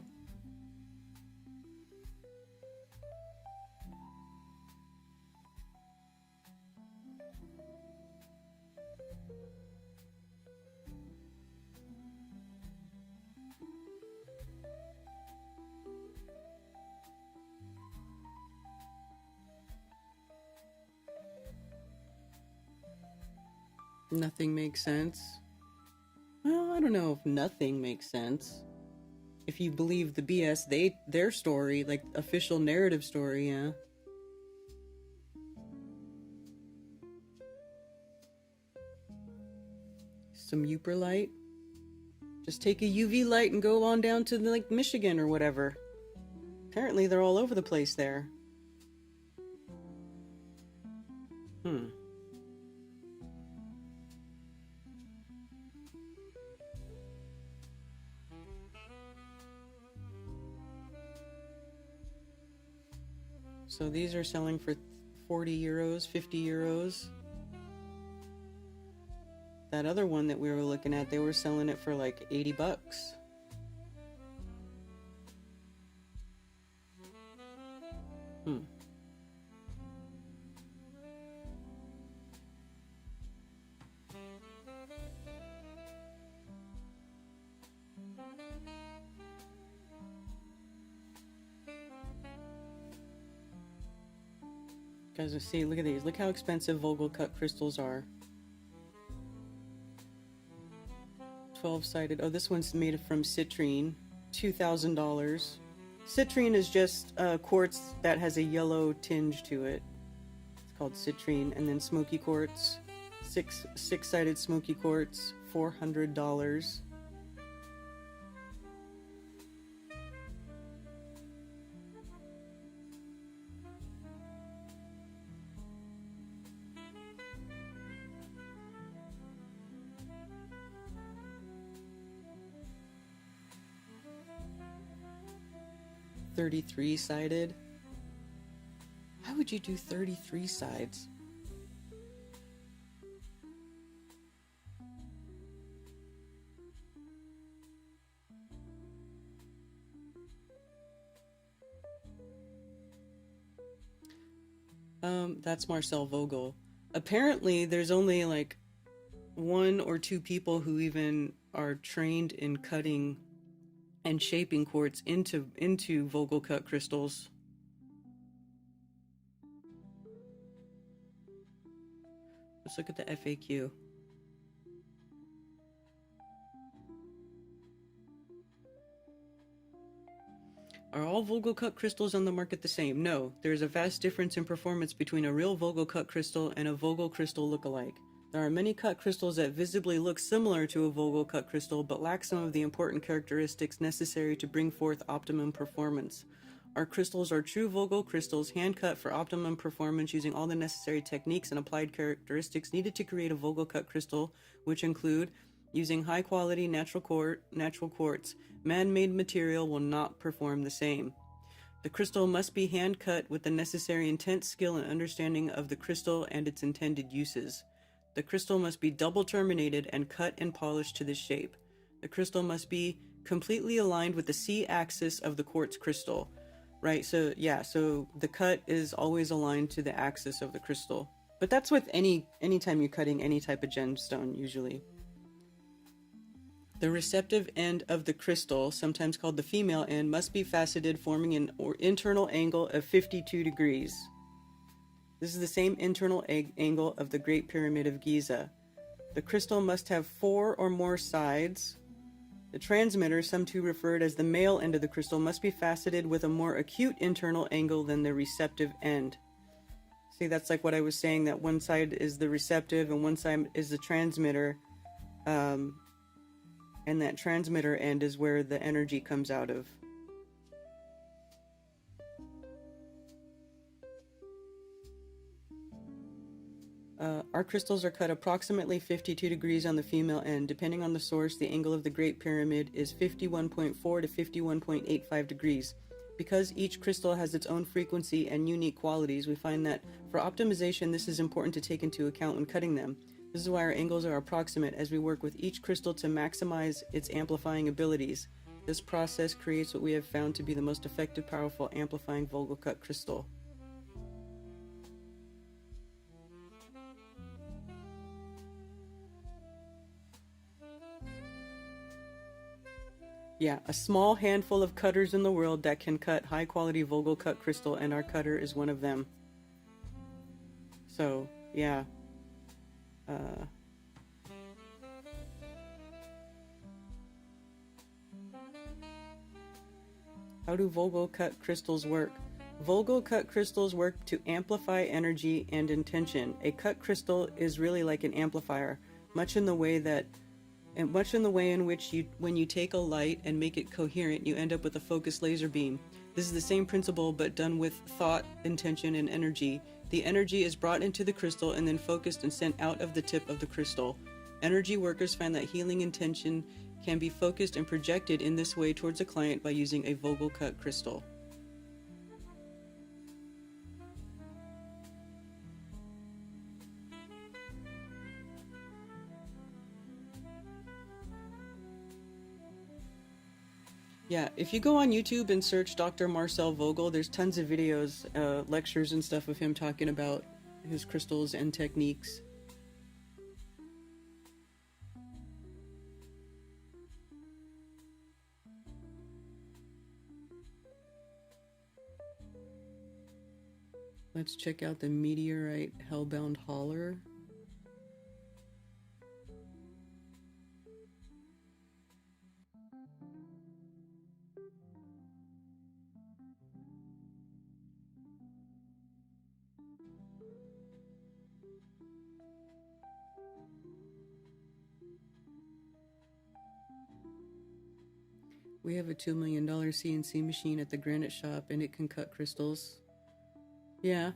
Speaker 1: Nothing makes sense. Well, I don't know if nothing makes sense. If you believe the BS, their story, like official narrative story, yeah. Some Uper light. Just take a UV light and go on down to like Michigan or whatever. Apparently they're all over the place there. So these are selling for 40 euros, 50 euros. That other one that we were looking at, they were selling it for like 80 bucks. Guys, see, look at these. Look how expensive Vogel cut crystals are. 12-sided. Oh, this one's made from citrine. $2,000. Citrine is just quartz that has a yellow tinge to it. It's called citrine. And then smoky quartz. Six-sided smoky quartz. $400. $33-sided. Why would you do 33 sides? That's Marcel Vogel. Apparently, there's only like 1 or 2 people who even are trained in cutting and shaping quartz into Vogel cut crystals. Let's look at the FAQ. Are all Vogel cut crystals on the market the same? No, there is a vast difference in performance between a real Vogel cut crystal and a Vogel crystal look-alike. There are many cut crystals that visibly look similar to a Vogel cut crystal but lack some of the important characteristics necessary to bring forth optimum performance. Our crystals are true Vogel crystals, hand-cut for optimum performance using all the necessary techniques and applied characteristics needed to create a Vogel cut crystal, which include using high-quality natural quartz. Man-made material will not perform the same. The crystal must be hand-cut with the necessary intense skill and understanding of the crystal and its intended uses. The crystal must be double terminated and cut and polished to this shape. The crystal must be completely aligned with the C-axis of the quartz crystal. Right, so yeah, so the cut is always aligned to the axis of the crystal. But that's with anytime you're cutting any type of gemstone, usually. The receptive end of the crystal, sometimes called the female end, must be faceted, forming an internal angle of 52 degrees. This is the same internal angle of the Great Pyramid of Giza. The crystal must have 4 or more sides. The transmitter, some too referred as the male end of the crystal, must be faceted with a more acute internal angle than the receptive end. See, that's like what I was saying, that one side is the receptive and one side is the transmitter. And that transmitter end is where the energy comes out of. Our crystals are cut approximately 52 degrees on the female end. Depending on the source, the angle of the Great Pyramid is 51.4 to 51.85 degrees. Because each crystal has its own frequency and unique qualities, we find that for optimization, this is important to take into account when cutting them. This is why our angles are approximate as we work with each crystal to maximize its amplifying abilities. This process creates what we have found to be the most effective, powerful, amplifying Vogel cut crystal. Yeah, a small handful of cutters in the world that can cut high-quality Vogel cut crystal, and our cutter is one of them. So, yeah. How do Vogel cut crystals work? Vogel cut crystals work to amplify energy and intention. A cut crystal is really like an amplifier, much in the way in which when you take a light and make it coherent, you end up with a focused laser beam. This is the same principle, but done with thought, intention, and energy. The energy is brought into the crystal and then focused and sent out of the tip of the crystal. Energy workers find that healing intention can be focused and projected in this way towards a client by using a Vogel cut crystal. Yeah, if you go on YouTube and search Dr. Marcel Vogel, there's tons of videos, lectures and stuff of him talking about his crystals and techniques. Let's check out the meteorite hellbound holler. We have a $2 million CNC machine at the granite shop and it can cut crystals. Yeah.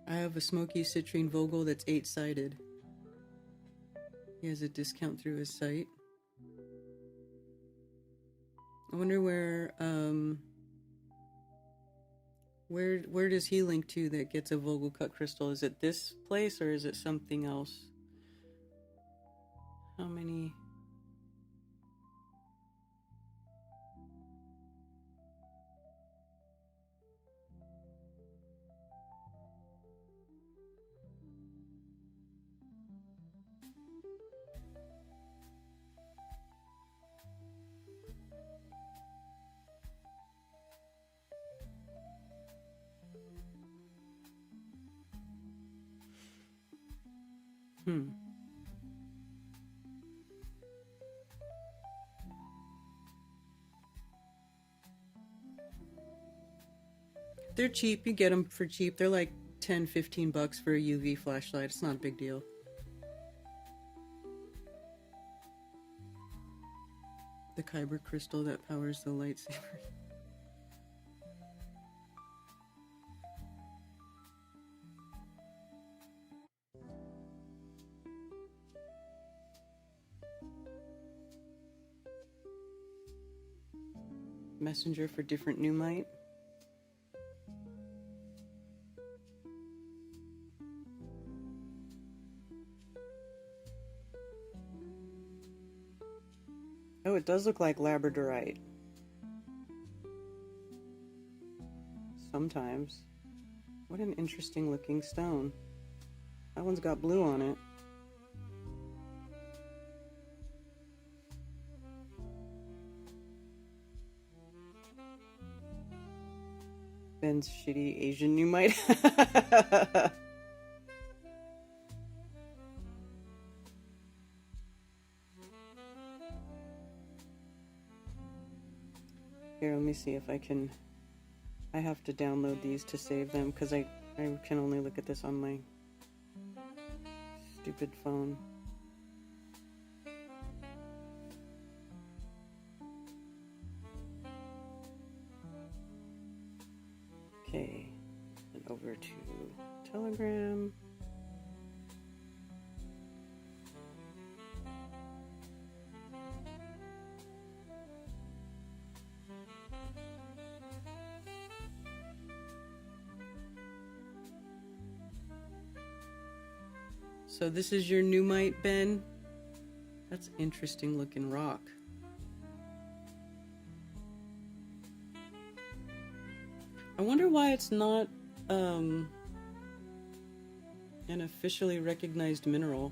Speaker 1: I have a smoky citrine Vogel that's 8-sided. He has a discount through his site. I wonder where does he link to that gets a Vogel cut crystal? Is it this place or is it something else? How many? They're cheap. You get them for cheap. They're like 10, 15 bucks for a UV flashlight. It's not a big deal. The Kyber crystal that powers the lightsaber. Messenger for different Numite. Oh, it does look like labradorite. Sometimes. What an interesting looking stone. That one's got blue on it. Ben's shitty Asian Numite. Here, let me see if I can... I have to download these to save them, because I can only look at this on my stupid phone. Okay, and over to Telegram. So this is your Numite, Ben? That's interesting looking rock. I wonder why it's not an officially recognized mineral.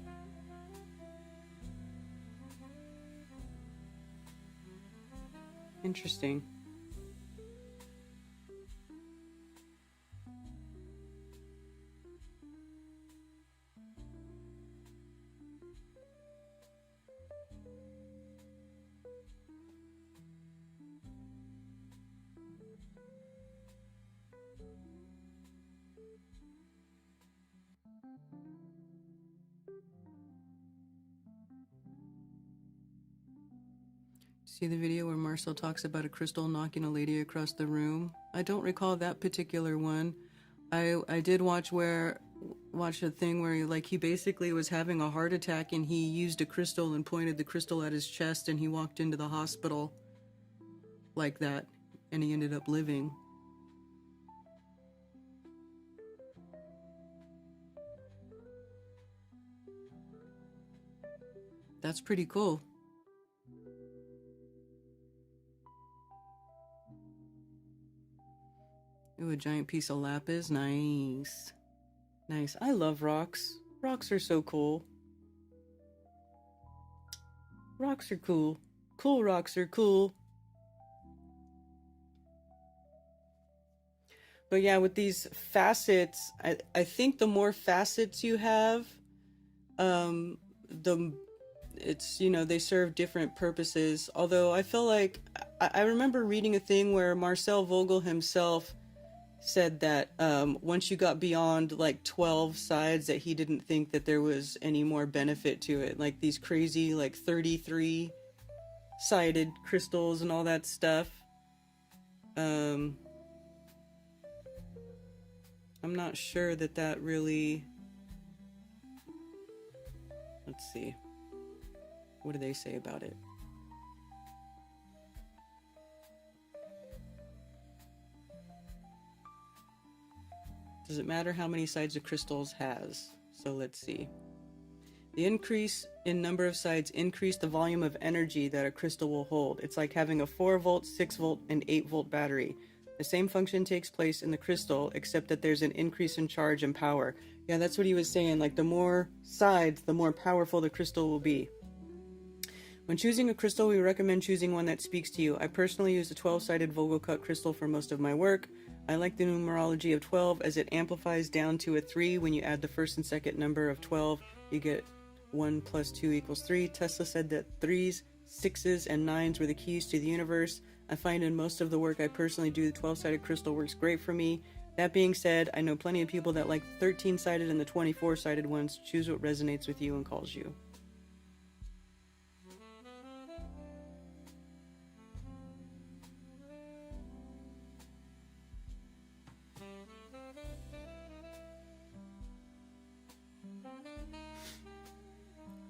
Speaker 1: Interesting. See the video where Marcel talks about a crystal knocking a lady across the room? I don't recall that particular one. I did watch a thing where he basically was having a heart attack and he used a crystal and pointed the crystal at his chest and he walked into the hospital like that and he ended up living. That's pretty cool. Ooh, a giant piece of lapis. Nice. Nice. I love rocks. Rocks are so cool. Rocks are cool. Cool rocks are cool. But yeah, with these facets, I think the more facets you have, they serve different purposes. Although I feel like I remember reading a thing where Marcel Vogel himself said that once you got beyond 12 sides that he didn't think that there was any more benefit to it, like these crazy 33 sided crystals and all that stuff. I'm not sure that really, let's see, what do they say about it? Does it matter how many sides a crystal has? So let's see. The increase in number of sides increase the volume of energy that a crystal will hold. It's like having a 4-volt, 6-volt, and 8-volt battery. The same function takes place in the crystal, except that there's an increase in charge and power. Yeah, that's what he was saying. The more sides, the more powerful the crystal will be. When choosing a crystal, we recommend choosing one that speaks to you. I personally use a 12-sided Vogel cut crystal for most of my work. I like the numerology of 12 as it amplifies down to a 3. When you add the first and second number of 12, you get 1 + 2 = 3. Tesla said that 3s, 6s, and 9s were the keys to the universe. I find in most of the work I personally do, the 12-sided crystal works great for me. That being said, I know plenty of people that like the 13-sided and the 24-sided ones. Choose what resonates with you and calls you.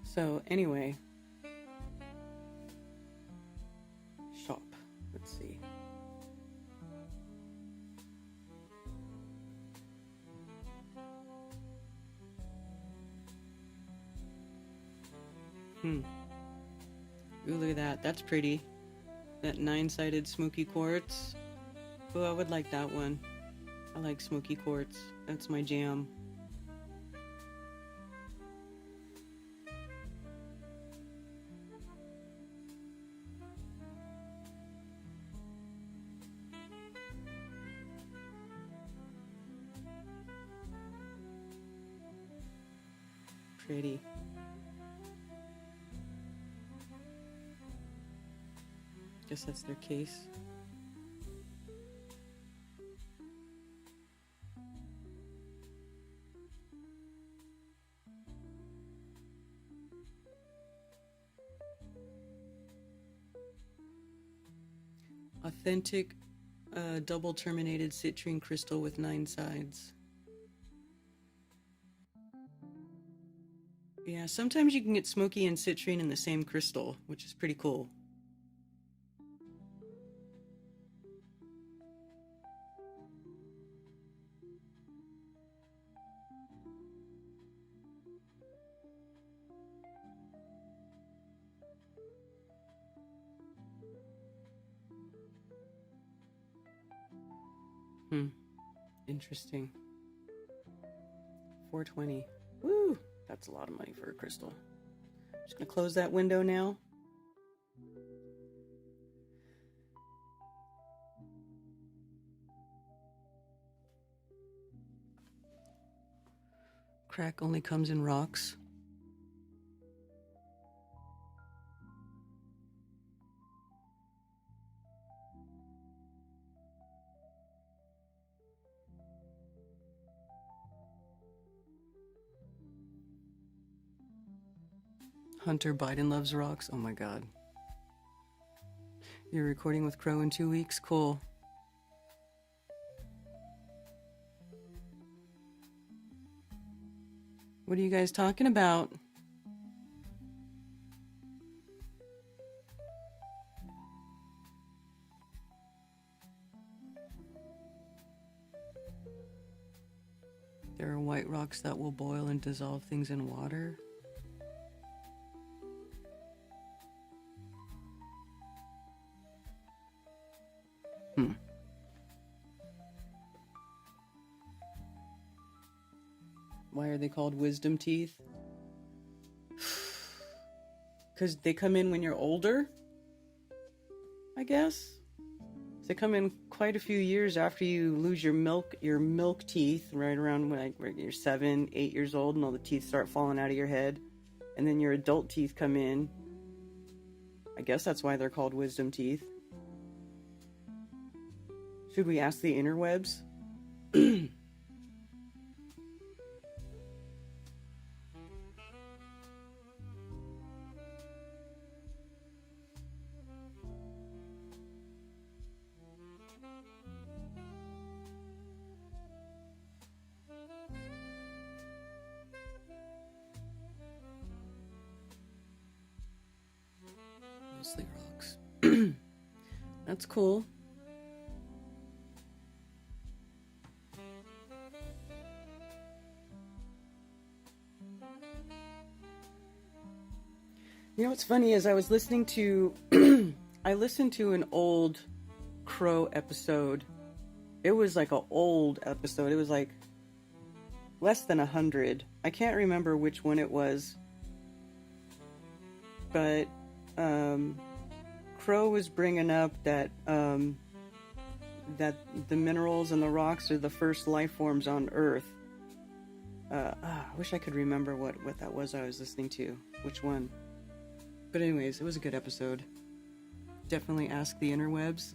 Speaker 1: So anyway, shop. Let's see. Ooh, look at that. That's pretty. That 9-sided smoky quartz. Oh, I would like that one. I like smoky quartz. That's my jam. Pretty. Guess that's their case. Authentic double terminated citrine crystal with 9 sides. Yeah, sometimes you can get smoky and citrine in the same crystal, which is pretty cool. Interesting. 420. Woo! That's a lot of money for a crystal. Just gonna close that window now. Crack only comes in rocks. Hunter Biden loves rocks. Oh my god. You're recording with Crow in 2 weeks? Cool. What are you guys talking about? There are white rocks that will boil and dissolve things in water. Why are they called wisdom teeth? Because they come in when you're older, I guess. They come in quite a few years after you lose your milk teeth, right around when you're 7, 8 years old, and all the teeth start falling out of your head, and then your adult teeth come in. I guess that's why they're called wisdom teeth. Should we ask the interwebs? Mostly rocks. That's cool. You know what's funny is I was listening to I listened to an old Crow episode. It was like an old episode. It was like less than 100. I can't remember which one it was. But Crow was bringing up that that the minerals and the rocks are the first life forms on Earth. I wish I could remember what that was I was listening to. Which one? But anyways, it was a good episode. Definitely ask the interwebs.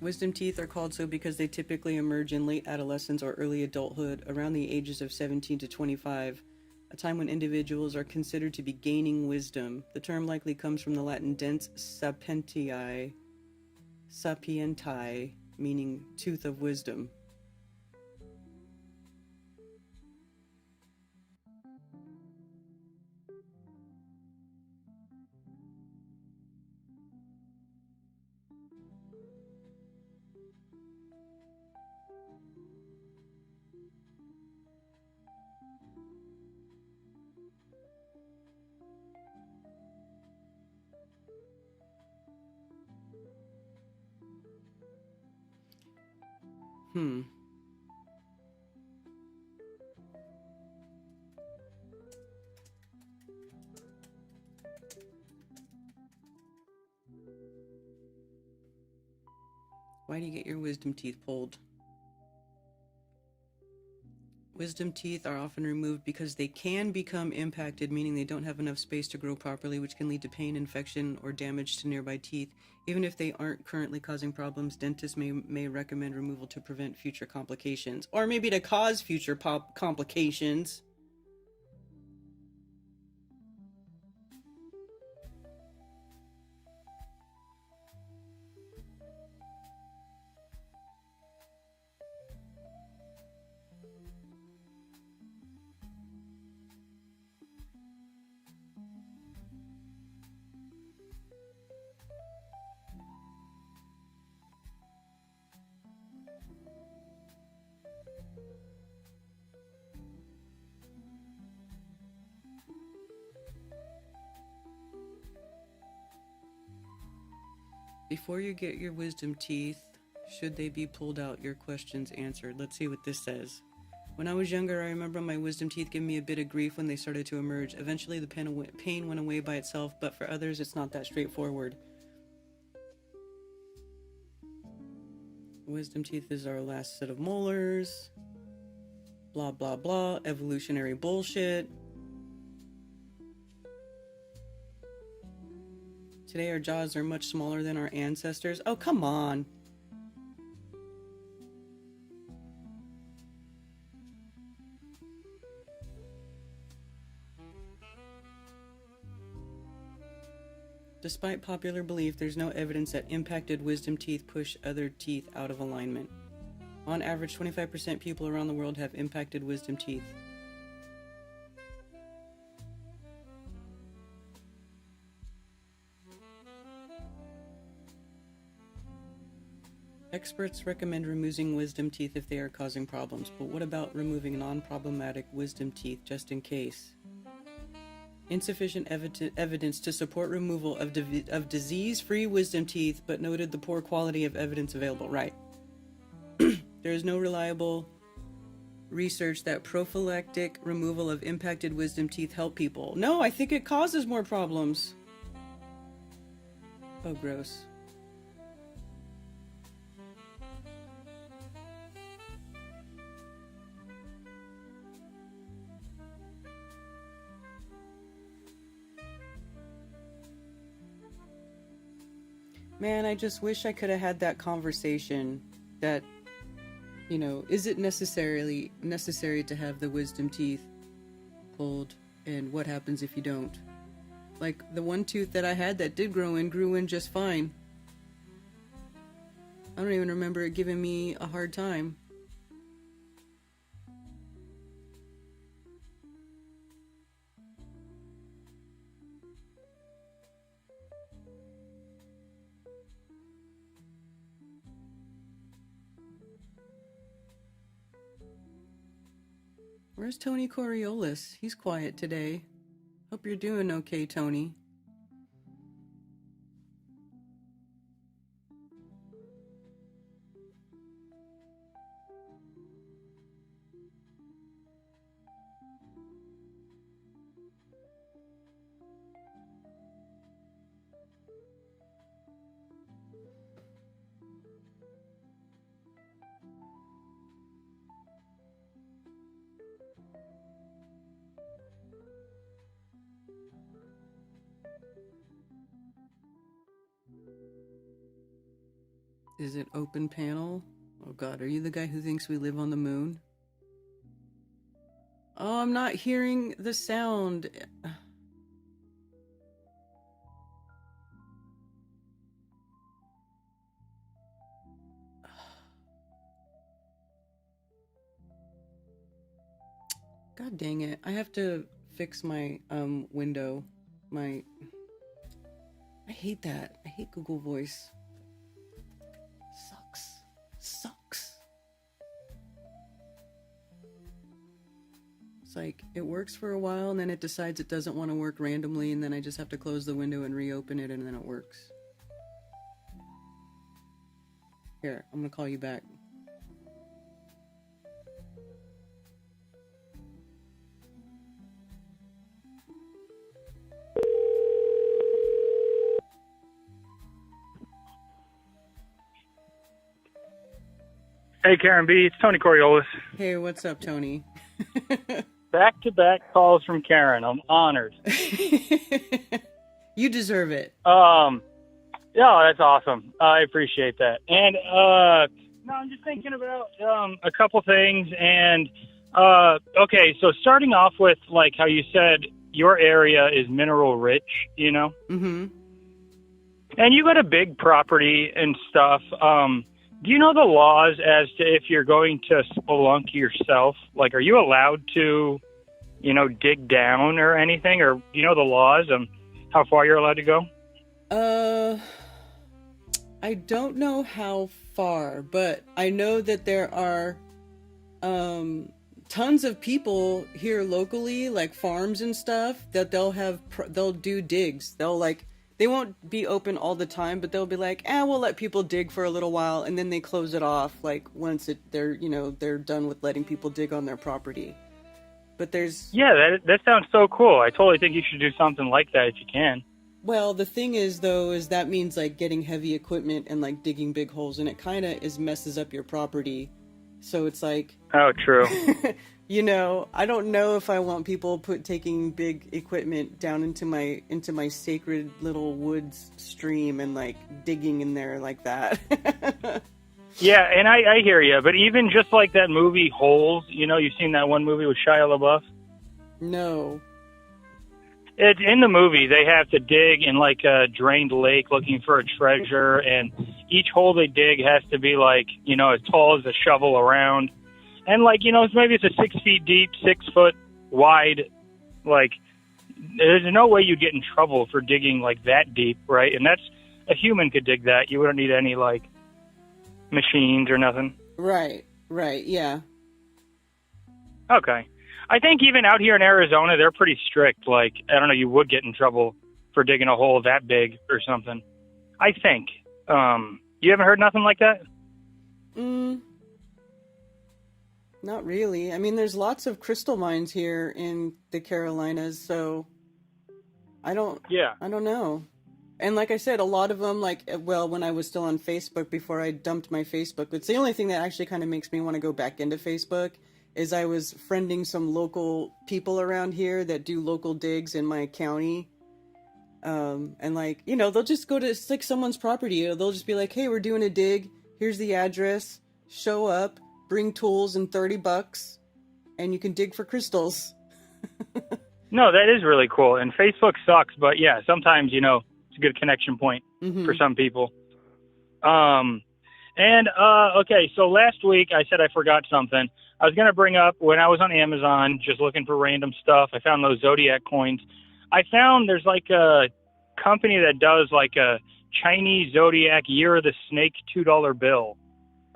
Speaker 1: Wisdom teeth are called so because they typically emerge in late adolescence or early adulthood around the ages of 17 to 25, a time when individuals are considered to be gaining wisdom. The term likely comes from the Latin dens sapientiae, meaning tooth of wisdom. Why do you get your wisdom teeth pulled? Wisdom teeth are often removed because they can become impacted, meaning they don't have enough space to grow properly, which can lead to pain, infection, or damage to nearby teeth. Even if they aren't currently causing problems, dentists may recommend removal to prevent future complications, or maybe to cause future complications. Before you get your wisdom teeth, should they be pulled out, your questions answered. Let's see what this says. When I was younger, I remember my wisdom teeth giving me a bit of grief when they started to emerge. Eventually, the pain went away by itself, but for others, it's not that straightforward. Wisdom teeth is our last set of molars. Blah, blah, blah. Evolutionary bullshit. Today our jaws are much smaller than our ancestors. Oh, come on. Despite popular belief, there's no evidence that impacted wisdom teeth push other teeth out of alignment. On average, 25% people around the world have impacted wisdom teeth. Experts recommend removing wisdom teeth if they are causing problems, but what about removing non-problematic wisdom teeth just in case? Insufficient evidence to support removal of disease-free wisdom teeth, but noted the poor quality of evidence available. Right. There is no reliable research that prophylactic removal of impacted wisdom teeth help people. No, I think it causes more problems. Oh, gross. Man, I just wish I could have had that conversation that, you know, is it necessary to have the wisdom teeth pulled, and what happens if you don't? Like, the one tooth that I had that did grew in just fine. I don't even remember it giving me a hard time. Where's Tony Coriolis? He's quiet today. Hope you're doing okay, Tony. Is it open panel? Oh god, are you the guy who thinks we live on the moon? Oh, I'm not hearing the sound. God dang it. I have to fix my window. I hate that. I hate Google Voice. Sucks. It's like, it works for a while and then it decides it doesn't want to work randomly, and then I just have to close the window and reopen it, and then it works. Here, I'm gonna call you back.
Speaker 13: Hey, Karen B. It's Tony Coriolis.
Speaker 1: Hey, what's up, Tony?
Speaker 13: Back-to-back calls from Karen. I'm honored.
Speaker 1: You deserve it.
Speaker 13: Yeah, that's awesome. I appreciate that. And, no, I'm just thinking about a couple things. And, okay, so starting off with, like, how you said your area is mineral rich, you know?
Speaker 1: Mm-hmm.
Speaker 13: And you got a big property and stuff. Do you know the laws as to if you're going to spelunk yourself? Like, are you allowed to, you know, dig down or anything? Or do you know the laws and how far you're allowed to go?
Speaker 1: I don't know how far, but I know that there are tons of people here locally, like farms and stuff, that they'll do digs. They won't be open all the time, but they'll be like, we'll let people dig for a little while, and then they close it off, like, once they're done with letting people dig on their property. But there's...
Speaker 13: Yeah, that sounds so cool. I totally think you should do something like that if you can.
Speaker 1: Well, the thing is, though, is that means, like, getting heavy equipment and, like, digging big holes, and it kind of messes up your property. So it's like...
Speaker 13: Oh, true.
Speaker 1: You know, I don't know if I want people taking big equipment down into my sacred little woods stream and like digging in there like that.
Speaker 13: Yeah, and I hear you, but even just like that movie Holes, you know, you've seen that one movie with Shia LaBeouf?
Speaker 1: No.
Speaker 13: It's in the movie, they have to dig in like a drained lake looking for a treasure, and each hole they dig has to be like, you know, as tall as a shovel around. And like, you know, maybe it's a 6 feet deep, 6 foot wide. Like, there's no way you'd get in trouble for digging like that deep, right? And that's, a human could dig that. You wouldn't need any like machines or nothing.
Speaker 1: Right, yeah.
Speaker 13: Okay. I think even out here in Arizona, they're pretty strict. Like, I don't know, you would get in trouble for digging a hole that big or something. I think. You haven't heard nothing like that?
Speaker 1: Not really. I mean, there's lots of crystal mines here in the Carolinas, so I don't know. And like I said, a lot of them, like, well, when I was still on Facebook before I dumped my Facebook, it's the only thing that actually kind of makes me want to go back into Facebook, is I was friending some local people around here that do local digs in my county. And like, you know, they'll just go to, it's like someone's property. They'll just be like, hey, we're doing a dig. Here's the address. Show up, bring tools and $30, and you can dig for crystals.
Speaker 13: No, that is really cool. And Facebook sucks, but yeah, sometimes, you know, it's a good connection point for some people. Okay, so last week I said I forgot something. I was going to bring up when I was on Amazon just looking for random stuff, I found those Zodiac coins. I found there's like a company that does like a Chinese Zodiac Year of the Snake $2 bill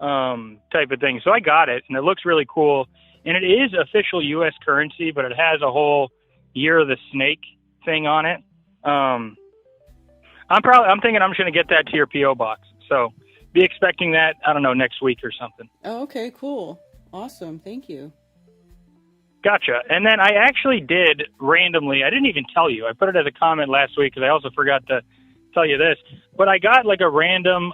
Speaker 13: type of thing. So I got it, and it looks really cool. And it is official U.S. currency, but it has a whole Year of the Snake thing on it. I'm thinking I'm just going to get that to your P.O. box. So be expecting that, I don't know, next week or something.
Speaker 1: Oh, okay, cool. Awesome. Thank you.
Speaker 13: Gotcha. And then I actually did randomly, I didn't even tell you. I put it as a comment last week because I also forgot to tell you this. But I got like a random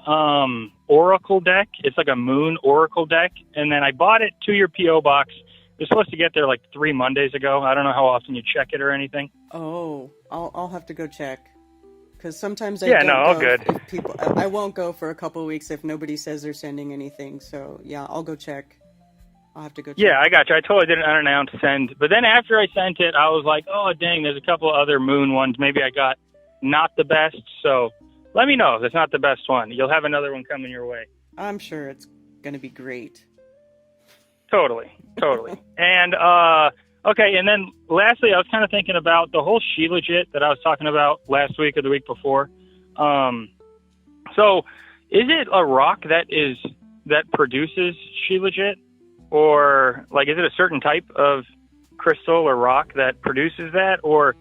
Speaker 13: oracle deck. It's like a moon oracle deck. And then I bought it to your P.O. box. It was supposed to get there like 3 Mondays ago. I don't know how often you check it or anything.
Speaker 1: Oh, I'll have to go check. Because sometimes
Speaker 13: all good.
Speaker 1: If people, I won't go for a couple of weeks if nobody says they're sending anything. So yeah, I'll go check. I'll have to go check.
Speaker 13: Yeah, I got you. I totally didn't unannounce send. But then after I sent it, I was like, oh, dang, there's a couple of other moon ones. Maybe I got not the best. So let me know if it's not the best one. You'll have another one coming your way.
Speaker 1: I'm sure it's going to be great.
Speaker 13: Totally. And, okay, and then lastly, I was kind of thinking about the whole Shilajit that I was talking about last week or the week before. So is it a rock that produces Shilajit? Or, like, is it a certain type of crystal or rock that produces that? Or,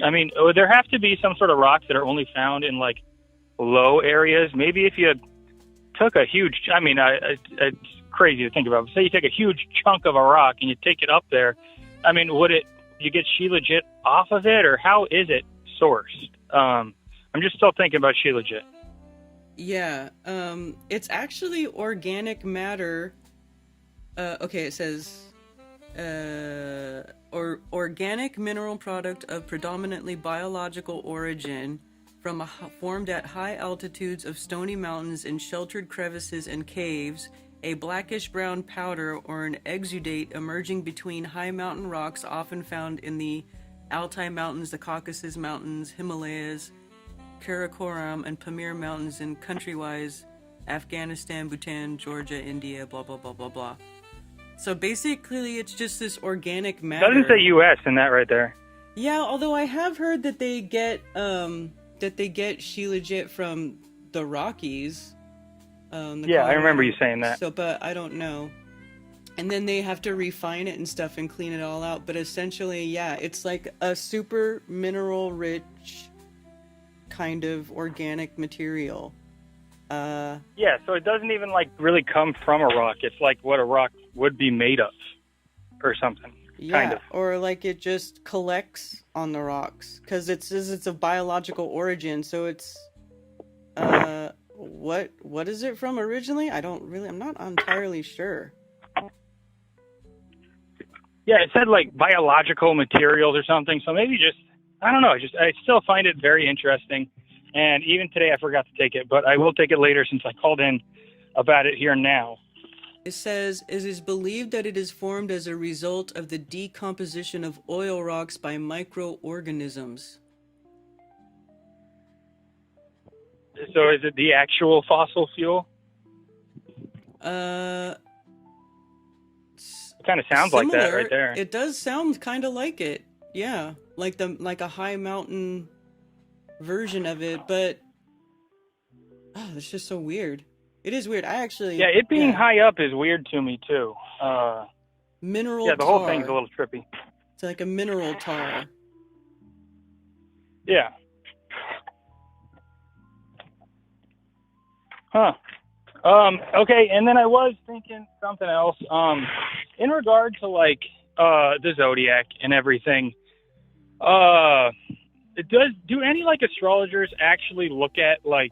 Speaker 13: I mean, would there have to be some sort of rocks that are only found in, like, low areas? Maybe if you took a huge, I mean, it's crazy to think about. Say you take a huge chunk of a rock and you take it up there. I mean, you get Shilajit off of it? Or how is it sourced? I'm just still thinking about Shilajit.
Speaker 1: Yeah, it's actually organic matter. Okay, it says, organic mineral product of predominantly biological origin formed at high altitudes of stony mountains in sheltered crevices and caves, a blackish brown powder or an exudate emerging between high mountain rocks often found in the Altai Mountains, the Caucasus Mountains, Himalayas, Karakoram, and Pamir Mountains in country-wise Afghanistan, Bhutan, Georgia, India, blah, blah, blah, blah, blah. So basically, it's just this organic matter.
Speaker 13: Doesn't say U.S. in that right there.
Speaker 1: Yeah, although I have heard that they get Shilajit from the Rockies.
Speaker 13: I remember you saying that.
Speaker 1: So, but I don't know. And then they have to refine it and stuff and clean it all out. But essentially, yeah, it's like a super mineral-rich kind of organic material.
Speaker 13: Yeah, so it doesn't even like really come from a rock. It's like what a rock would be made of or something.
Speaker 1: Yeah,
Speaker 13: kind of.
Speaker 1: Or like it just collects on the rocks because it's of biological origin. So it's what is it from originally? I'm not entirely sure.
Speaker 13: Yeah, it said like biological materials or something. So maybe just, I don't know. I still find it very interesting. And even today I forgot to take it, but I will take it later since I called in about it here now.
Speaker 1: It says, it is believed that it is formed as a result of the decomposition of oil rocks by microorganisms.
Speaker 13: So is it the actual fossil fuel?
Speaker 1: It
Speaker 13: kind of sounds like that right there.
Speaker 1: It does sound kind of like it. Yeah, like a high mountain version of it, but it's just so weird. It is weird. I actually
Speaker 13: it being high up is weird to me too.
Speaker 1: Mineral
Speaker 13: the
Speaker 1: tar.
Speaker 13: whole thing's a little trippy.
Speaker 1: It's like a mineral tar.
Speaker 13: Yeah. Huh. Okay, and then I was thinking something else. In regard to like the zodiac and everything, do any like astrologers actually look at like,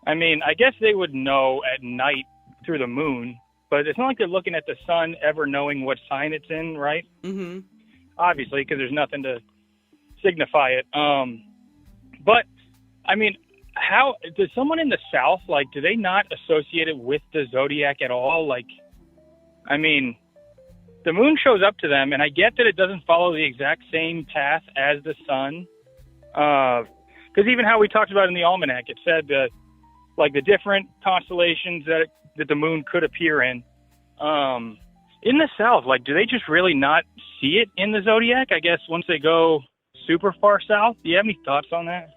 Speaker 13: I mean, I guess they would know at night through the moon, but it's not like they're looking at the sun ever knowing what sign it's in, right?
Speaker 1: Mm-hmm.
Speaker 13: Obviously, because there's nothing to signify it. But I mean, how does someone in the South, like, do they not associate it with the zodiac at all? Like, I mean, the moon shows up to them, and I get that it doesn't follow the exact same path as the sun. Because even how we talked about in the almanac, it said that, like, the different constellations that the moon could appear in. In the South, like, do they just really not see it in the zodiac? I guess once they go super far south. Do you have any thoughts on that?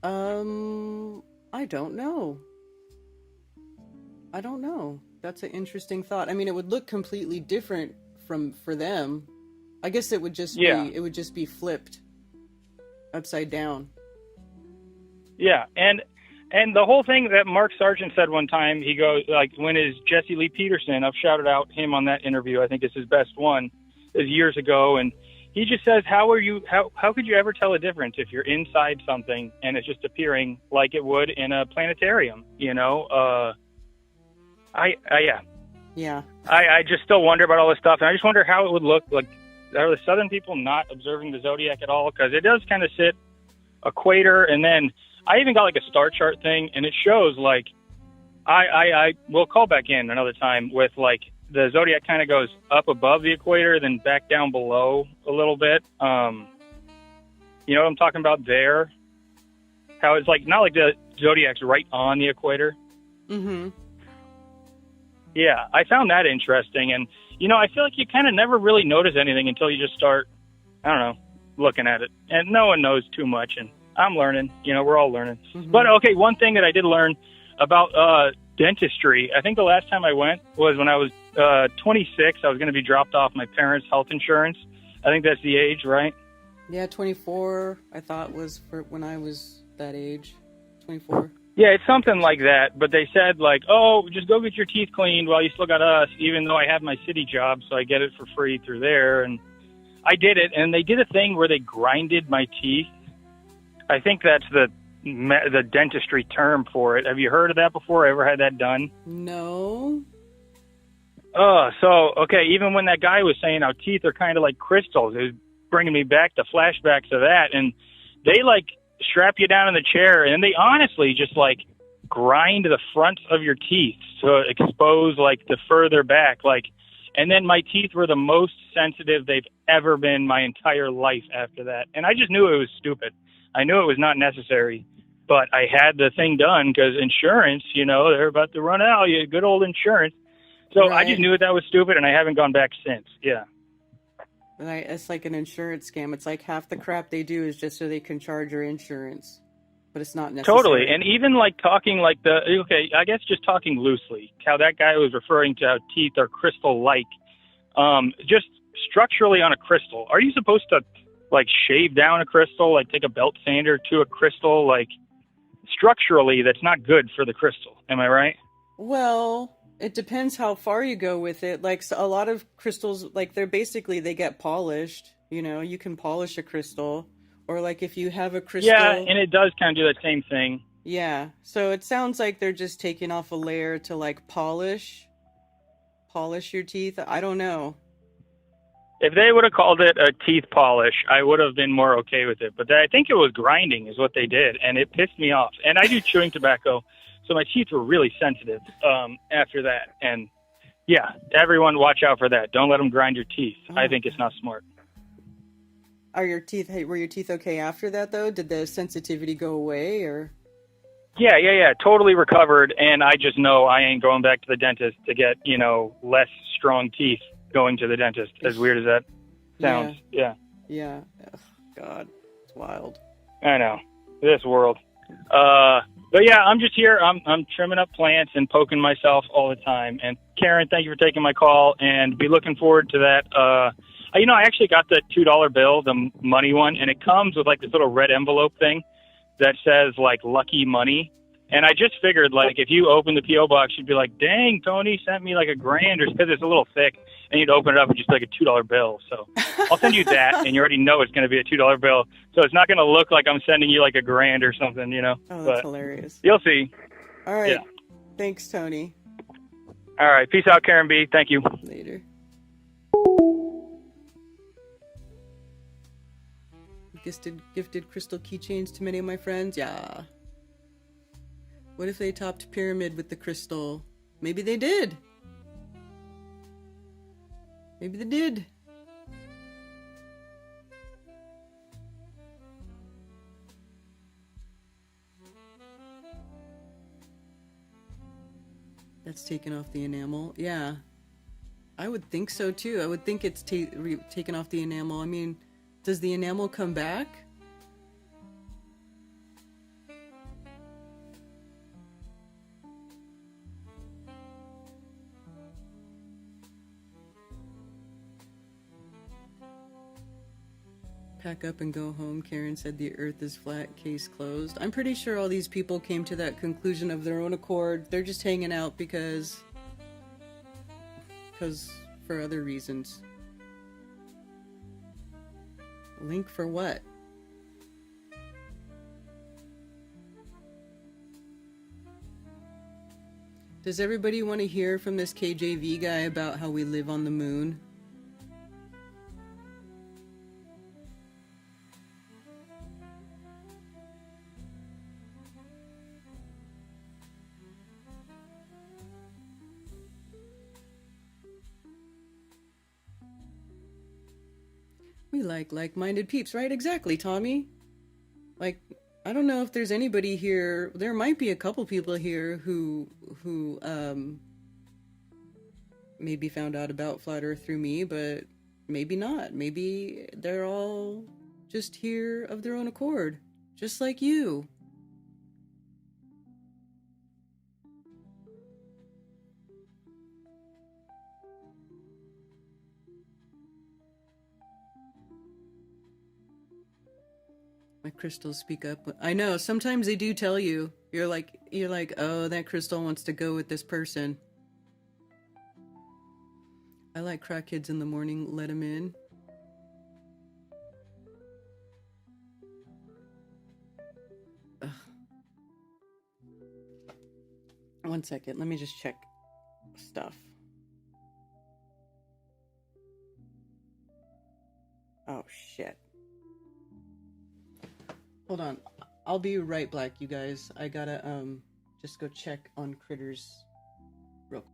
Speaker 1: I don't know. That's an interesting thought. I mean, it would look completely different for them. I guess it would just be flipped upside down.
Speaker 13: Yeah, and the whole thing that Mark Sargent said one time, he goes, like, when is Jesse Lee Peterson, I've shouted out him on that interview, I think it's his best one, is years ago, and he just says, how could you ever tell a difference if you're inside something and it's just appearing like it would in a planetarium, you know? I just still wonder about all this stuff, and I just wonder how it would look. Like, are the southern people not observing the zodiac at all? Because it does kind of sit equator, and then I even got like a star chart thing, and it shows like I will call back in another time with like the zodiac kind of goes up above the equator, then back down below a little bit. You know what I'm talking about there? How it's like not like the zodiac's right on the equator.
Speaker 1: Mm-hmm.
Speaker 13: Yeah, I found that interesting. And, you know, I feel like you kind of never really notice anything until you just start, I don't know, looking at it. And no one knows too much. And I'm learning. You know, we're all learning. Mm-hmm. But, okay, one thing that I did learn about dentistry, I think the last time I went was when I was 26. I was going to be dropped off my parents' health insurance. I think that's the age, right?
Speaker 1: Yeah, 24, I thought was for when I was that age. 24.
Speaker 13: Yeah, it's something like that. But they said, like, oh, just go get your teeth cleaned while you still got us, even though I have my city job, so I get it for free through there. And I did it, and they did a thing where they grinded my teeth. I think that's the dentistry term for it. Have you heard of that before? Ever had that done?
Speaker 1: No.
Speaker 13: So, okay, even when that guy was saying how teeth are kind of like crystals, it was bringing me back to flashbacks of that. And they, like, strap you down in the chair, and they honestly just, like, grind the front of your teeth to expose, like, the further back. Like, and then my teeth were the most sensitive they've ever been my entire life after that. And I just knew it was stupid. I knew it was not necessary. But I had the thing done because insurance, you know, they're about to run out. You good old insurance. So right. I just knew that was stupid, and I haven't gone back since. Yeah.
Speaker 1: It's like an insurance scam. It's like half the crap they do is just so they can charge your insurance, but it's not necessary.
Speaker 13: Totally. And even like talking like I guess just talking loosely, how that guy was referring to how teeth are crystal-like, just structurally on a crystal. Are you supposed to like shave down a crystal, like take a belt sander to a crystal? Like structurally, that's not good for the crystal. Am I right?
Speaker 1: Well, it depends how far you go with it. Like so a lot of crystals, like they get polished. You know, you can polish a crystal, or like if you have a crystal.
Speaker 13: Yeah, and it does kind of do that same thing.
Speaker 1: Yeah, so it sounds like they're just taking off a layer to like polish your teeth. I don't know.
Speaker 13: If they would have called it a teeth polish, I would have been more okay with it. But I think it was grinding is what they did, and it pissed me off. And I do chewing tobacco, so my teeth were really sensitive after that. And yeah, everyone watch out for that. Don't let them grind your teeth. I think it's not smart.
Speaker 1: Were your teeth okay after that, though? Did the sensitivity go away, or?
Speaker 13: Yeah. Totally recovered, and I just know I ain't going back to the dentist to get, less strong teeth going to the dentist, as weird as that sounds. Yeah.
Speaker 1: Ugh, God, it's wild.
Speaker 13: I know. This world. But yeah, I'm just here. I'm trimming up plants and poking myself all the time. And Karen, thank you for taking my call, and be looking forward to that. I actually got the $2 bill, the money one, and it comes with like this little red envelope thing that says like lucky money. And I just figured, like, if you open the P.O. box, you'd be like, dang, Tony sent me like $1,000, or because it's a little thick, and you'd open it up and just be like a $2 bill. So I'll send you that, and you already know it's going to be a $2 bill. So it's not going to look like I'm sending you like $1,000 or something,
Speaker 1: Oh, that's
Speaker 13: but
Speaker 1: hilarious.
Speaker 13: You'll see.
Speaker 1: All right.
Speaker 13: Yeah.
Speaker 1: Thanks, Tony.
Speaker 13: All right. Peace out, Karen B. Thank you.
Speaker 1: Later. Gifted crystal keychains to many of my friends. Yeah. What if they topped pyramid with the crystal? Maybe they did. Maybe they did. That's taken off the enamel. Yeah. I would think so too. I would think it's taken off the enamel. I mean, does the enamel come back? Pack up and go home. Karen said the earth is flat, case closed. I'm pretty sure all these people came to that conclusion of their own accord. They're just hanging out because for other reasons. Link for what? Does everybody want to hear from this KJV guy about how we live on the moon? We like-minded peeps, right? Exactly, Tommy. Like, I don't know if there's anybody here. There might be a couple people here who maybe found out about Flat Earth through me, but maybe not. Maybe they're all just here of their own accord, just like you. My crystals speak up. I know, sometimes they do tell you. You're like, oh, that crystal wants to go with this person. I like crackheads in the morning, let them in. Ugh. 1 second, let me just check stuff. Oh, shit. Hold on. I'll be right back, you guys. I gotta, just go check on critters real quick.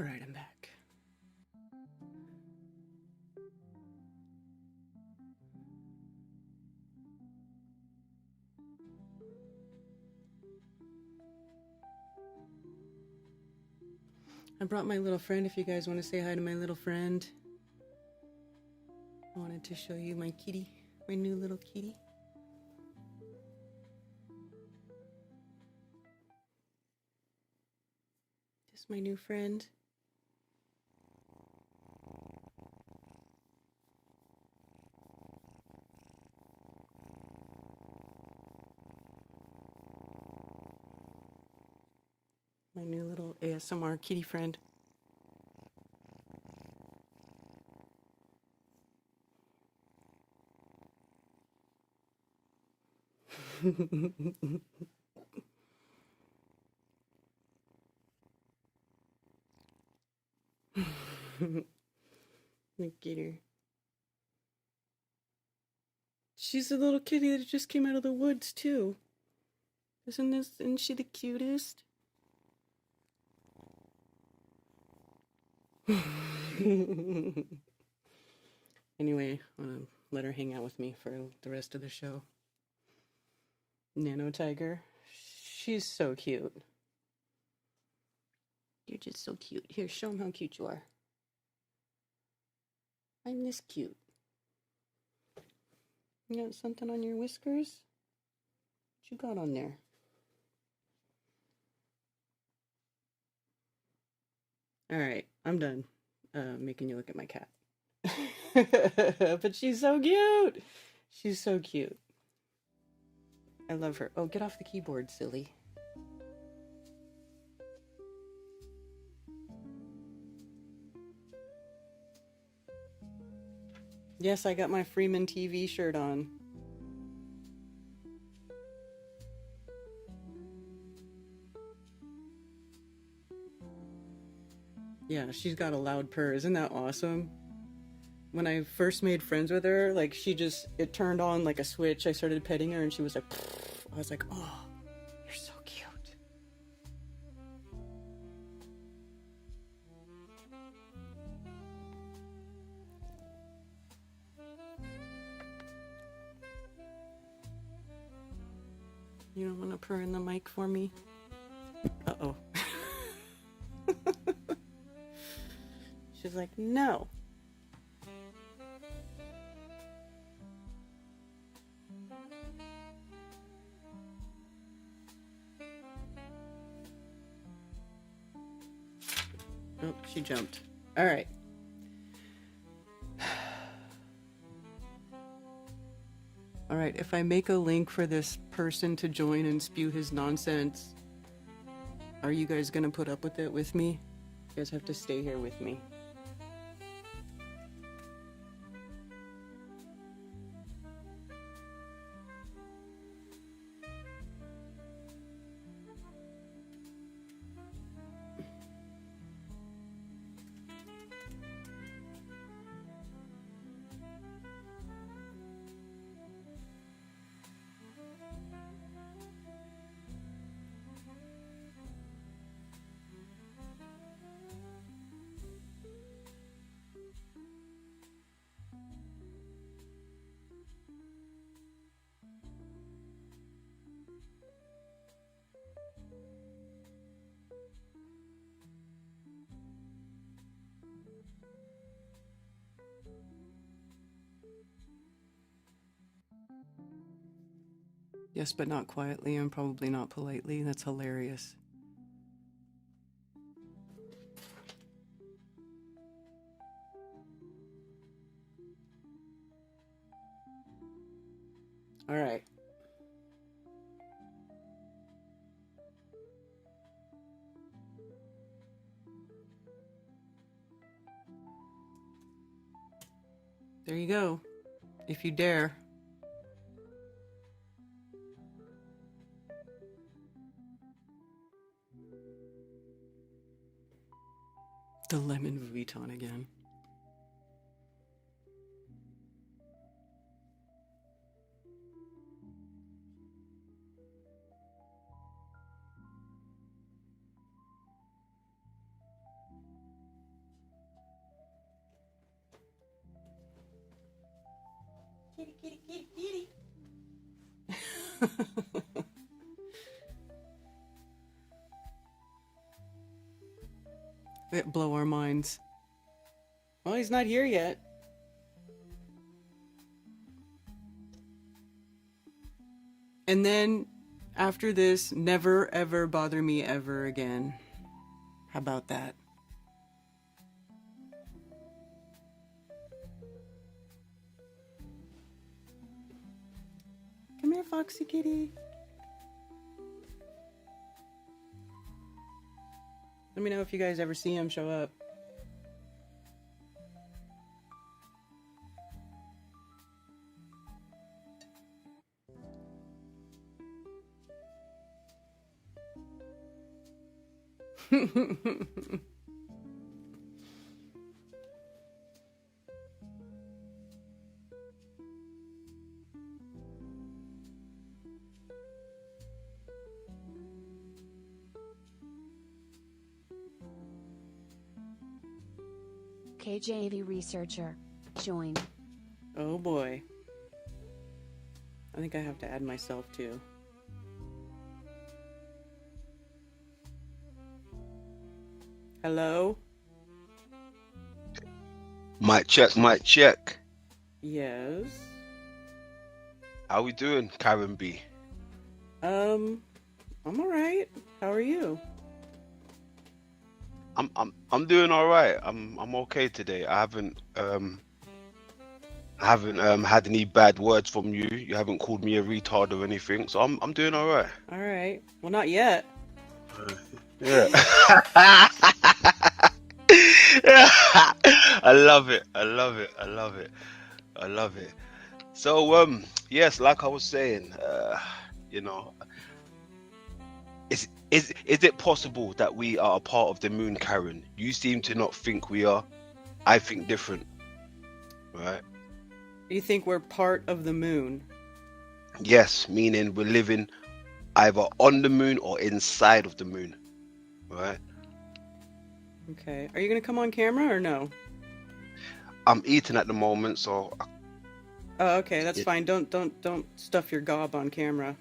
Speaker 1: Alright, I'm back. I brought my little friend if you guys want to say hi to my little friend. I wanted to show you my kitty, my new little kitty. Just my new friend. My new little ASMR kitty friend. Look at her. She's a little kitty that just came out of the woods too. Isn't she the cutest? Anyway, I'm gonna let her hang out with me for the rest of the show. Nano Tiger. She's so cute. You're just so cute. Here, show them how cute you are. I'm this cute. You got something on your whiskers? What you got on there? Alright, I'm done making you look at my cat. But she's so cute! She's so cute. I love her. Oh, get off the keyboard, silly. Yes, I got my Freeman TV shirt on. Yeah, she's got a loud purr. Isn't that awesome? When I first made friends with her, like, it turned on like a switch. I started petting her and she was like, I was like, oh, you're so cute. You don't want to purr in the mic for me? Uh-oh. She's like, no. Oh, she jumped. All right. All right, if I make a link for this person to join and spew his nonsense, are you guys gonna put up with it with me? You guys have to stay here with me. Yes, but not quietly and probably not politely. That's hilarious. All right. There you go. If you dare. The lemon Vuitton again. It blow our minds. Well, he's not here yet. And then, after this, never ever bother me ever again. How about that? Come here, Foxy Kitty. Let me know if you guys ever see him show up.
Speaker 14: KJV researcher. Join.
Speaker 1: Oh boy. I think I have to add myself too. Hello?
Speaker 15: Mic check, mic check.
Speaker 1: Yes.
Speaker 15: How we doing, Karen B?
Speaker 1: I'm alright. How are you?
Speaker 15: I'm doing all right. I'm okay today. I haven't had any bad words from you. You haven't called me a retard or anything, so I'm doing all right.
Speaker 1: All right. Well, not yet.
Speaker 15: Yeah. I love it. I love it. I love it. I love it. So yes, like I was saying, you know, is it possible that we are a part of the moon, Karen? You seem to not think we are. I think different. Right?
Speaker 1: You think we're part of the moon?
Speaker 15: Yes, meaning we're living either on the moon or inside of the moon. Right?
Speaker 1: Okay. Are you gonna come on camera or no?
Speaker 15: I'm eating at the moment, so.
Speaker 1: Oh, okay. That's fine. Don't stuff your gob on camera.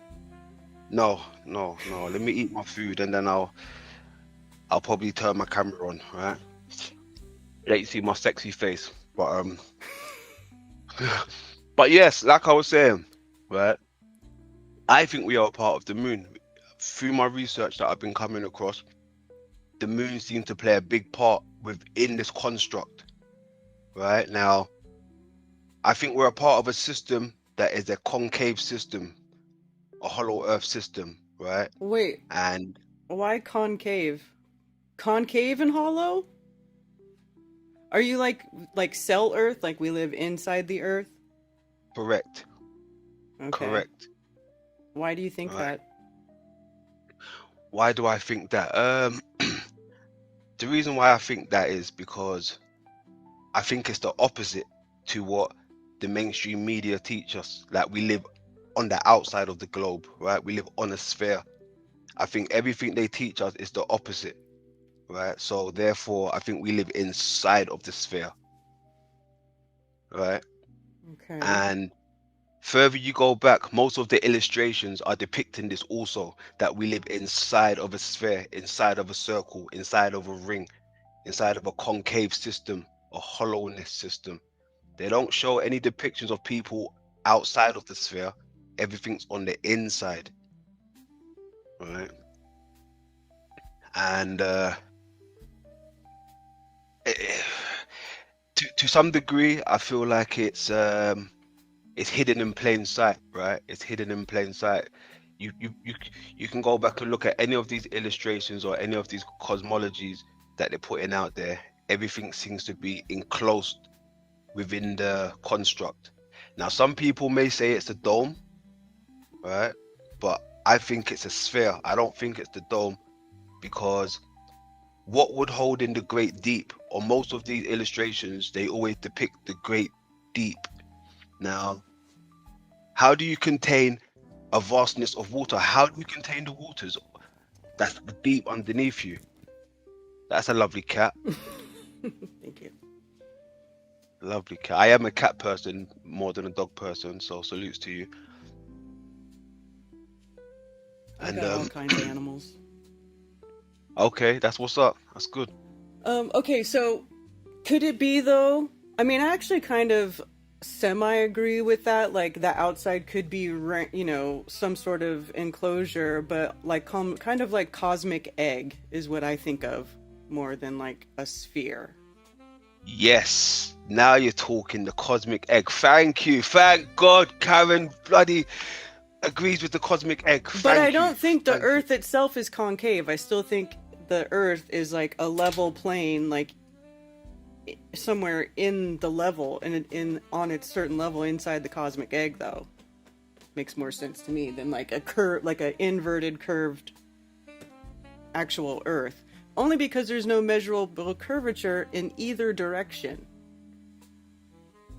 Speaker 15: No. Let me eat my food and then I'll probably turn my camera on, right? Let you see my sexy face. But but yes, like I was saying, right? I think we are a part of the moon. Through my research that I've been coming across, the moon seems to play a big part within this construct. Right? Now, I think we're a part of a system that is a concave system, a hollow earth system, right?
Speaker 1: Wait.
Speaker 15: And
Speaker 1: why concave? Concave and hollow? Are you like cell Earth, like we live inside the Earth?
Speaker 15: Correct.
Speaker 1: Okay.
Speaker 15: Correct.
Speaker 1: Why do you think that?
Speaker 15: Why do I think that? The reason why I think that is because I think it's the opposite to what the mainstream media teach us. Like, we live on the outside of the globe, right? We live on a sphere. I think everything they teach us is the opposite, right? So therefore, I think we live inside of the sphere, right?
Speaker 1: Okay.
Speaker 15: And further you go back, most of the illustrations are depicting this also, that we live inside of a sphere, inside of a circle, inside of a ring, inside of a concave system, a hollowness system. They don't show any depictions of people outside of the sphere. Everything's on the inside, right? And to some degree, I feel like it's hidden in plain sight, right? It's hidden in plain sight. You can go back and look at any of these illustrations or any of these cosmologies that they're putting out there. Everything seems to be enclosed within the construct. Now, some people may say it's a dome, right? But I think it's a sphere. I don't think it's the dome, because what would hold in the great deep? On most of these illustrations, they always depict the great deep. Now, how do you contain a vastness of water? How do you contain the waters that's deep underneath you? That's a lovely cat.
Speaker 1: Thank you.
Speaker 15: Lovely cat. I am a cat person more than a dog person, so salutes to you.
Speaker 1: I got all kinds of animals.
Speaker 15: Okay, that's what's up. That's good.
Speaker 1: Okay, so could it be though? I mean, I actually kind of semi-agree with that. Like, the outside could be, some sort of enclosure, but like kind of like cosmic egg is what I think of more than like a sphere.
Speaker 15: Yes, now you're talking, the cosmic egg. Thank you. Thank God Karen bloody agrees with the cosmic egg.
Speaker 1: But I
Speaker 15: Thank
Speaker 1: don't
Speaker 15: you.
Speaker 1: think the
Speaker 15: Thank
Speaker 1: Earth itself is concave. I still think the Earth is like a level plane, like somewhere in the level, and on its certain level inside the cosmic egg. Though makes more sense to me than like a inverted curved actual Earth. Only because there's no measurable curvature in either direction.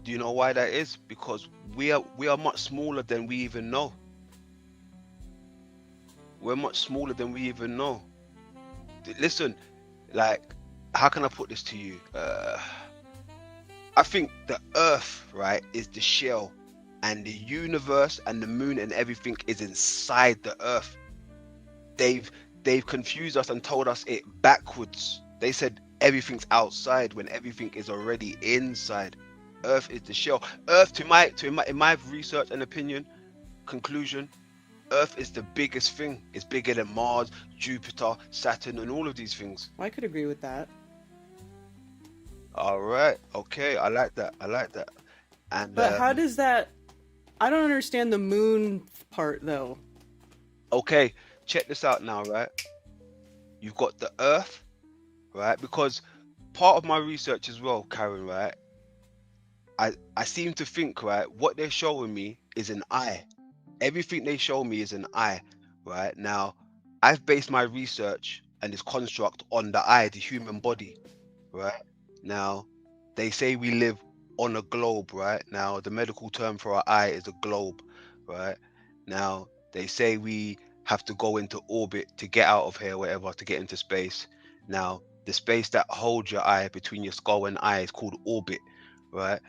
Speaker 15: Do you know why that is? Because we are much smaller than we even know. We're much smaller than we even know. Listen, like, how can I put this to you? I think the Earth, right, is the shell, and the universe and the moon and everything is inside the Earth. They've confused us and told us it backwards. They said everything's outside when everything is already inside. Earth is the shell. Earth, in my research and opinion, conclusion, Earth is the biggest thing. It's bigger than Mars, Jupiter, Saturn, and all of these things.
Speaker 1: I could agree with that.
Speaker 15: All right. Okay. I like that. And
Speaker 1: but how does that? I don't understand the moon part though.
Speaker 15: Okay. Check this out now, right? You've got the Earth, right? Because part of my research as well, Karen, right? I seem to think, right, what they're showing me is an eye. Everything they show me is an eye, right? Now, I've based my research and this construct on the eye, the human body, right? Now, they say we live on a globe, right? Now, the medical term for our eye is a globe, right? Now, they say we have to go into orbit to get out of here, whatever, to get into space. Now, the space that holds your eye between your skull and eye is called orbit, right?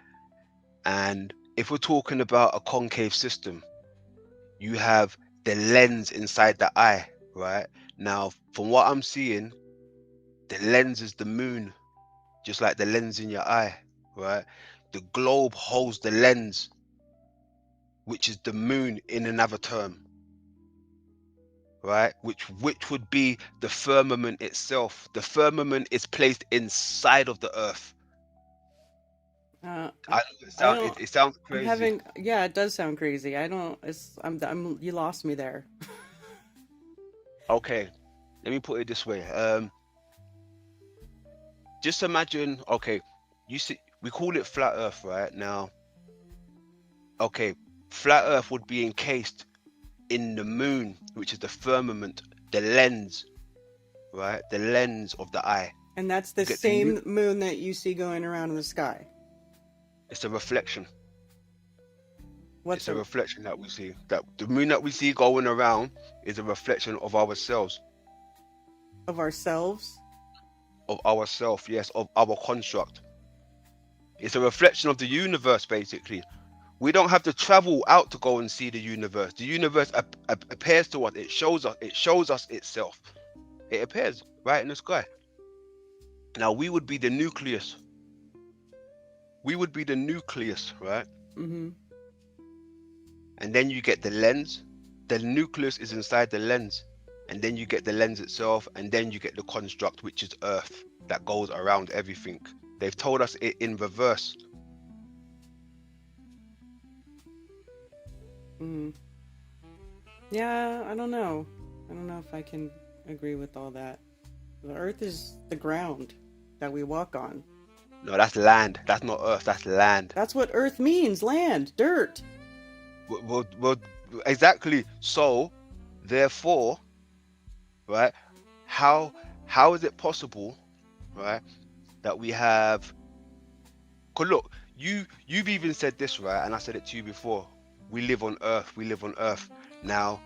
Speaker 15: And if we're talking about a concave system, you have the lens inside the eye, right? Now, from what I'm seeing, the lens is the moon, just like the lens in your eye, right? The globe holds the lens, which is the moon in another term, right? Which would be the firmament itself. The firmament is placed inside of the earth. It sounds crazy.
Speaker 1: Yeah, it does sound crazy. You lost me there.
Speaker 15: Okay, let me put it this way. Just imagine, okay, you see, we call it flat earth, right? Now, okay, flat earth would be encased in the moon, which is the firmament, the lens, right? The lens of the eye.
Speaker 1: And that's the same moon that you see going around in the sky.
Speaker 15: It's a reflection.
Speaker 1: It's
Speaker 15: a reflection that we see. That the moon that we see going around is a reflection of ourselves.
Speaker 1: Of ourselves?
Speaker 15: Of ourselves, yes, of our construct. It's a reflection of the universe, basically. We don't have to travel out to go and see the universe. The universe appears to us. It shows us itself. It appears right in the sky. Now, we would be the nucleus. We would be the nucleus, right?
Speaker 1: Mm-hmm.
Speaker 15: And then you get the lens. The nucleus is inside the lens. And then you get the lens itself. And then you get the construct, which is Earth, that goes around everything. They've told us it in reverse.
Speaker 1: Yeah, I don't know. I don't know if I can agree with all that. The Earth is the ground that we walk on.
Speaker 15: No, that's land. That's not Earth. That's land.
Speaker 1: That's what Earth means. Land. Dirt.
Speaker 15: Well, exactly. So, therefore, right, how is it possible, right, that we have... Cause look, you've even said this, right, and I said it to you before. We live on Earth. We live on Earth. Now,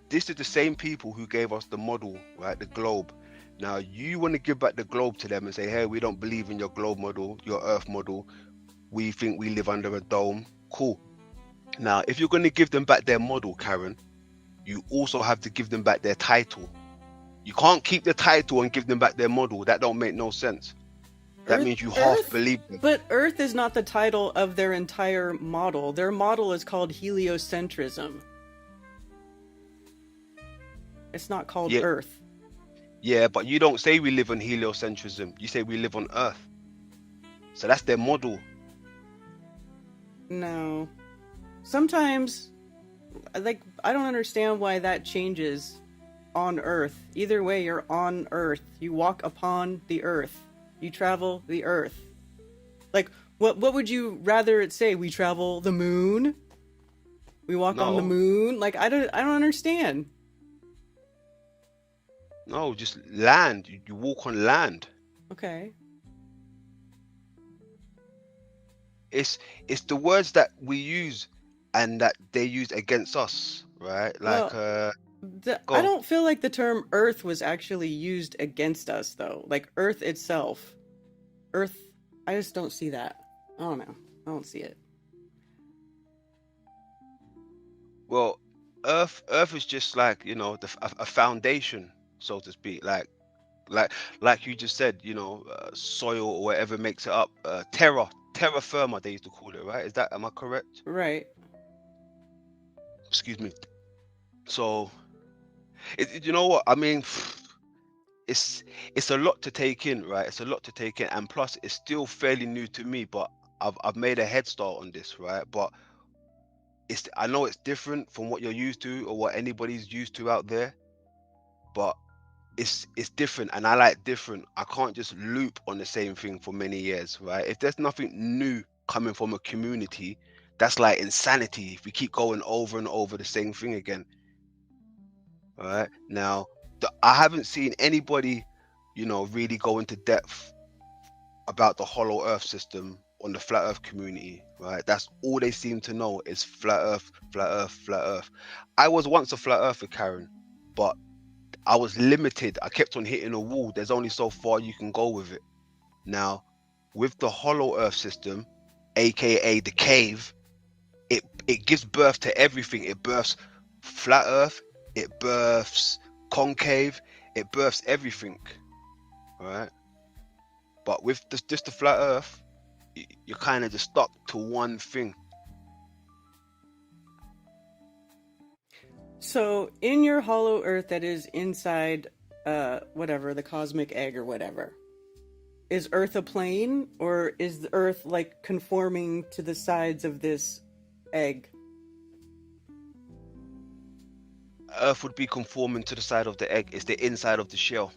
Speaker 15: this is the same people who gave us the model, right, the globe. Now, you want to give back the globe to them and say, hey, we don't believe in your globe model, your Earth model. We think we live under a dome. Cool. Now, if you're going to give them back their model, Karen, you also have to give them back their title. You can't keep the title and give them back their model. That don't make no sense. That means you half believe them.
Speaker 1: But Earth is not the title of their entire model. Their model is called heliocentrism. It's not called Earth.
Speaker 15: Yeah, but you don't say we live on heliocentrism. You say we live on Earth. So that's their model.
Speaker 1: No. Sometimes, like, I don't understand why that changes on Earth. Either way, you're on Earth. You walk upon the Earth. You travel the Earth. Like, what would you rather it say? We travel the moon? We walk on the moon? Like, I don't understand.
Speaker 15: No, just land. You walk on land.
Speaker 1: Okay.
Speaker 15: It's the words that we use and that they use against us, right? Like,
Speaker 1: I don't feel like the term Earth was actually used against us, though. Like, Earth itself. Earth, I just don't see that. I don't know. I don't see it.
Speaker 15: well, Earth is just like, you know, a foundation, so to speak. Like you just said, you know, soil or whatever makes it up. Terra firma, they used to call it, right? Am I correct?
Speaker 1: Right.
Speaker 15: Excuse me. So, you know what? I mean, it's a lot to take in, right? It's a lot to take in, and plus, it's still fairly new to me. But I've made a head start on this, right? But I know it's different from what you're used to or what anybody's used to out there. But it's different, and I like different. I can't just loop on the same thing for many years, right? If there's nothing new coming from a community, that's like insanity. If we keep going over and over the same thing again, all right? Now, I haven't seen anybody, you know, really go into depth about the hollow Earth system on the flat Earth community, right? That's all they seem to know is flat Earth, flat Earth, flat Earth. I was once a flat Earther, Karen, but I was limited. I kept on hitting a wall. There's only so far you can go with it. Now, with the hollow Earth system, aka the cave, it gives birth to everything. It births flat Earth, it births concave, it births everything, right? But with just the flat Earth, you're kind of just stuck to one thing.
Speaker 1: So, in your hollow Earth that is inside, whatever, the cosmic egg or whatever, is Earth a plane, or is the Earth, like, conforming to the sides of this egg?
Speaker 15: Earth would be conforming to the side of the egg. It's the inside of the shell.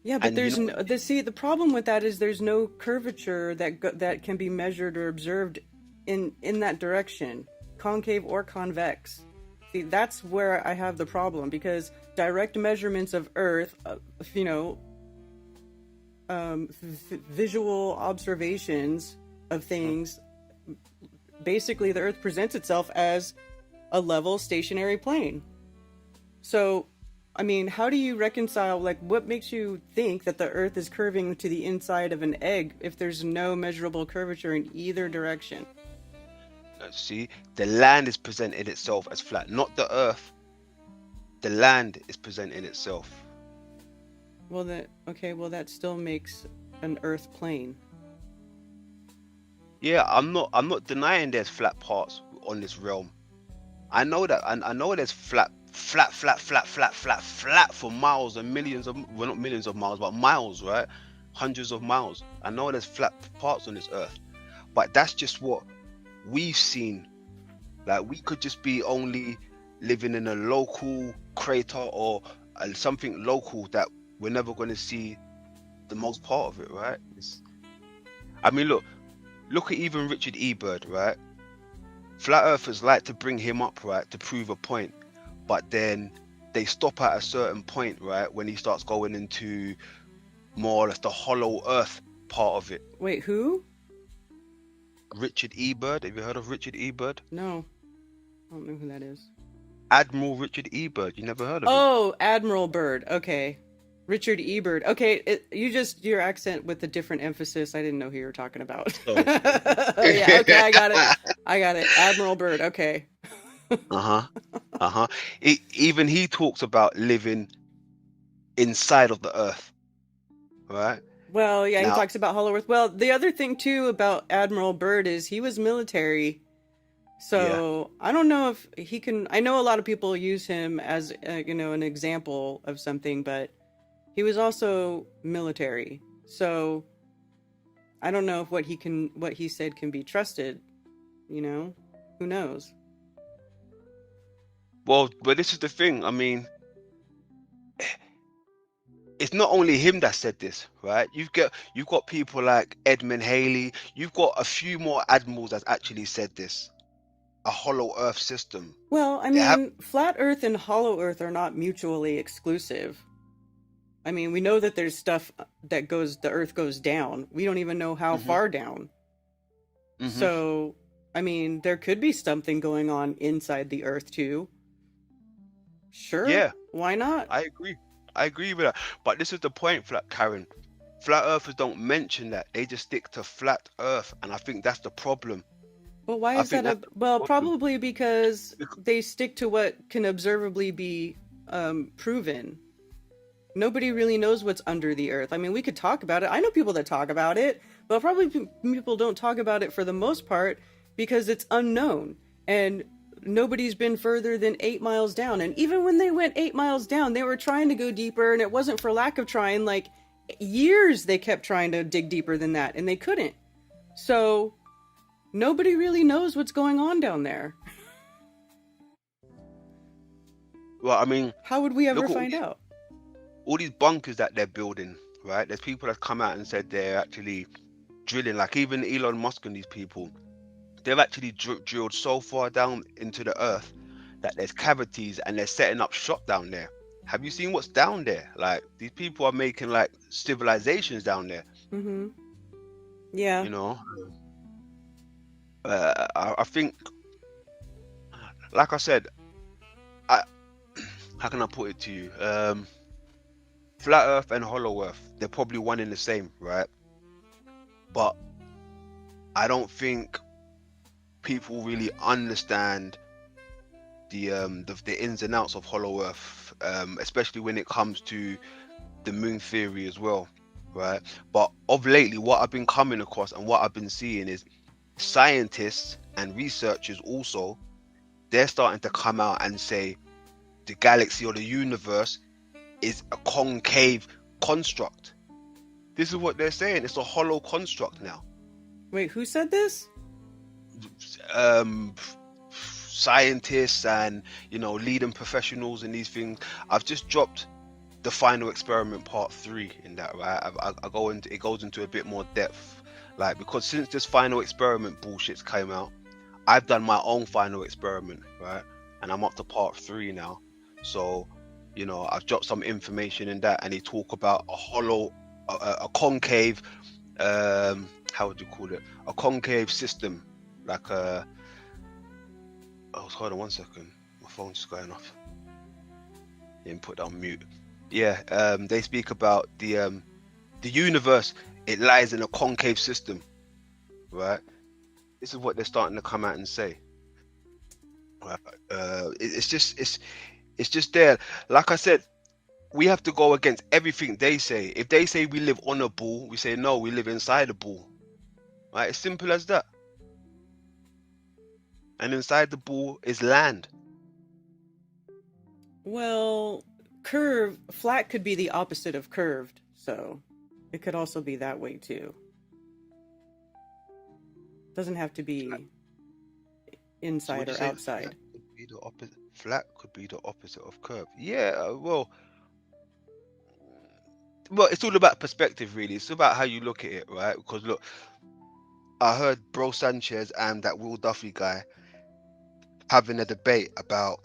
Speaker 1: Yeah, but
Speaker 15: And
Speaker 1: there's the problem with that is there's no curvature that can be measured or observed in that direction, concave or convex. See, that's where I have the problem, because direct measurements of Earth, you know, visual observations of things, basically the Earth presents itself as a level stationary plane. So, I mean, how do you reconcile, like, what makes you think that the Earth is curving to the inside of an egg if there's no measurable curvature in either direction?
Speaker 15: See, the land is presenting itself as flat, not the Earth. The land is presenting itself.
Speaker 1: Well, that still makes an Earth plane.
Speaker 15: Yeah, I'm not denying there's flat parts on this realm. I know that, and I know there's flat for miles and millions of, well, not millions of miles, but miles, right? Hundreds of miles. I know there's flat parts on this Earth, but that's just what we've seen. Like, we could just be only living in a local crater or something local that we're never going to see the most part of it, right? I mean, look at even Richard E. Byrd, right? Flat earthers like to bring him up, right, to prove a point, but then they stop at a certain point, right, when he starts going into more or less the hollow Earth part of it.
Speaker 1: Wait, who?
Speaker 15: Richard E. Byrd. Have you heard of Richard E. Byrd?
Speaker 1: No, I don't know who that is.
Speaker 15: Admiral Richard E. Byrd. You never heard of him?
Speaker 1: Oh, Admiral Byrd. Okay. Richard E. Byrd. Okay, your accent with a different emphasis. I didn't know who you were talking about.
Speaker 15: Oh.
Speaker 1: Yeah, okay, I got it. Admiral Byrd. Okay.
Speaker 15: Even he talks about living inside of the earth, right?
Speaker 1: Well, yeah, he
Speaker 15: Now,
Speaker 1: talks about Hollow Earth. Well, the other thing too about Admiral Byrd is he was military.
Speaker 15: yeah.
Speaker 1: So I don't know if he can. I know a lot of people use him as an example of something, but he was also military. So I don't know if what he said can be trusted. Who knows?
Speaker 15: Well, but this is the thing. I mean, it's not only him that said this, right? You've got people like Edmund Halley. You've got a few more admirals that actually said this. A hollow Earth system.
Speaker 1: Well, I
Speaker 15: They have.
Speaker 1: mean, flat Earth and hollow Earth are not mutually exclusive. I mean, we know that there's stuff the Earth goes down. We don't even know how far down. So, I mean, there could be something going on inside the Earth too. Sure.
Speaker 15: Yeah,
Speaker 1: Why not?
Speaker 15: I agree. I agree with that. But this is the point, Karen. Flat Earthers don't mention that. They just stick to flat Earth, and I think that's the problem.
Speaker 1: Well, why
Speaker 15: I
Speaker 1: is
Speaker 15: think
Speaker 1: that
Speaker 15: that's the
Speaker 1: well,
Speaker 15: problem.
Speaker 1: probably because they stick to what can observably be proven. Nobody really knows what's under the earth. I mean, we could talk about it. I know people that talk about it, but probably people don't talk about it for the most part because it's unknown. And nobody's been further than 8 miles down. And even when they went 8 miles down, they were trying to go deeper, and it wasn't for lack of trying. Like, years they kept trying to dig deeper than that, and they couldn't. So nobody really knows what's going on down there.
Speaker 15: Well, I mean,
Speaker 1: how would we ever
Speaker 15: look at
Speaker 1: find out?
Speaker 15: all these bunkers that they're building, right? There's people that come out and said they're actually drilling, like even Elon Musk and these people. They've actually drilled so far down into the earth that there's cavities, and they're setting up shop down there. Have you seen what's down there? Like, these people are making like civilizations down there.
Speaker 1: Mm-hmm. Yeah.
Speaker 15: You know, I think, like I said, how can I put it to you? Flat Earth and Hollow Earth, they're probably one in the same, right? But I don't think people really understand the ins and outs of Hollow Earth, especially when it comes to the moon theory as well, right? But of lately, what I've been coming across and what I've been seeing is scientists and researchers also, they're starting to come out and say the galaxy or the universe is a concave construct. This is what they're saying. It's a hollow construct now.
Speaker 1: Wait, who said this?
Speaker 15: Scientists and leading professionals in these things. I've just dropped the final experiment part 3 in that, right? It goes into a bit more depth, like, because since this final experiment bullshit's came out, I've done my own final experiment, right? And I'm up to part 3 now. So I've dropped some information in that, and they talk about a hollow, a concave, how would you call it? A concave system, like a. Oh, hold on 1 second. My phone's just going off. Didn't put that on mute. Yeah, they speak about the universe. It lies in a concave system, right? This is what they're starting to come out and say. It's just there. Like I said, we have to go against everything they say. If they say we live on a ball, we say no, we live inside a ball. Right? It's simple as that. And inside the ball is land.
Speaker 1: Well, flat could be the opposite of curved, so it could also be that way too. Doesn't have to be inside or outside.
Speaker 15: Flat could be the opposite of curve. Yeah, well, it's all about perspective, really. It's about how you look at it, right? Because look, I heard Bro Sanchez and that Will Duffy guy having a debate about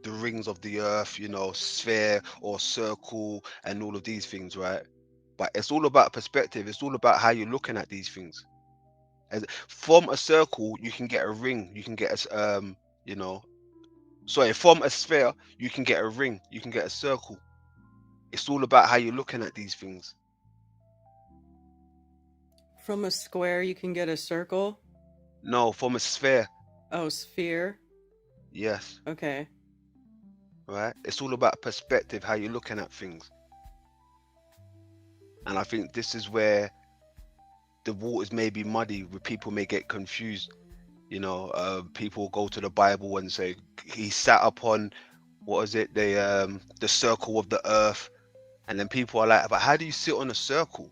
Speaker 15: the rings of the earth, sphere or circle and all of these things, right? But it's all about perspective. It's all about how you're looking at these things. And from a circle, you can get a ring. You can get from a sphere, you can get a ring. You can get a circle. It's all about how you're looking at these things.
Speaker 1: From a square, you can get a circle?
Speaker 15: No, from a sphere.
Speaker 1: Oh, sphere?
Speaker 15: Yes.
Speaker 1: Okay.
Speaker 15: Right? It's all about perspective, how you're looking at things. And I think this is where the waters may be muddy, where people may get confused. You know, people go to the Bible and say he sat upon, what is it, the circle of the earth, and then people are like, but how do you sit on a circle?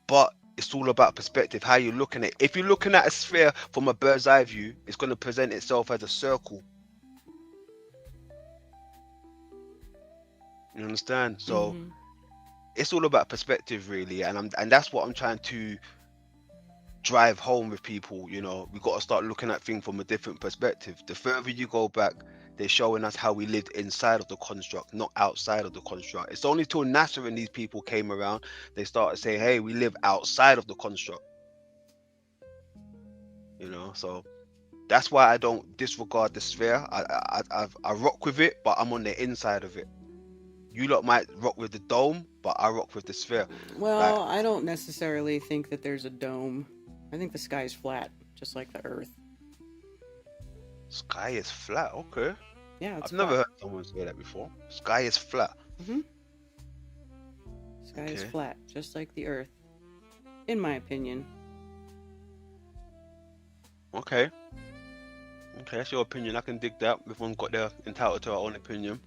Speaker 15: But it's all about perspective, how you're looking at it. If you're looking at a sphere from a bird's eye view, it's going to present itself as a circle. You understand? So it's all about perspective, really, and that's what I'm trying to drive home with people. You know, we got to start looking at things from a different perspective. The further you go back, they're showing us how we lived inside of the construct, not outside of the construct. It's only till NASA and these people came around, they started saying, hey, we live outside of the construct. You know, so that's why I don't disregard the sphere. I rock with it, but I'm on the inside of it. You lot might rock with the dome, but I rock with the sphere.
Speaker 1: Well, I don't necessarily think that there's a dome. I think the sky is flat, just like the Earth.
Speaker 15: Sky is flat, okay.
Speaker 1: Yeah, it's
Speaker 15: I've never
Speaker 1: flat.
Speaker 15: heard someone say that before. Sky is flat.
Speaker 1: Sky is flat, just like the Earth, in my opinion.
Speaker 15: Okay, that's your opinion. I can dig that. Everyone's got their entitled to our own opinion.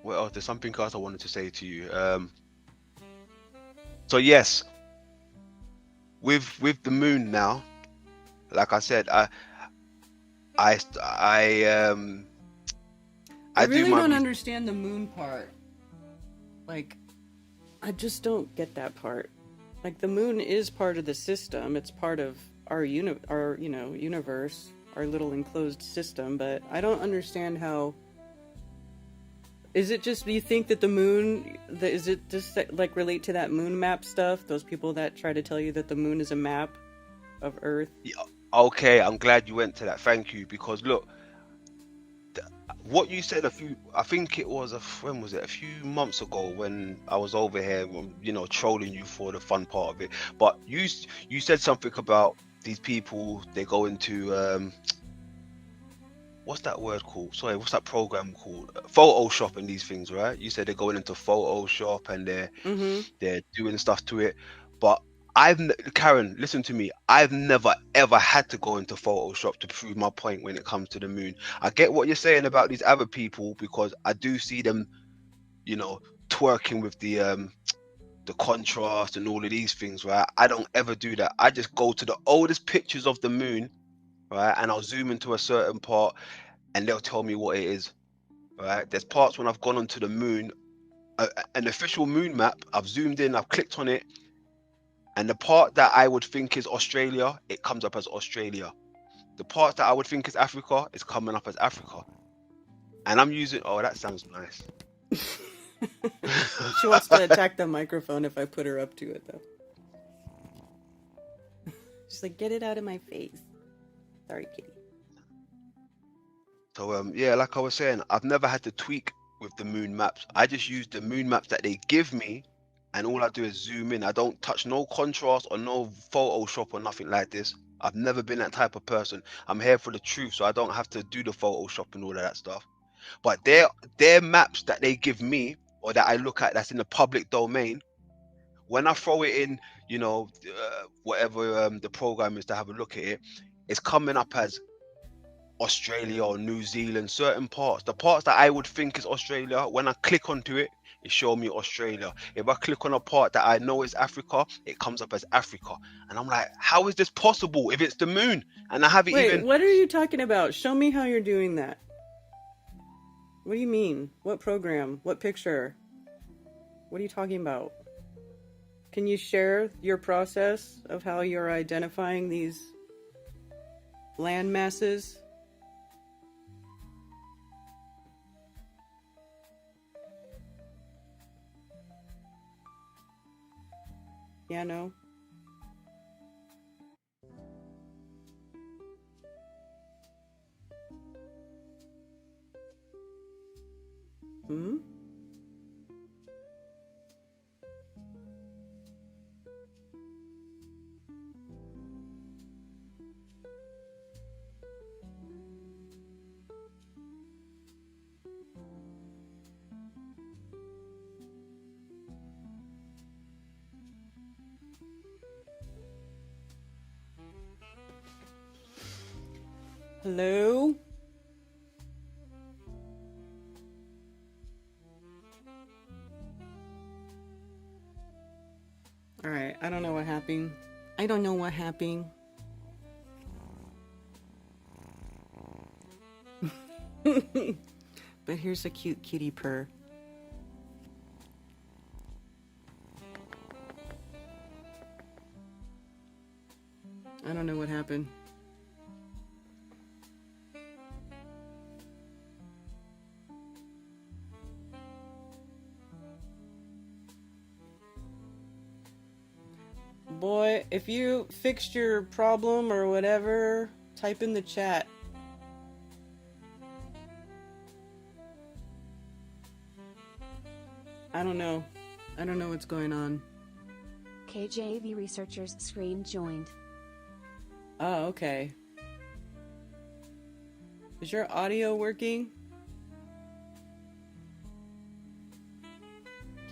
Speaker 15: What else? There's something else I wanted to say to you. So yes, with the moon now, like I said, I
Speaker 1: really don't understand the moon part. Like, I just don't get that part. Like, the moon is part of the system. It's part of our universe, our little enclosed system. But I don't understand how. Is it just you think that the moon? Is it just like relate to that moon map stuff? Those people that try to tell you that the moon is a map of Earth.
Speaker 15: Yeah, okay, I'm glad you went to that. Thank you, because look, what you said I think it was when was it? A few months ago when I was over here, you know, trolling you for the fun part of it. But you said something about these people. They go into what's that word called? Sorry, what's that program called? Photoshop and these things, right? You said they're going into Photoshop and they're doing stuff to it. But Karen, listen to me. I've never ever had to go into Photoshop to prove my point when it comes to the moon. I get what you're saying about these other people, because I do see them, you know, twerking with the contrast and all of these things, right? I don't ever do that. I just go to the oldest pictures of the moon, right? And I'll zoom into a certain part and they'll tell me what it is, right? There's parts when I've gone onto the moon, an official moon map, I've zoomed in, I've clicked on it, and the part that I would think is Australia, it comes up as Australia. The part that I would think is Africa is coming up as Africa. And I'm using, oh, that sounds nice.
Speaker 1: She wants to attack the microphone if I put her up to it, though. She's like, get it out of my face. Sorry, kitty.
Speaker 15: So, yeah, like I was saying, I've never had to tweak with the moon maps. I just use the moon maps that they give me, and all I do is zoom in. I don't touch no contrast or no Photoshop or nothing like this. I've never been that type of person. I'm here for the truth, so I don't have to do the Photoshop and all of that stuff. But their maps that they give me, or that I look at that's in the public domain, when I throw it in, you know, whatever the program is to have a look at it, it's coming up as Australia or New Zealand, certain parts. The parts that I would think is Australia, when I click onto it, it shows me Australia. If I click on a part that I know is Africa, it comes up as Africa. And I'm like, how is this possible if it's the moon? And I haven't
Speaker 1: Wait,
Speaker 15: even...
Speaker 1: what are you talking about? Show me how you're doing that. What do you mean? What program? What picture? What are you talking about? Can you share your process of how you're identifying these land masses? Yeah, no. Hmm? Hello? Alright, I don't know what happened. I don't know what happened. But here's a cute kitty purr. I don't know what happened. Boy, if you fixed your problem or whatever, type in the chat. I don't know. I don't know what's going on.
Speaker 14: KJV researchers screen joined.
Speaker 1: Oh, okay. Is your audio working?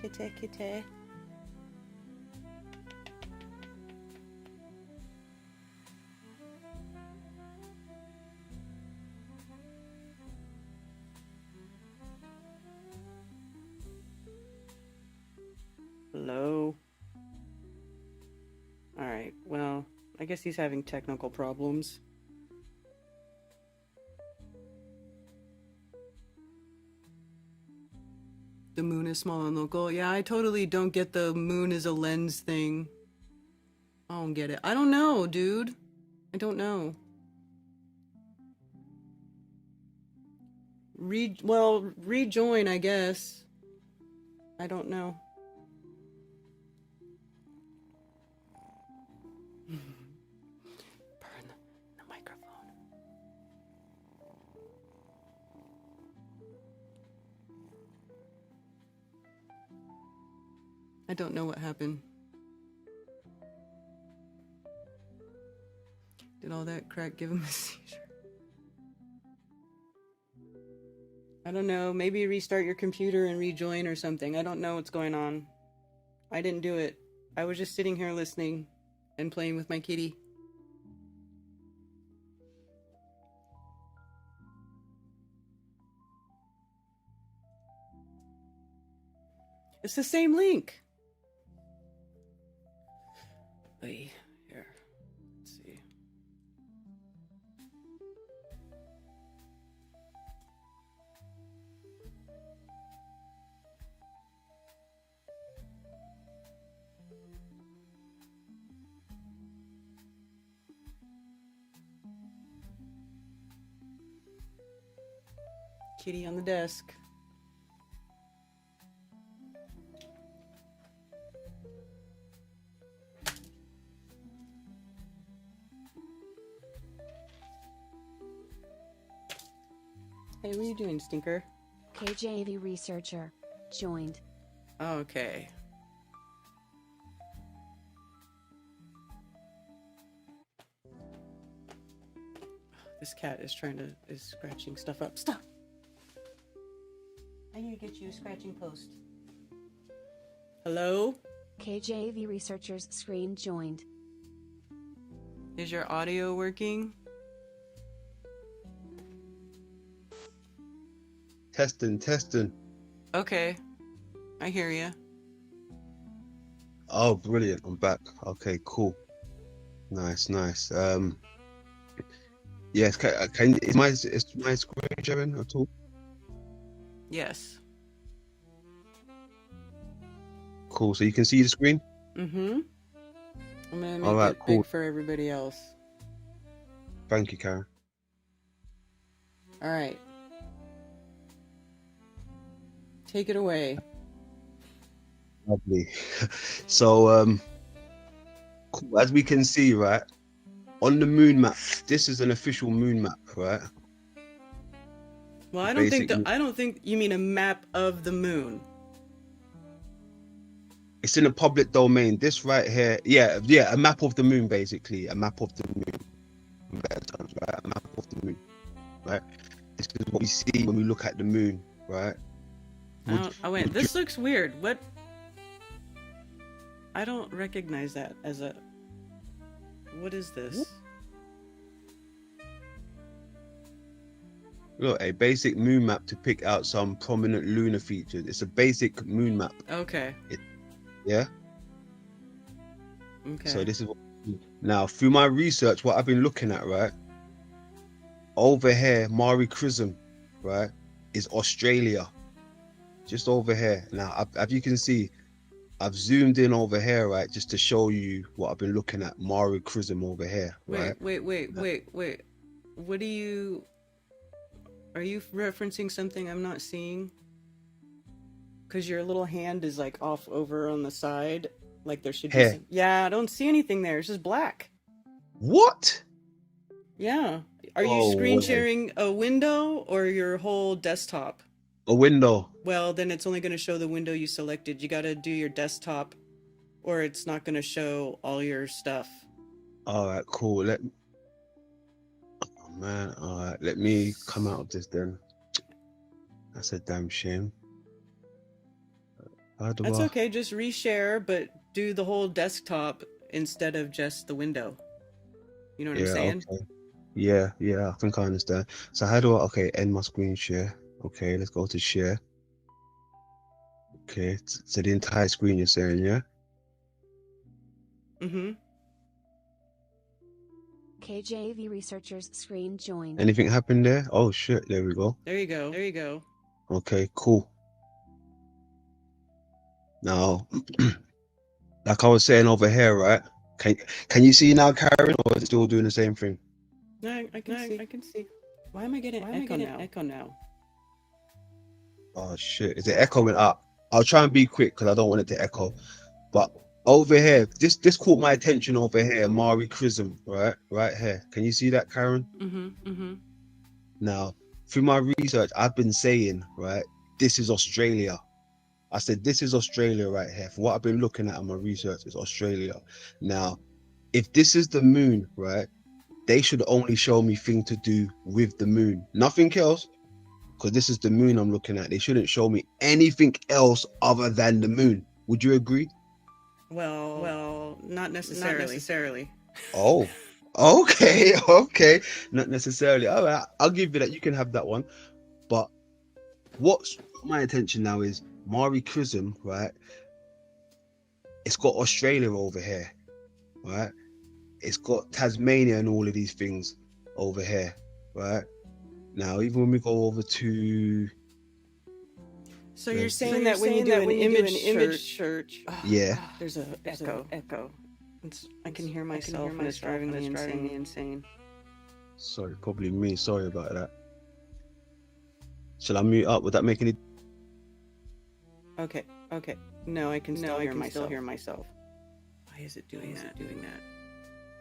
Speaker 1: Kitty, kitty. Hello? Alright, well, I guess he's having technical problems. The moon is small and local. Yeah, I totally don't get the moon is a lens thing. I don't get it. I don't know, dude. I don't know. Rejoin, I guess. I don't know. Burn the microphone. I don't know what happened. Did all that crack give him a seizure? I don't know. Maybe restart your computer and rejoin or something. I don't know what's going on. I didn't do it. I was just sitting here listening and playing with my kitty. It's the same link. Wait, here. Let's see. Kitty on the desk. Hey, what are you doing, stinker?
Speaker 14: KJV researcher joined.
Speaker 1: Okay. This cat is scratching stuff up. Stop! I need to get you a scratching post. Hello?
Speaker 14: KJV researchers screen joined.
Speaker 1: Is your audio working?
Speaker 15: Testing.
Speaker 1: Okay. I hear you.
Speaker 15: Oh, brilliant. I'm back. Okay, cool. Nice. Yes, is my screen sharing at all?
Speaker 1: Yes.
Speaker 15: Cool. So you can see the screen?
Speaker 1: Mm-hmm. I'm gonna make
Speaker 15: Alright,
Speaker 1: it
Speaker 15: cool.
Speaker 1: big for everybody else.
Speaker 15: Thank you, Karen.
Speaker 1: Alright. Take it away.
Speaker 15: Lovely. So, cool. As we can see, right, on the moon map, this is an official moon map, right?
Speaker 1: Well, I don't think you mean a map of the moon.
Speaker 15: It's in the public domain. This right here, yeah, a map of the moon, basically, a map of the moon. In better terms, right? A map of the moon, right? This is what we see when we look at the moon, right?
Speaker 1: Wait, this looks weird. What? I don't recognize that as a... What is this?
Speaker 15: Look, a basic moon map to pick out some prominent lunar features. It's a basic moon map.
Speaker 1: Okay.
Speaker 15: Yeah.
Speaker 1: Okay.
Speaker 15: So this is what, now through my research, what I've been looking at, right? Over here, Mare Crisium, right, is Australia. Just over here. Now, as you can see, I've zoomed in over here, right, just to show you what I've been looking at. Mare Crisium over here, right?
Speaker 1: Wait. What are you referencing something I'm not seeing? Because your little hand is like off over on the side. Like there should be
Speaker 15: Here.
Speaker 1: some... Yeah, I don't see anything there. It's just black.
Speaker 15: What?
Speaker 1: Yeah. Are you
Speaker 15: Oh,
Speaker 1: screen
Speaker 15: wait.
Speaker 1: sharing a window or your whole desktop?
Speaker 15: A window.
Speaker 1: Well, then it's only going to show the window you selected. You got to do your desktop or it's not going to show all your stuff.
Speaker 15: All right, cool. Oh, man. All right, let me come out of this then. That's a damn shame.
Speaker 1: That's okay. Just reshare, but do the whole desktop instead of just the window. You know what I'm saying?
Speaker 15: Okay. Yeah, I think I understand. So how do I, okay, end my screen share. Okay, let's go to share. Okay, so the entire screen you're saying, yeah?
Speaker 1: Mm-hmm.
Speaker 14: KJV researchers screen joined.
Speaker 15: Anything happened there? Oh shit, there we go.
Speaker 1: There you go.
Speaker 15: Okay, cool. Now, like I was saying over here, right? Can you see now, Karen, or is it still doing the same thing?
Speaker 1: No, I can see. Why am I getting echo now?
Speaker 15: Oh shit, is it echoing up? I'll try and be quick because I don't want it to echo. But over here, this caught my attention over here, Mare Crisium, right here. Can you see that, Karen?
Speaker 1: Mm-hmm.
Speaker 15: Now, through my research, I've been saying, right, this is Australia. I said, this is Australia right here. For what I've been looking at in my research, it's Australia. Now, if this is the moon, right, they should only show me things to do with the moon. Nothing else, because this is the moon I'm looking at. They shouldn't show me anything else other than the moon. Would you agree?
Speaker 1: Well, not necessarily.
Speaker 15: Oh, okay. Not necessarily. All right, I'll give you that. You can have that one. But what's my attention now is Mare Crisium, right? It's got Australia over here, right? It's got Tasmania and all of these things over here, right? Now, even when we go over to...
Speaker 1: So you're saying that when you do an image search,
Speaker 15: yeah,
Speaker 1: there's an echo. I can hear myself and it's driving me insane.
Speaker 15: Sorry, probably me. Sorry about that. Shall I mute up? Would that make any...
Speaker 1: Okay. No, I can still hear myself. Why is it doing that?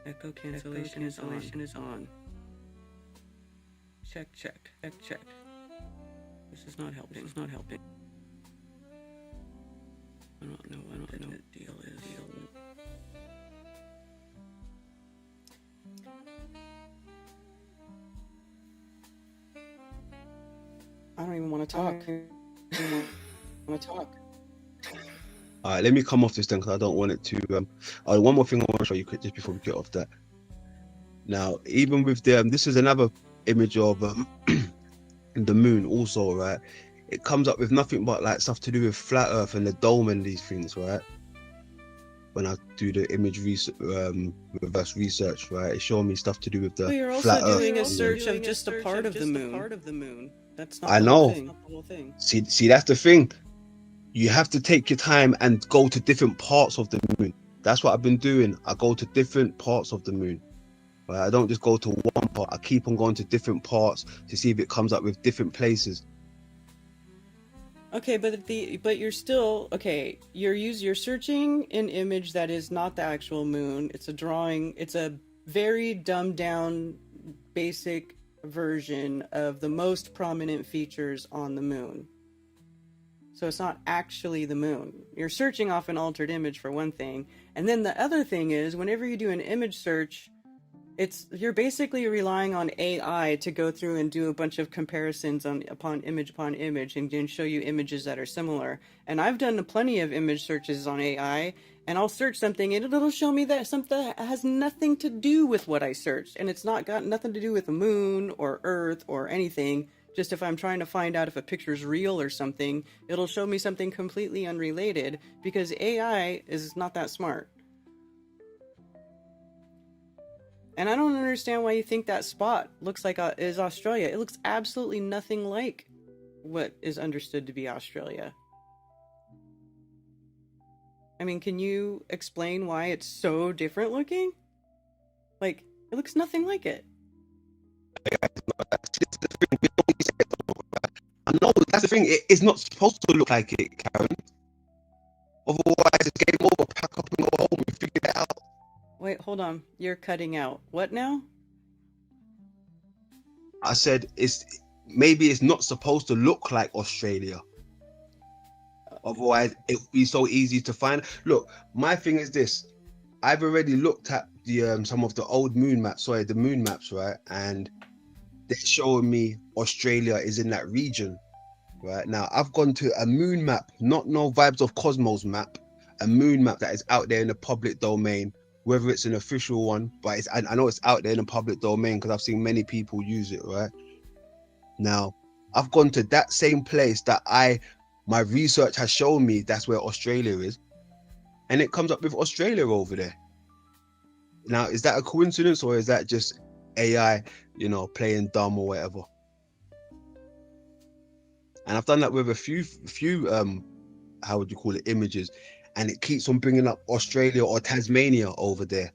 Speaker 1: Echo cancellation is on. Check. This is not helping. I don't know what the deal is. I don't even want to talk.
Speaker 15: All right, let me come off this then because I don't want it to... one more thing I want to show you quick just before we get off that. Now, even with this is another image of the moon also, right? It comes up with nothing but like stuff to do with flat Earth and the dome and these things, right? When I do the image reverse research, right? It's showing me stuff to do with the
Speaker 1: you're
Speaker 15: flat
Speaker 1: also
Speaker 15: Earth.
Speaker 1: doing a search of just a part of the moon. That's not
Speaker 15: I
Speaker 1: the
Speaker 15: know.
Speaker 1: whole thing. Not the whole thing.
Speaker 15: See, that's the thing. You have to take your time and go to different parts of the moon. That's what I've been doing. I go to different parts of the moon. Right? I don't just go to one part. I keep on going to different parts to see if it comes up with different places.
Speaker 1: Okay, but you're still okay. You're searching an image that is not the actual moon. It's a drawing. It's a very dumbed down, basic version of the most prominent features on the moon. So it's not actually the moon. You're searching off an altered image for one thing, and then the other thing is whenever you do an image search, you're basically relying on AI to go through and do a bunch of comparisons upon image and then show you images that are similar. And I've done plenty of image searches on AI, and I'll search something and it'll show me that something that has nothing to do with what I searched, and it's not got nothing to do with the moon or Earth or anything, Just if I'm trying to find out if a picture's real or something, it'll show me something completely unrelated because AI is not that smart. And I don't understand why you think that spot looks like is Australia. It looks absolutely nothing like what is understood to be Australia. I mean, can you explain why it's so different looking? Like, it looks nothing like it.
Speaker 15: I know, that's the thing. It's not supposed to look like it, Karen. Otherwise, it's game over. Pack up and go home and figure it out.
Speaker 1: Wait, hold on. You're cutting out. What now?
Speaker 15: I said maybe it's not supposed to look like Australia. Otherwise, it would be so easy to find. Look, my thing is this. I've already looked at the some of the old moon maps, right? And they're showing me Australia is in that region, right? Now, I've gone to a moon map, not no Vibes of Cosmos map, a moon map that is out there in the public domain, whether it's an official one, but I know it's out there in the public domain because I've seen many people use it, right? Now, I've gone to that same place that my research has shown me that's where Australia is, and it comes up with Australia over there. Now, is that a coincidence or is that just AI, playing dumb or whatever? And I've done that with a few how would you call it, images, and it keeps on bringing up Australia or Tasmania over there.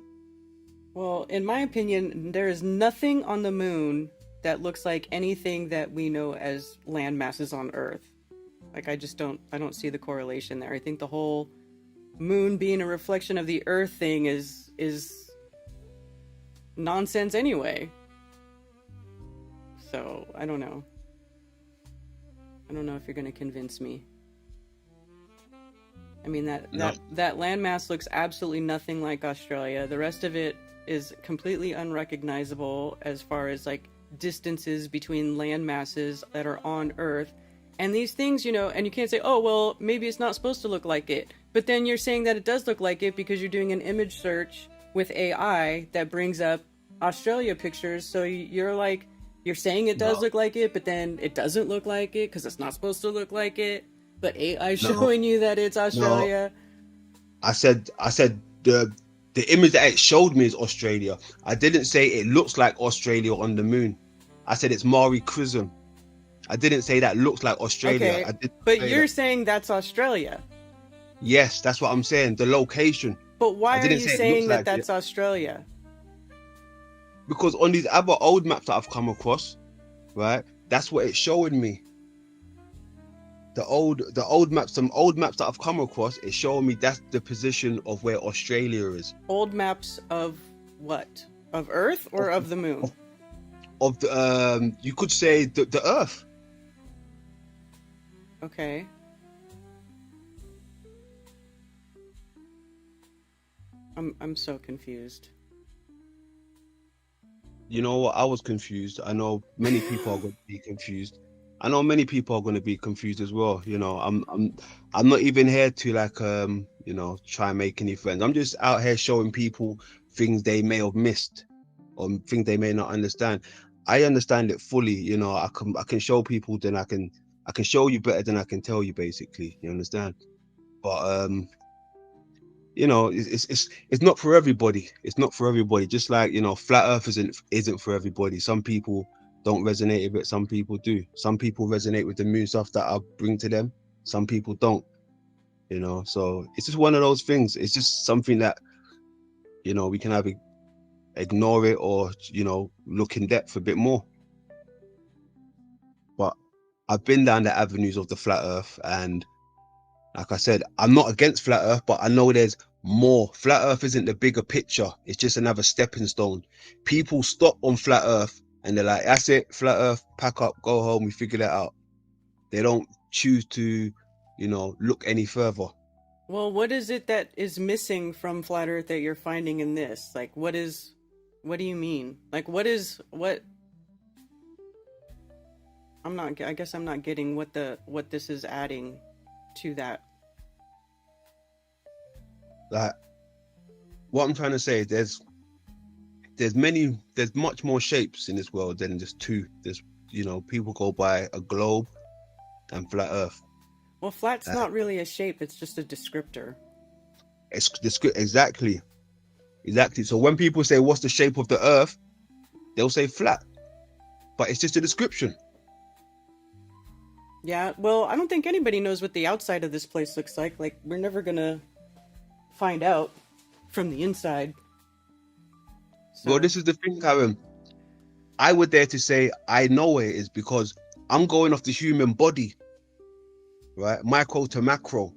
Speaker 1: Well, in my opinion, there is nothing on the moon that looks like anything that we know as land masses on Earth. Like, I don't see the correlation there. I think the whole moon being a reflection of the Earth thing is nonsense anyway. So, I don't know. I don't know if you're going to convince me. I mean, that landmass looks absolutely nothing like Australia. The rest of it is completely unrecognizable as far as, like, distances between land masses that are on Earth. And these things, and you can't say, oh, well, maybe it's not supposed to look like it. But then you're saying that it does look like it because you're doing an image search with AI that brings up Australia pictures. So you're saying it does look like it, but then it doesn't look like it because it's not supposed to look like it. But AI showing you that it's Australia.
Speaker 15: No. I said the image that it showed me is Australia. I didn't say it looks like Australia on the moon. I said it's Mare Crisium. I didn't say that looks like Australia.
Speaker 1: Okay, but you're saying that's Australia.
Speaker 15: Yes, that's what I'm saying. The location.
Speaker 1: But why are you saying that that's Australia?
Speaker 15: Because on these other old maps that I've come across, right, that's what it's showing me. The old maps, some old maps that I've come across, it's showing me that's the position of where Australia is.
Speaker 1: Old maps of what? Of Earth or of the moon?
Speaker 15: Of the you could say the Earth.
Speaker 1: Okay. I'm so confused.
Speaker 15: You know what? I was confused. I know many people are going to be confused. I know many people are going to be confused as well. I'm not even here to try and make any friends. I'm just out here showing people things they may have missed or things they may not understand. I understand it fully. I can show people, then I can show you better than I can tell you, basically. You understand? But it's not for everybody. It's not for everybody. Just like, flat earth isn't for everybody. Some people don't resonate with it, some people do. Some people resonate with the moon stuff that I bring to them, some people don't. So it's just one of those things. It's just something that we can either ignore it or look in depth a bit more. But I've been down the avenues of the flat earth, and like I said, I'm not against flat earth, but I know there's more. Flat earth isn't the bigger picture. It's just another stepping stone. People stop on flat earth and they're like, that's it, flat earth, pack up, go home, we figured it out. They don't choose to, look any further.
Speaker 1: Well, what is it that is missing from flat earth that you're finding in this? Like, what do you mean? Like, what? I guess I'm not getting what this is adding to that.
Speaker 15: Like, what I'm trying to say, there's much more shapes in this world than just two. There's people go by a globe and flat Earth.
Speaker 1: Well, flat's not really a shape; it's just a descriptor.
Speaker 15: It's exactly. So when people say, "What's the shape of the Earth?" they'll say flat, but it's just a description.
Speaker 1: Yeah, well, I don't think anybody knows what the outside of this place looks like. Like, we're never gonna find out from the inside.
Speaker 15: Well, this is the thing, Karen. I would dare to say I know where it is because I'm going off the human body, right? Micro to macro.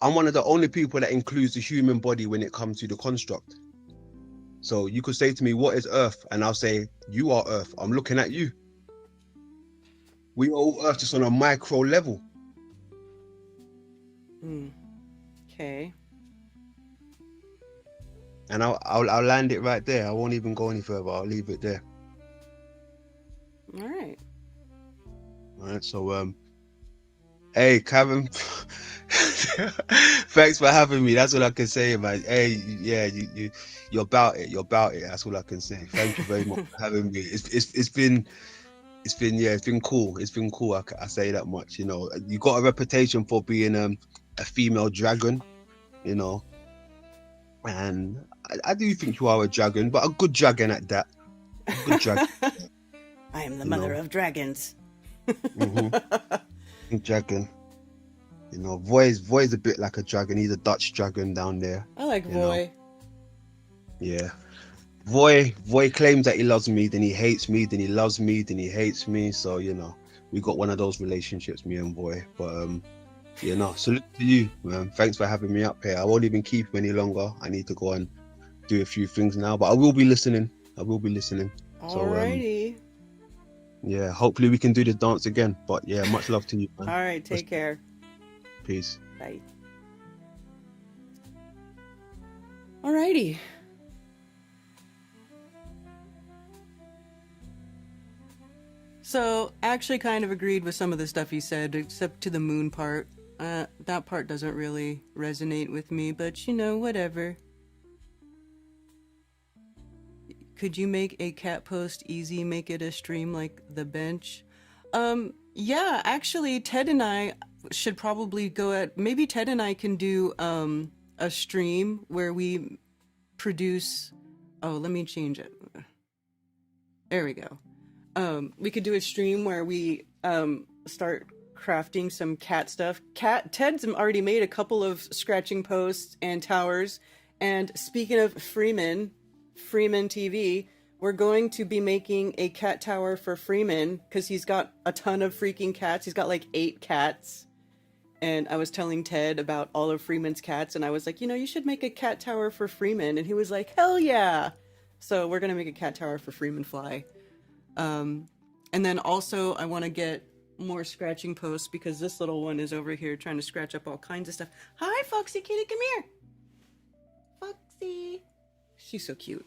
Speaker 15: I'm one of the only people that includes the human body when it comes to the construct. So you could say to me, "What is Earth?" And I'll say, "You are Earth. I'm looking at you. We are all Earth, just on a micro level."
Speaker 1: Okay.
Speaker 15: And I'll land it right there. I won't even go any further. I'll leave it there.
Speaker 1: All right.
Speaker 15: All right. So hey, Karen, thanks for having me. That's all I can say, man. Hey, yeah, you're about it. You're about it. That's all I can say. Thank you very much for having me. It's been cool. It's been cool. I say that much. You got a reputation for being a female dragon, and I do think you are a dragon, but a good dragon at that. A good dragon.
Speaker 1: I am the mother of dragons.
Speaker 15: Dragon. Voy's a bit like a dragon. He's a Dutch dragon down there.
Speaker 1: I like Voy.
Speaker 15: Yeah. Voy claims that he loves me, then he hates me, then he loves me, then he hates me. So, we got one of those relationships, me and Voy. But salute to you, man. Thanks for having me up here. I won't even keep you any longer. I need to go and do a few things now, but I will be listening.
Speaker 1: Alrighty.
Speaker 15: Yeah, hopefully we can do the dance again. But yeah, much love to you, man.
Speaker 1: All right, take care.
Speaker 15: Peace.
Speaker 1: Bye. Alrighty. So, actually kind of agreed with some of the stuff he said, except to the moon part. That part doesn't really resonate with me, but whatever. Could you make a cat post easy, make it a stream like The Bench? Yeah, actually, Ted and I should probably maybe Ted and I can do a stream where we produce, let me change it. There we go. We could do a stream where we start crafting some cat stuff. Ted's already made a couple of scratching posts and towers. And speaking of Freeman TV, we're going to be making a cat tower for Freeman because he's got a ton of freaking cats. He's got like 8 cats. And I was telling Ted about all of Freeman's cats, and I was like, you should make a cat tower for Freeman. And he was like, hell yeah. So we're going to make a cat tower for Freeman Fly. And then also I want to get more scratching posts because this little one is over here trying to scratch up all kinds of stuff. Hi, Foxy Kitty, come here. Foxy. She's so cute.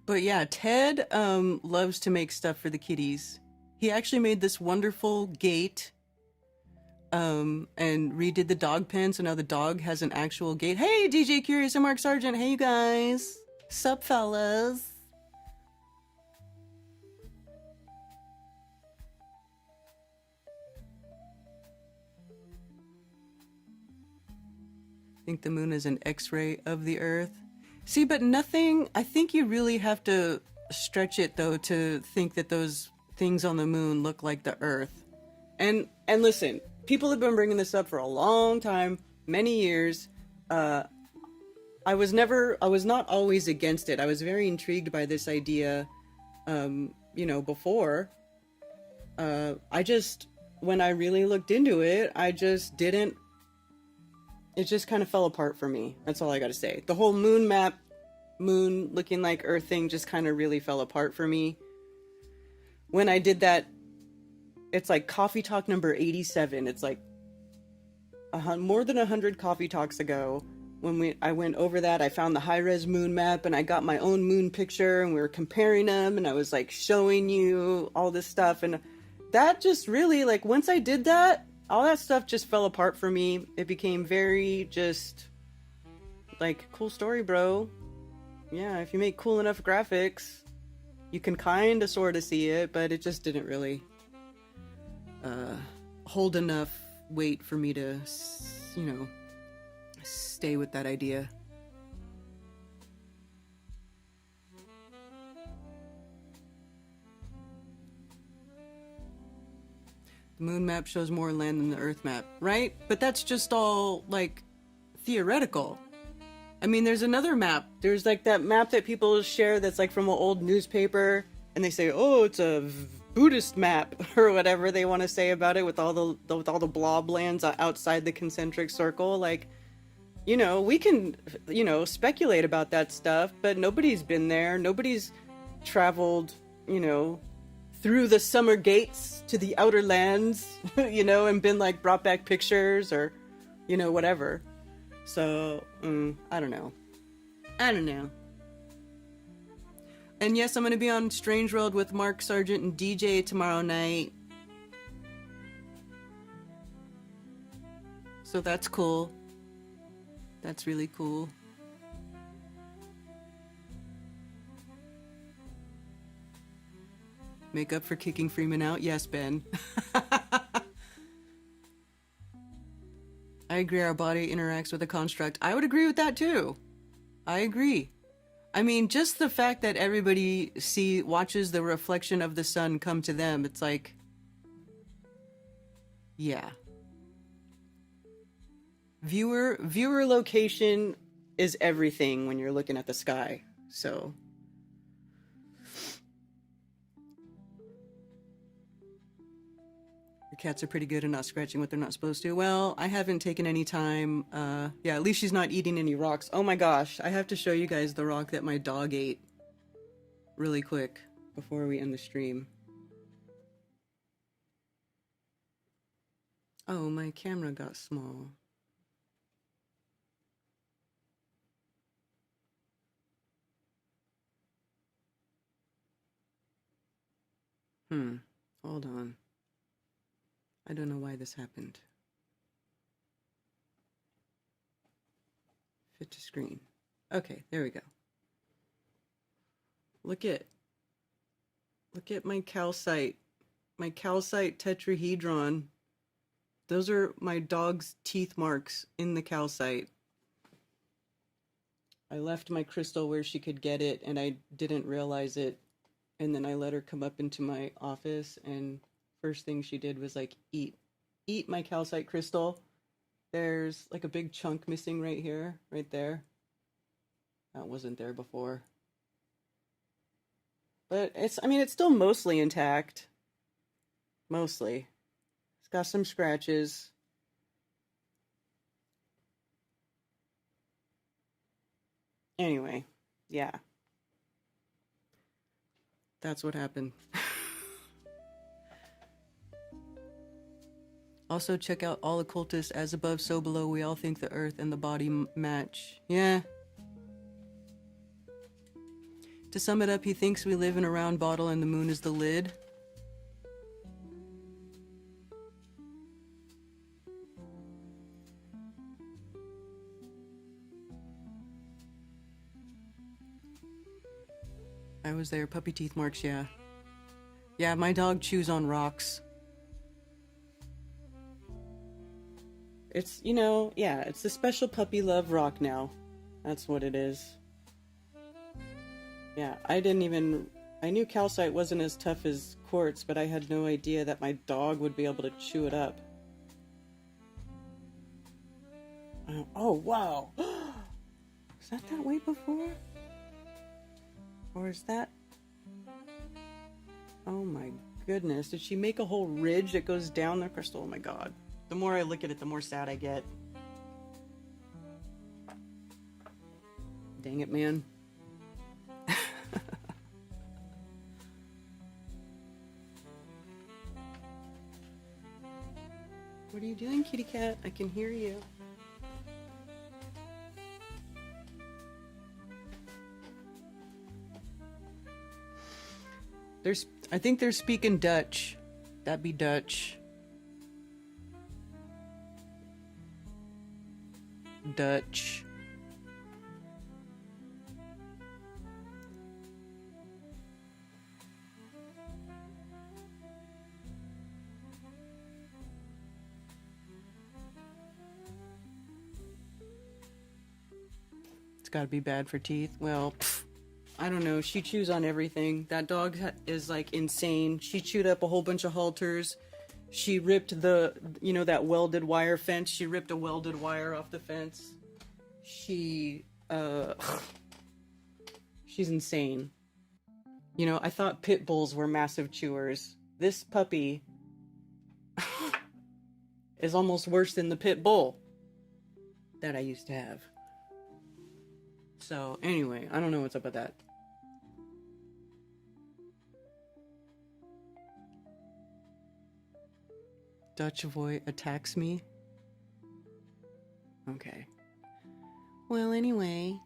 Speaker 1: But yeah, Ted loves to make stuff for the kitties. He actually made this wonderful gate and redid the dog pen, so now the dog has an actual gate. Hey, DJ Curious and Mark Sargent. Hey, you guys. Sup, fellas? I think the moon is an X-ray of the Earth. See, but nothing... I think you really have to stretch it, though, to think that those things on the moon look like the Earth. And listen, people have been bringing this up for a long time, many years. I was not always against it. I was very intrigued by this idea, before. When I really looked into it, it just kind of fell apart for me. That's all I gotta say. The whole moon map, moon looking like Earth thing just kind of really fell apart for me. When I did that, it's like Coffee Talk number 87. It's like more than 100 Coffee Talks ago. I went over that, I found the high-res moon map, and I got my own moon picture, and we were comparing them, and I was like showing you all this stuff, and that just really, like, once I did that, all that stuff just fell apart for me. It became very just like, cool story, bro. Yeah, if you make cool enough graphics, you can kind of sort of see it, but it just didn't really hold enough weight for me to, you know, stay with that idea. The moon map shows more land than the Earth map, right? But that's just all, like, theoretical. I mean, there's another map. There's, like, that map that people share that's, like, from an old newspaper, and they say, oh, it's a Buddhist map, or whatever they want to say about it, with all the blob lands outside the concentric circle. Like, you know, we can, you know, speculate about that stuff, but nobody's been there. Nobody's traveled, you know, through the summer gates to the outer lands, you know, and been like brought back pictures or, you know, whatever. So, I don't know. And yes, I'm going to be on Strange World with Mark Sargent and DJ tomorrow night. So that's cool. That's really cool. Make up for kicking Freeman out? Yes, Ben. I agree, our body interacts with a construct. I would agree with that too. I agree. I mean, just the fact that everybody watches the reflection of the sun come to them, it's like, yeah. Viewer location is everything when you're looking at the sky. So your cats are pretty good at not scratching what they're not supposed to. Well, I haven't taken any time. Yeah, at least she's not eating any rocks. Oh my gosh, I have to show you guys the rock that my dog ate really quick before we end the stream. Oh, my camera got small. Hold on. I don't know why this happened. Fit to screen. Okay, there we go. Look at my calcite tetrahedron. Those are my dog's teeth marks in the calcite. I left my crystal where she could get it, and I didn't realize it. And then I let her come up into my office, and first thing she did was like eat my calcite crystal. There's like a big chunk missing right here, right there. That wasn't there before. But it's still mostly intact. Mostly. It's got some scratches. Anyway, yeah. That's what happened. Also, check out all occultists, as above, so below. We all think the earth and the body match. Yeah. To sum it up, he thinks we live in a round bottle and the moon is the lid. I was there. Puppy teeth marks, yeah. Yeah, my dog chews on rocks. It's, you know, yeah, it's the special puppy love rock now. That's what it is. Yeah, I knew calcite wasn't as tough as quartz, but I had no idea that my dog would be able to chew it up. Oh, wow. Was that way before? Or is that... Oh my goodness. Did she make a whole ridge that goes down the crystal? Oh my god. The more I look at it, the more sad I get. Dang it, man. What are you doing, kitty cat? I can hear you. I think they're speaking Dutch. That'd be Dutch. Dutch. got to be bad for teeth. Well, I don't know. She chews on everything. That dog is like insane. She chewed up a whole bunch of halters. She ripped that welded wire fence. She ripped a welded wire off the fence. She's insane. I thought pit bulls were massive chewers. This puppy is almost worse than the pit bull that I used to have. So anyway, I don't know what's up with that. Dutch boy attacks me. Okay. Well, anyway.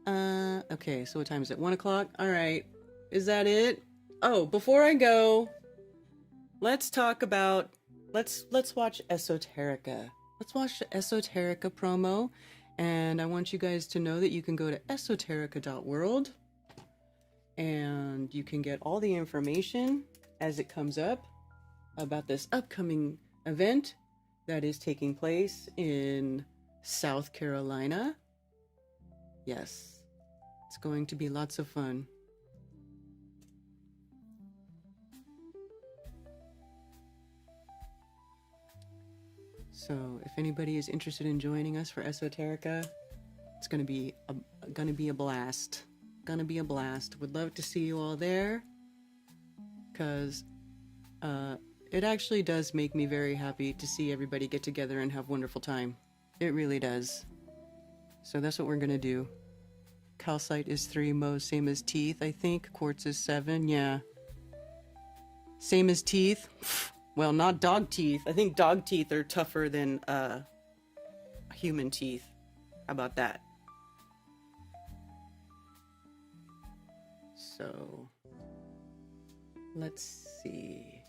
Speaker 1: Okay, so what time is it? 1 o'clock? Alright. Is that it? Oh, before I go, let's talk about... Let's watch Esoterica. Let's watch the Esoterica promo. And I want you guys to know that you can go to esoterica.world. And you can get all the information as it comes up about this upcoming event that is taking place in South Carolina. Yes, it's going to be lots of fun. So if anybody is interested in joining us for Esoterica, it's going to be a blast. Gonna be a blast. Would love to see you all there, because it actually does make me very happy to see everybody get together and have wonderful time. It really does. So that's what we're gonna do. Calcite is 3, Mohs same as teeth, I think. Quartz is 7, yeah. Same as teeth. Well, not dog teeth. I think dog teeth are tougher than human teeth. How about that? So, let's see.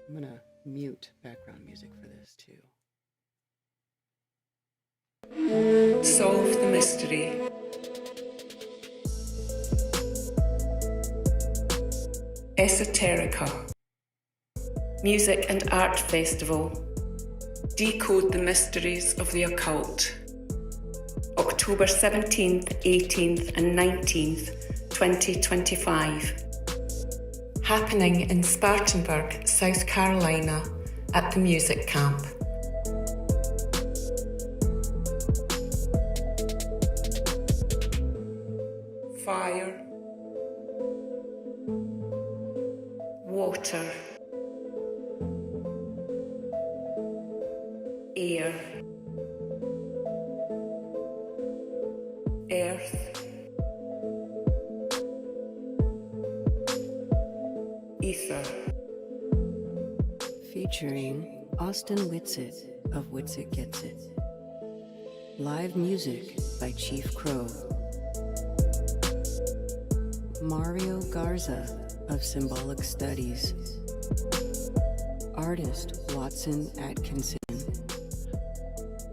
Speaker 1: I'm gonna mute background music for this too.
Speaker 16: Solve the mystery. Esoterica. Music and Art Festival. Decode the mysteries of the occult. October 17th, 18th and 19th, 2025. Happening in Spartanburg, South Carolina at the Music Camp. Fire. Water. Air. Earth. Ether.
Speaker 1: Featuring Austin Whitsitt of Whitsitt Gets It. Live music by Chief Crow. Mario Garza of Symbolic Studies. Artist Watson Atkinson.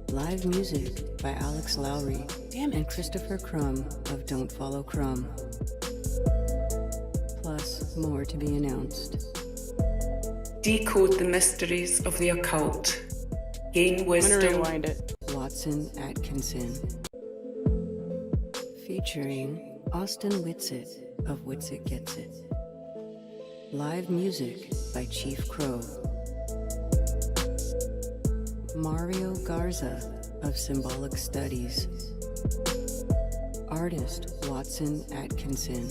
Speaker 1: Live music by Alex Lowry and Christopher Crumb of Don't Follow Crumb. Plus more to be announced.
Speaker 16: Decode the mysteries of the occult. Gain wisdom.
Speaker 1: I'm gonna rewind it. Watson Atkinson. Featuring Austin Whitsitt of Whitsitt Gets It. Live music by Chief Crow. Mario Garza of Symbolic Studies. Artist Watson Atkinson.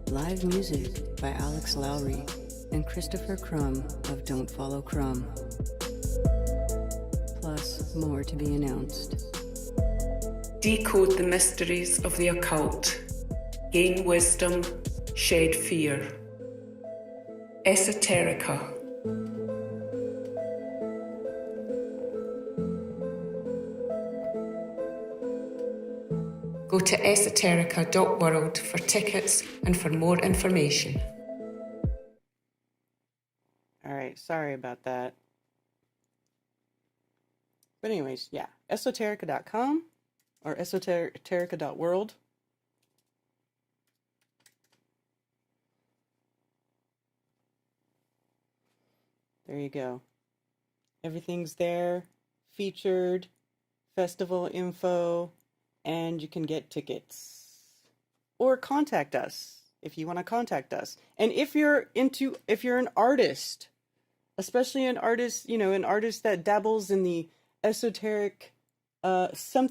Speaker 1: Live music by Alex Lowry and Christopher Crumb of Don't Follow Crumb. Plus more to be announced.
Speaker 16: Decode the mysteries of the occult. Gain wisdom. Shed fear. Esoterica. Go to esoterica.world for tickets and for more information.
Speaker 1: Alright, sorry about that. But anyways, yeah, esoterica.com or esoterica.world. There you go. Everything's there, featured, festival info, and you can get tickets. Or contact us if you want to contact us. And if you're an artist, especially an artist, an artist that dabbles in the esoteric, some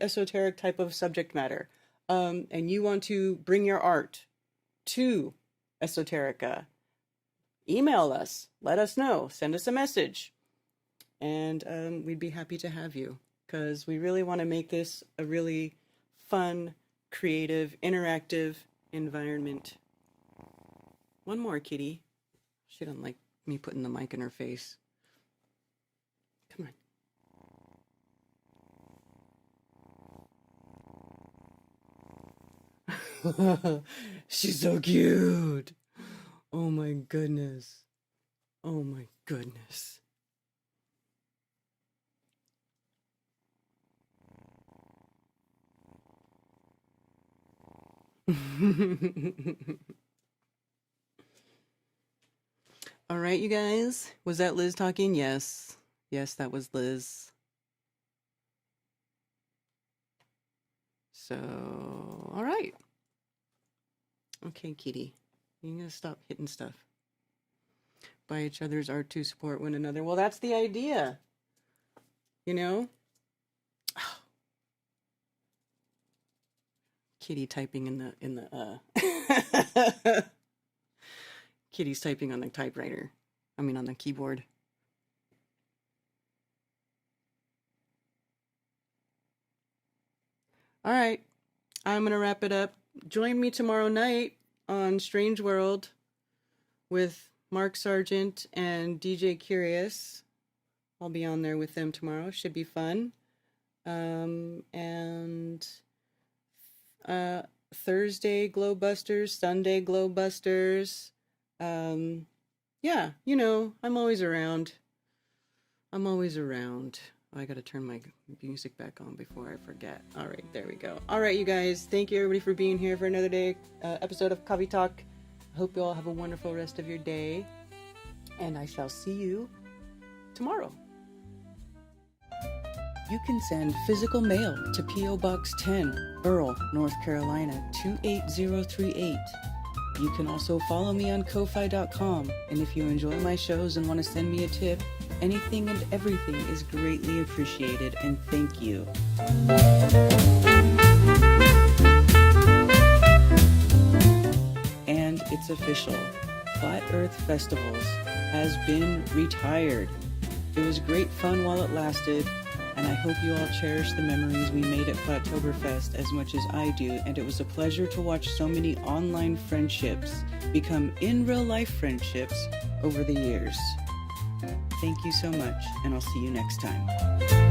Speaker 1: esoteric type of subject matter, and you want to bring your art to Esoterica, email us, let us know, send us a message, and we'd be happy to have you, because we really want to make this a really fun, creative, interactive environment. One more, kitty. She doesn't like me putting the mic in her face. Come on. She's so cute. Oh my goodness. Oh my goodness. All right, you guys. Was that Liz talking? Yes. Yes, that was Liz. So, all right. Okay, kitty. You're going to stop hitting stuff. Buy each other's art to support one another. Well, that's the idea. Kitty typing in the Kitty's typing on the typewriter. On the keyboard. All right. I'm going to wrap it up. Join me tomorrow night on Strange World with Mark Sargent and DJ Curious. I'll be on there with them tomorrow. Should be fun. And Thursday Glowbusters, Sunday Glowbusters. Yeah, I'm always around. I gotta turn my music back on before I forget. All right, there we go. All right, you guys. Thank you, everybody, for being here for another day episode of Coffee Talk. I hope you all have a wonderful rest of your day. And I shall see you tomorrow. You can send physical mail to P.O. Box 10, Earl, North Carolina, 28038. You can also follow me on Ko-Fi.com, and if you enjoy my shows and want to send me a tip, anything and everything is greatly appreciated, and thank you. And it's official. Flat Earth Festivals has been retired. It was great fun while it lasted, and I hope you all cherish the memories we made at Flattoberfest as much as I do, and it was a pleasure to watch so many online friendships become in real life friendships over the years. Thank you so much, and I'll see you next time.